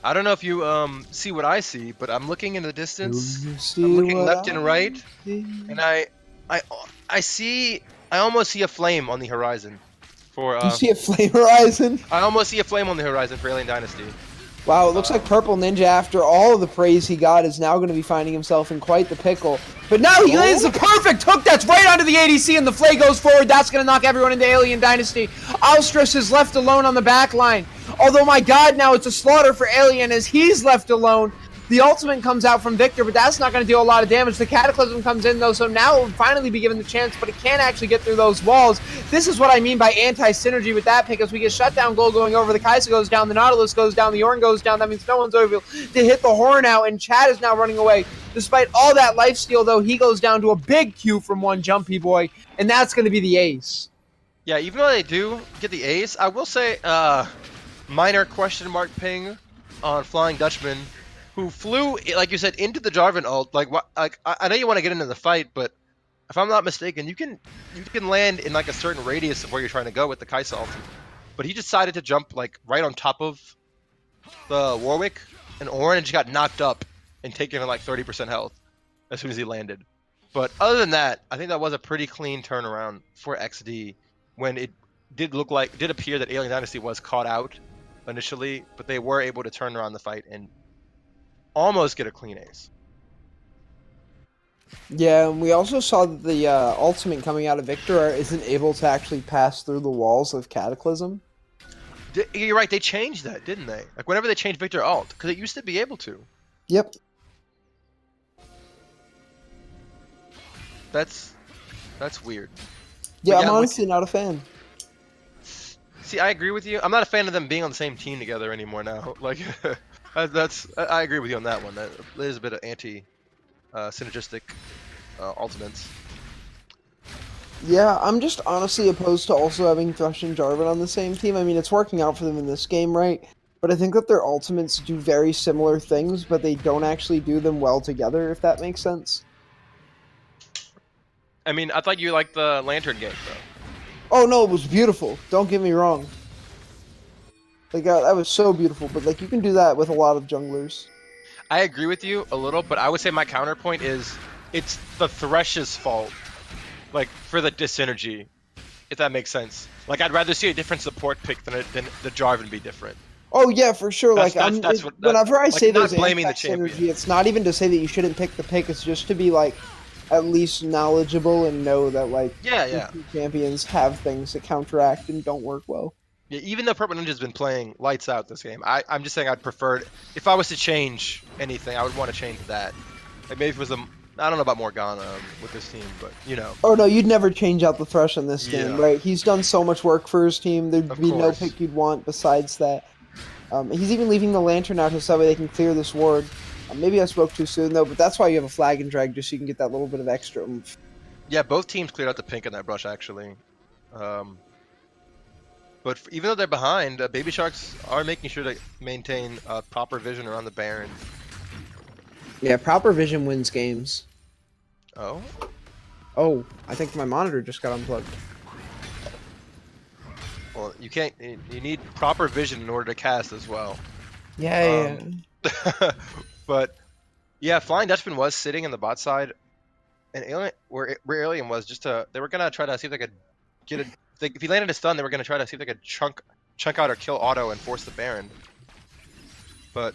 I don't know if you see what I see, but I'm looking in the distance. I'm looking left and right, and I almost see a flame on the horizon. You see a flame horizon? I almost see a flame on the horizon for Alien Dynasty. Wow, it looks like Purple Ninja, after all of the praise he got, is now going to be finding himself in quite the pickle. But now he lands the perfect hook that's right onto the ADC, and the Flay goes forward. That's going to knock everyone into Alien Dynasty. Alstress is left alone on the back line. Although, my god, now it's a slaughter for Alien as he's left alone. The ultimate comes out from Victor, but that's not going to deal a lot of damage. The Cataclysm comes in, though, so now we'll finally be given the chance, but it can't actually get through those walls. This is what I mean by anti-synergy with that pick, as we get Shutdown Gold going over. The Kai'Sa goes down, the Nautilus goes down, the Yorn goes down. That means no one's able to hit the Horn out, and Chad is now running away. Despite all that lifesteal, though, he goes down to a big Q from one Jumpy Boy, and that's going to be the ace. Yeah, even though they do get the ace, I will say minor question mark ping on Flying Dutchman, who flew, like you said, into the Jarvan ult. Like, I know you want to get into the fight, but if I'm not mistaken, you can land in like a certain radius of where you're trying to go with the Kai'Sa ult. But he decided to jump like right on top of the Warwick and Ornn and just got knocked up and taken like 30% health as soon as he landed. But other than that, I think that was a pretty clean turnaround for EcksDee when it did appear that Alien Dynasty was caught out initially, but they were able to turn around the fight and almost get a clean ace. Yeah, and we also saw that the ultimate coming out of Victor isn't able to actually pass through the walls of Cataclysm. You're right, they changed that, didn't they? Like whenever they changed Victor ult, because it used to be able to. Yep. That's weird. Yeah, yeah, I'm honestly not a fan. See, I agree with you. I'm not a fan of them being on the same team together anymore now. Like, I agree with you on that one. That is a bit of synergistic ultimates. Yeah, I'm just honestly opposed to also having Thresh and Jarvan on the same team. I mean, it's working out for them in this game, right? But I think that their ultimates do very similar things, but they don't actually do them well together, if that makes sense. I mean, I thought you liked the Lantern game, though. Oh no, it was beautiful. Don't get me wrong. Like that was so beautiful, but like you can do that with a lot of junglers. I agree with you a little, but I would say my counterpoint is it's the Thresh's fault, like for the dysynergy, if that makes sense. Like I'd rather see a different support pick than the Jarvan be different. Oh yeah, for sure. Whenever I say not there's blaming the champion. synergy, it's not even to say that you shouldn't pick the pick. It's just to be like at least knowledgeable and know that like yeah. champions have things that counteract and don't work well. Yeah, even though Purple Ninja's been playing lights out this game, I'm just saying I'd prefer if I was to change anything, I would want to change that. Like maybe if it was I don't know about Morgana with this team, but you know. Oh no, you'd never change out the Thresh in this game, right? He's done so much work for his team. There'd be no pick you'd want besides that. He's even leaving the Lantern out so that way they can clear this ward. Maybe I spoke too soon though, but that's why you have a flag and drag, just so you can get that little bit of extra oomph. Yeah, both teams cleared out the pink in that brush actually. But even though they're behind, Baby Sharks are making sure to maintain proper vision around the Baron. Yeah, proper vision wins games. Oh? Oh, I think my monitor just got unplugged. Well, you can't. You need proper vision in order to cast as well. Yeah. But yeah, Flying Dutchman was sitting in the bot side, and Alien, where Alien was, they were gonna try to see if they could get a. If he landed a stun, they were gonna try to see if they could chunk out or kill Auto and force the Baron. But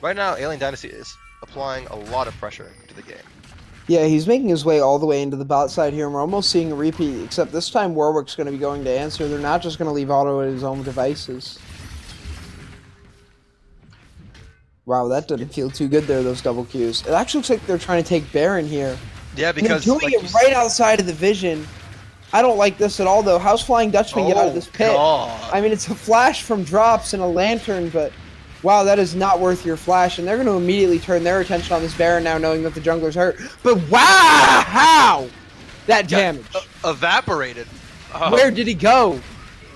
right now, Alien Dynasty is applying a lot of pressure to the game. Yeah, he's making his way all the way into the bot side here, and we're almost seeing a repeat, except this time Warwick's going to be going to answer. They're not just going to leave Auto at his own devices. Wow, that didn't feel too good there, those double Qs. It actually looks like they're trying to take Baron here. Yeah, because they're doing it right outside of the vision. I don't like this at all, though. How's Flying Dutchman get out of this pit? God. I mean, it's a flash from drops and a lantern, but wow, that is not worth your flash. And they're going to immediately turn their attention on this Baron now, knowing that the jungler's hurt. But wow, how? That damage. Evaporated. Where did he go?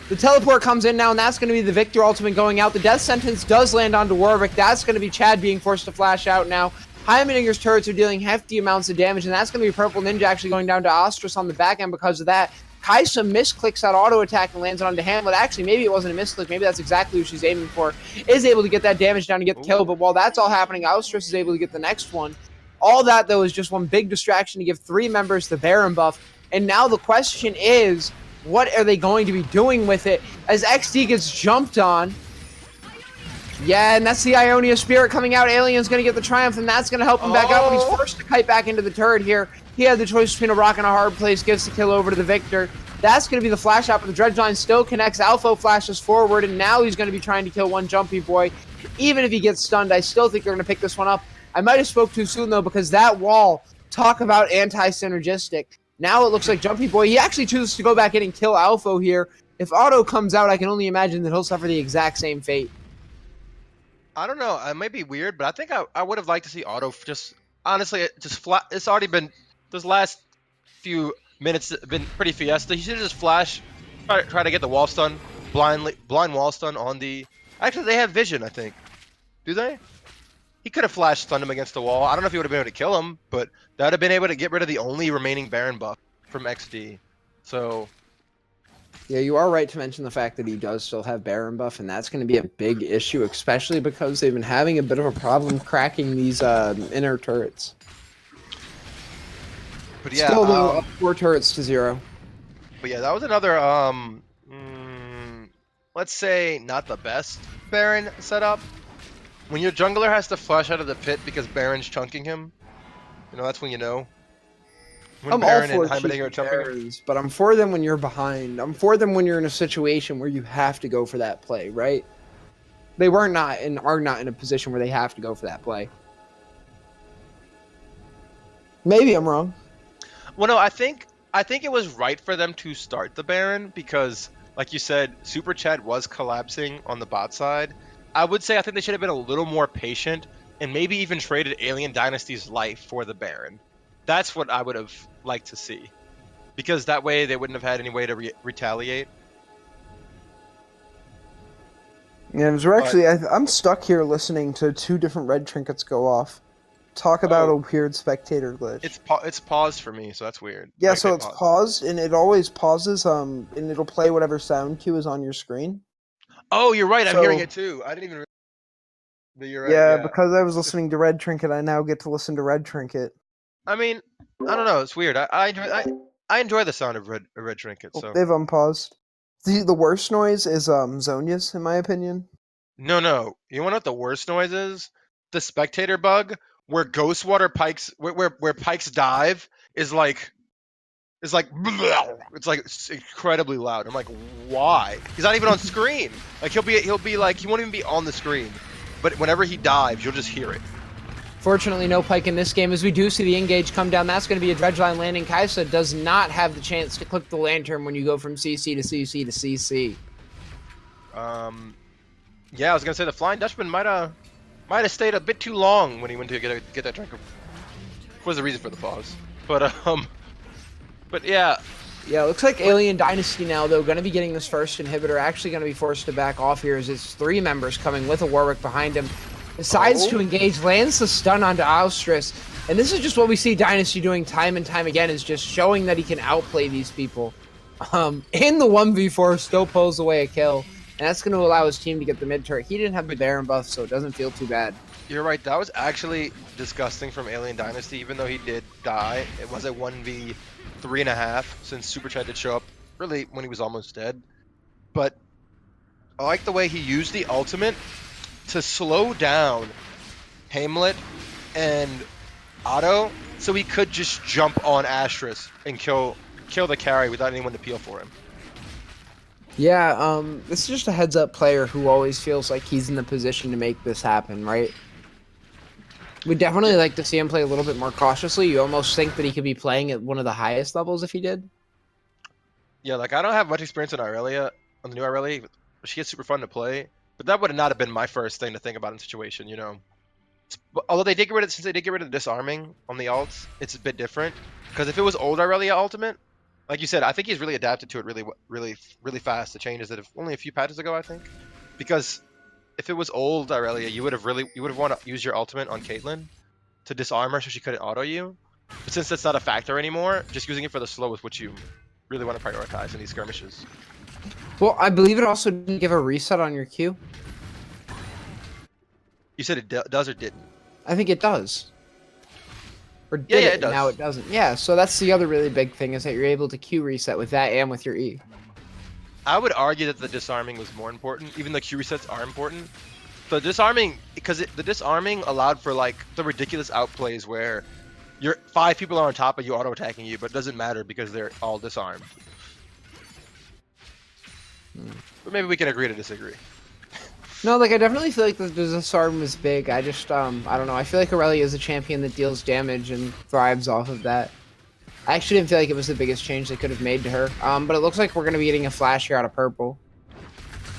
The teleport comes in now, and that's going to be the Victor ultimate going out. The death sentence does land onto Warwick. That's going to be Chad being forced to flash out now. Heimerlinger's turrets are dealing hefty amounts of damage, and that's going to be Purple Ninja actually going down to Ostrus on the back end because of that. Kai'Sa misclicks that auto attack and lands it onto Hamlet. Actually, maybe it wasn't a misclick. Maybe that's exactly what she's aiming for. Is able to get that damage down to get the kill, but while that's all happening, Ostrus is able to get the next one. All that, though, is just one big distraction to give 3 members the Baron buff. And now the question is, what are they going to be doing with it as EcksDee gets jumped on? Yeah, and that's the Ionia Spirit coming out. Alien's going to get the Triumph, and that's going to help him back out, but he's forced to kite back into the turret here. He had the choice between a rock and a hard place, gives the kill over to the Victor. That's going to be the flash out, but the Dredge Line still connects. Alpha flashes forward, and now he's going to be trying to kill one Jumpy Boy. Even if he gets stunned, I still think they're going to pick this one up. I might have spoke too soon, though, because that wall, talk about anti-synergistic. Now it looks like Jumpy Boy, he actually chooses to go back in and kill Alpha here. If Otto comes out, I can only imagine that he'll suffer the exact same fate. I don't know. It might be weird, but I think I would have liked to see Otto just honestly just flat. It's already been those last few minutes have been pretty fiesta. He should have just flash, try to get the wall stun, blind wall stun on the. Actually, they have vision. I think. Do they? He could have flash stunned him against the wall. I don't know if he would have been able to kill him, but that would have been able to get rid of the only remaining Baron buff from EcksDee. So. Yeah, you are right to mention the fact that he does still have Baron buff, and that's going to be a big issue, especially because they've been having a bit of a problem cracking these inner turrets. But yeah, Still though, up 4 turrets to 0. But yeah, that was another let's say not the best Baron setup. When your jungler has to flush out of the pit because Baron's chunking him, you know that's when you know. When I'm Baron all and for Heimerdinger keeping are jumping him. Barons, but I'm for them when you're behind. I'm for them when you're in a situation where you have to go for that play, right? They were not and are not in a position where they have to go for that play. Maybe I'm wrong. Well, no, I think it was right for them to start the Baron because, like you said, Super Chat was collapsing on the bot side. I would say I think they should have been a little more patient and maybe even traded Alien Dynasty's life for the Baron. That's what I would have liked to see, because that way they wouldn't have had any way to retaliate. Yeah, we're actually, I'm stuck here listening to 2 different red trinkets go off. Talk about a weird spectator glitch. It's paused for me, so that's weird. Yeah, Like, so it's paused, and it always pauses, and it'll play whatever sound cue is on your screen. Oh, you're right. I'm So- hearing it too. I didn't even. But you're right. Yeah, because I was listening to Red Trinket, I now get to listen to Red Trinket. I mean, I don't know. It's weird. I enjoy the sound of red trinket. So They've unpaused. The worst noise is Zonya's, in my opinion. no. You want to know what the worst noise is? The spectator bug, where Ghostwater Pikes, where Pikes dive is like, it's like it's incredibly loud. I'm like, why? He's not even on screen. Like he'll be like he won't even be on the screen, but whenever he dives, you'll just hear it. Fortunately, no Pyke in this game, as we do see the engage come down. That's going to be a dredge line landing. Kaisa does not have the chance to click the lantern when you go from CC to CC to CC. Yeah, I was gonna say the Flying Dutchman might have stayed a bit too long when he went to get that drink. What was the reason for the pause? But yeah. Yeah, it looks like Alien Dynasty now, though, going to be getting this first inhibitor. Actually going to be forced to back off here as it's 3 members coming with a Warwick behind him. Decides to engage, lands the stun onto Austrus. And this is just what we see Dynasty doing time and time again, is just showing that he can outplay these people. In the 1v4, still pulls away a kill. And that's going to allow his team to get the mid turret. He didn't have the Baron buff, so it doesn't feel too bad. You're right. That was actually disgusting from Alien Dynasty, even though he did die. It was a 1v3.5 since Super Chat did show up really when he was almost dead. But I like the way he used the ultimate to slow down Hamlet and Otto so he could just jump on Astrus and kill the carry without anyone to peel for him. Yeah, this is just a heads-up player who always feels like he's in the position to make this happen, right? We'd definitely like to see him play a little bit more cautiously. You almost think that he could be playing at one of the highest levels if he did. Yeah, like I don't have much experience in Irelia, on the new Irelia. She gets super fun to play, but that would not have been my first thing to think about in situation, you know. Although they did get rid of, since they did get rid of the disarming on the ults, it's a bit different. Because if it was old Irelia Ultimate, like you said, I think he's really adapted to it really fast. The changes that have only a few patches ago, I think. Because if it was old Irelia, you would have want to use your ultimate on Caitlyn to disarm her so she couldn't auto you. But since that's not a factor anymore, just using it for the slow is what you really want to prioritize in these skirmishes. Well, I believe it also didn't give a reset on your Q. You said it does or didn't? I think it does. Or did Yeah, it, it does. now it doesn't. Yeah, so that's the other really big thing, is that you're able to Q reset with that and with your E. I would argue that the disarming was more important, even though Q resets are important. The disarming, because the disarming allowed for like the ridiculous outplays where your 5 people are on top of you auto attacking you, but it doesn't matter because they're all disarmed. But maybe we can agree to disagree. No, like I definitely feel like the disarm was big. I just I don't know. I feel like Aurelia is a champion that deals damage and thrives off of that. I actually didn't feel like it was the biggest change they could have made to her. But it looks like we're gonna be getting a flash here out of purple.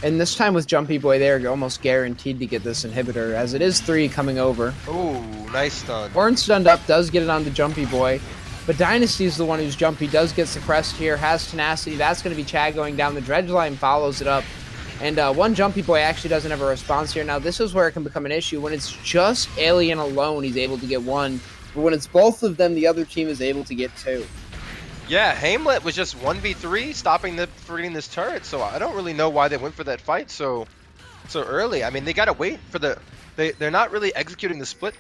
And this time with Jumpy Boy, they're almost guaranteed to get this inhibitor, as it is 3 coming over. Ooh, nice stun. Ornn stunned up, does get it on the Jumpy Boy. But Dynasty is the one who's Jumpy, does get suppressed here, has Tenacity. That's going to be Chad going down. The Dredge line follows it up. And one Jumpy Boy actually doesn't have a response here. Now, this is where it can become an issue. When it's just Alien alone, he's able to get 1. But when it's both of them, the other team is able to get 2. Yeah, Hamlet was just 1v3 stopping them for getting this turret, so I don't really know why they went for that fight so early. I mean, they gotta wait for the they're not really executing the split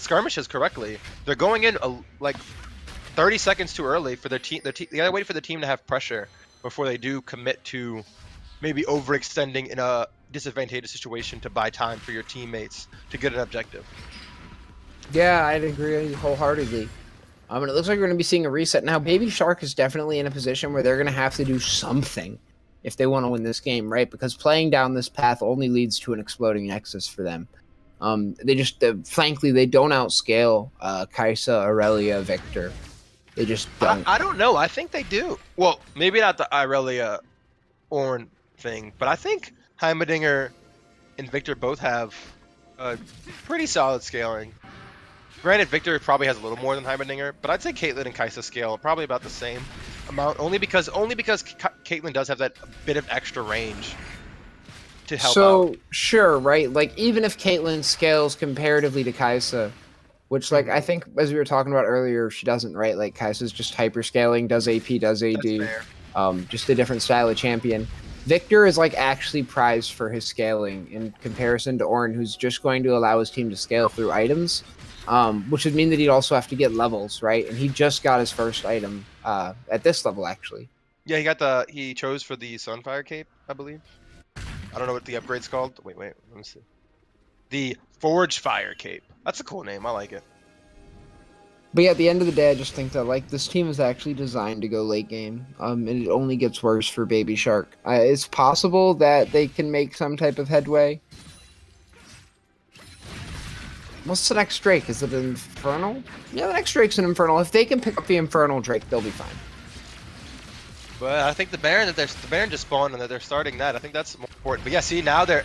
skirmishes correctly. They're going in like 30 seconds too early for their team. They gotta wait for the team to have pressure before they do commit to maybe overextending in a disadvantageous situation to buy time for your teammates to get an objective. Yeah, I'd agree wholeheartedly. And it looks like we're going to be seeing a reset. Now, Baby Shark is definitely in a position where they're going to have to do something if they want to win this game, right? Because playing down this path only leads to an exploding Nexus for them. They just, frankly, they don't outscale Kaisa, Aurelia, Victor. They just don't. I don't know. I think they do. Well, maybe not the Aurelia Ornn thing, but I think Heimerdinger and Victor both have pretty solid scaling. Granted, Victor probably has a little more than Heimerdinger, but I'd say Caitlyn and Kaisa scale probably about the same amount, only because Caitlyn does have that bit of extra range to help out. Sure, right? Like, even if Caitlyn scales comparatively to Kaisa, which, like, I think, as we were talking about earlier, she doesn't, right? Like, Kaisa's just hyper-scaling, does AP, does AD, just a different style of champion. Victor is, like, actually prized for his scaling in comparison to Ornn, who's just going to allow his team to scale through items. Which would mean that he'd also have to get levels, right? And he just got his first item at this level, actually. Yeah, he chose for the Sunfire Cape, I believe. I don't know what the upgrade's called. Wait, let me see. The Forge Fire Cape. That's a cool name. I like it. But yeah, at the end of the day, I just think that, like, this team is actually designed to go late game, and it only gets worse for Baby Shark. It's possible that they can make some type of headway. What's the next Drake? Is it an Infernal? Yeah, the next Drake's an Infernal. If they can pick up the Infernal Drake, they'll be fine. But I think the Baron just spawned and that they're starting that. I think that's more important. But yeah, see, now they're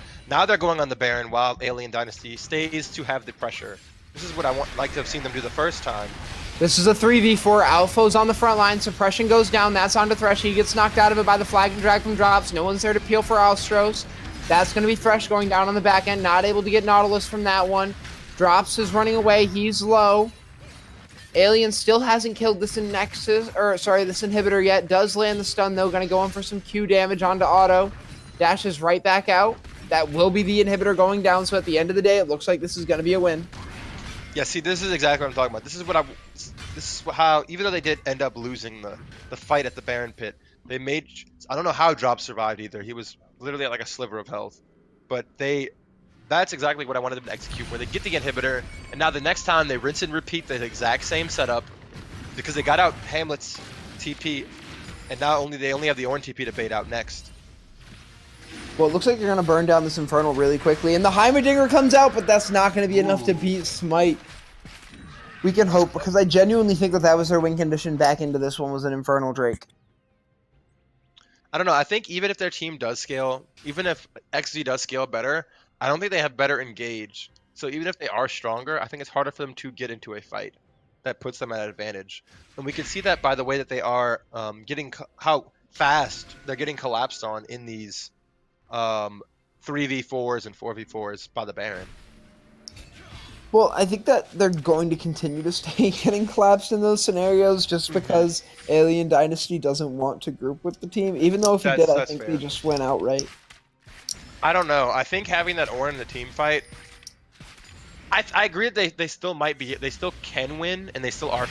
going on the Baron while Alien Dynasty stays to have the pressure. This is what I like to have seen them do the first time. This is a 3v4. Alpha's on the front line. Suppression goes down. That's onto Thresh. He gets knocked out of it by the flag and drag from drops. No one's there to peel for Alstros. That's going to be Thresh going down on the back end. Not able to get Nautilus from that one. Drops is running away. He's low. Alien still hasn't killed this inhibitor yet. Does land the stun, though. Going to go in for some Q damage onto Auto. Dashes right back out. That will be the inhibitor going down. So at the end of the day, it looks like this is going to be a win. Yeah, see, this is exactly what I'm talking about. This is how, even though they did end up losing the fight at the Baron Pit, they made, I don't know how Drop survived either. He was literally at like a sliver of health. But that's exactly what I wanted them to execute, where they get the inhibitor, and now the next time they rinse and repeat the exact same setup, because they got out Hamlet's TP, and now they only have the Ornn TP to bait out next. Well, it looks like you're going to burn down this Infernal really quickly, and the Heimerdinger comes out, but that's not going to be enough to beat Smite. We can hope, because I genuinely think that was their win condition back into this one was an Infernal Drake. I don't know, I think even if their team does scale, even if EcksDee does scale better, I don't think they have better engage. So even if they are stronger, I think it's harder for them to get into a fight. That puts them at an advantage. And we can see that by the way that they are how fast they're getting collapsed on in these 3v4s and 4v4s by the Baron. Well, I think that they're going to continue to stay getting collapsed in those scenarios just because Alien Dynasty doesn't want to group with the team. Even though if he did, I think they just went outright. I don't know. I think having that Ornn in the team fight, I agree that they still they still can win, and they still are.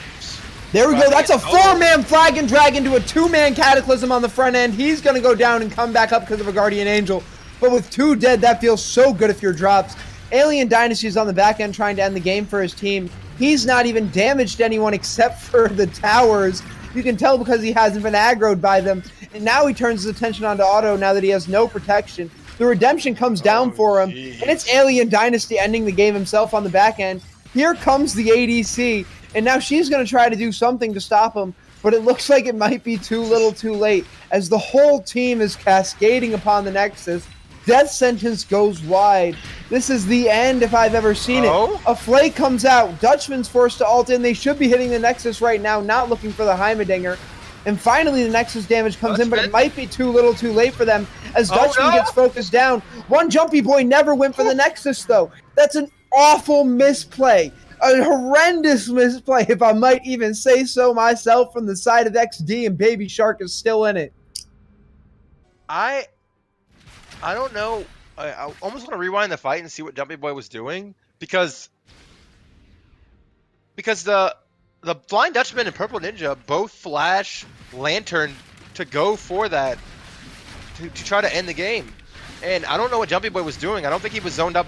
There we go. That's a 4-man flag and drag into a 2-man Cataclysm on the front end. He's going to go down and come back up because of a Guardian Angel. But with 2 dead, that feels so good if you're drops. Alien Dynasty is on the back end trying to end the game for his team. He's not even damaged anyone except for the towers. You can tell because he hasn't been aggroed by them. And now he turns his attention onto Auto now that he has no protection. The redemption comes down Oh, for him, jeez. and it's Alien Dynasty ending the game himself on the back end. Here comes the ADC, and now she's going to try to do something to stop him, but it looks like it might be too little too late as the whole team is cascading upon the Nexus. Death sentence goes wide. This is the end if I've ever seen it. Oh? A Flake comes out. Dutchman's forced to ult in. They should be hitting the Nexus right now, not looking for the Heimerdinger. And finally, the Nexus damage comes in, but it Dutchman? might be too little too late for them as Oh, Dutchman no! gets focused down. One Jumpy Boy never went for the Nexus, though. That's an awful misplay. A horrendous misplay, if I might even say so myself, from the side of EcksDee, and Baby Shark is still in it. I don't know. I almost want to rewind the fight and see what Jumpy Boy was doing because the Blind Dutchman and Purple Ninja both flash Lantern to go for that to try to end the game, and I don't know what Jumpy Boy was doing. I don't think he was zoned up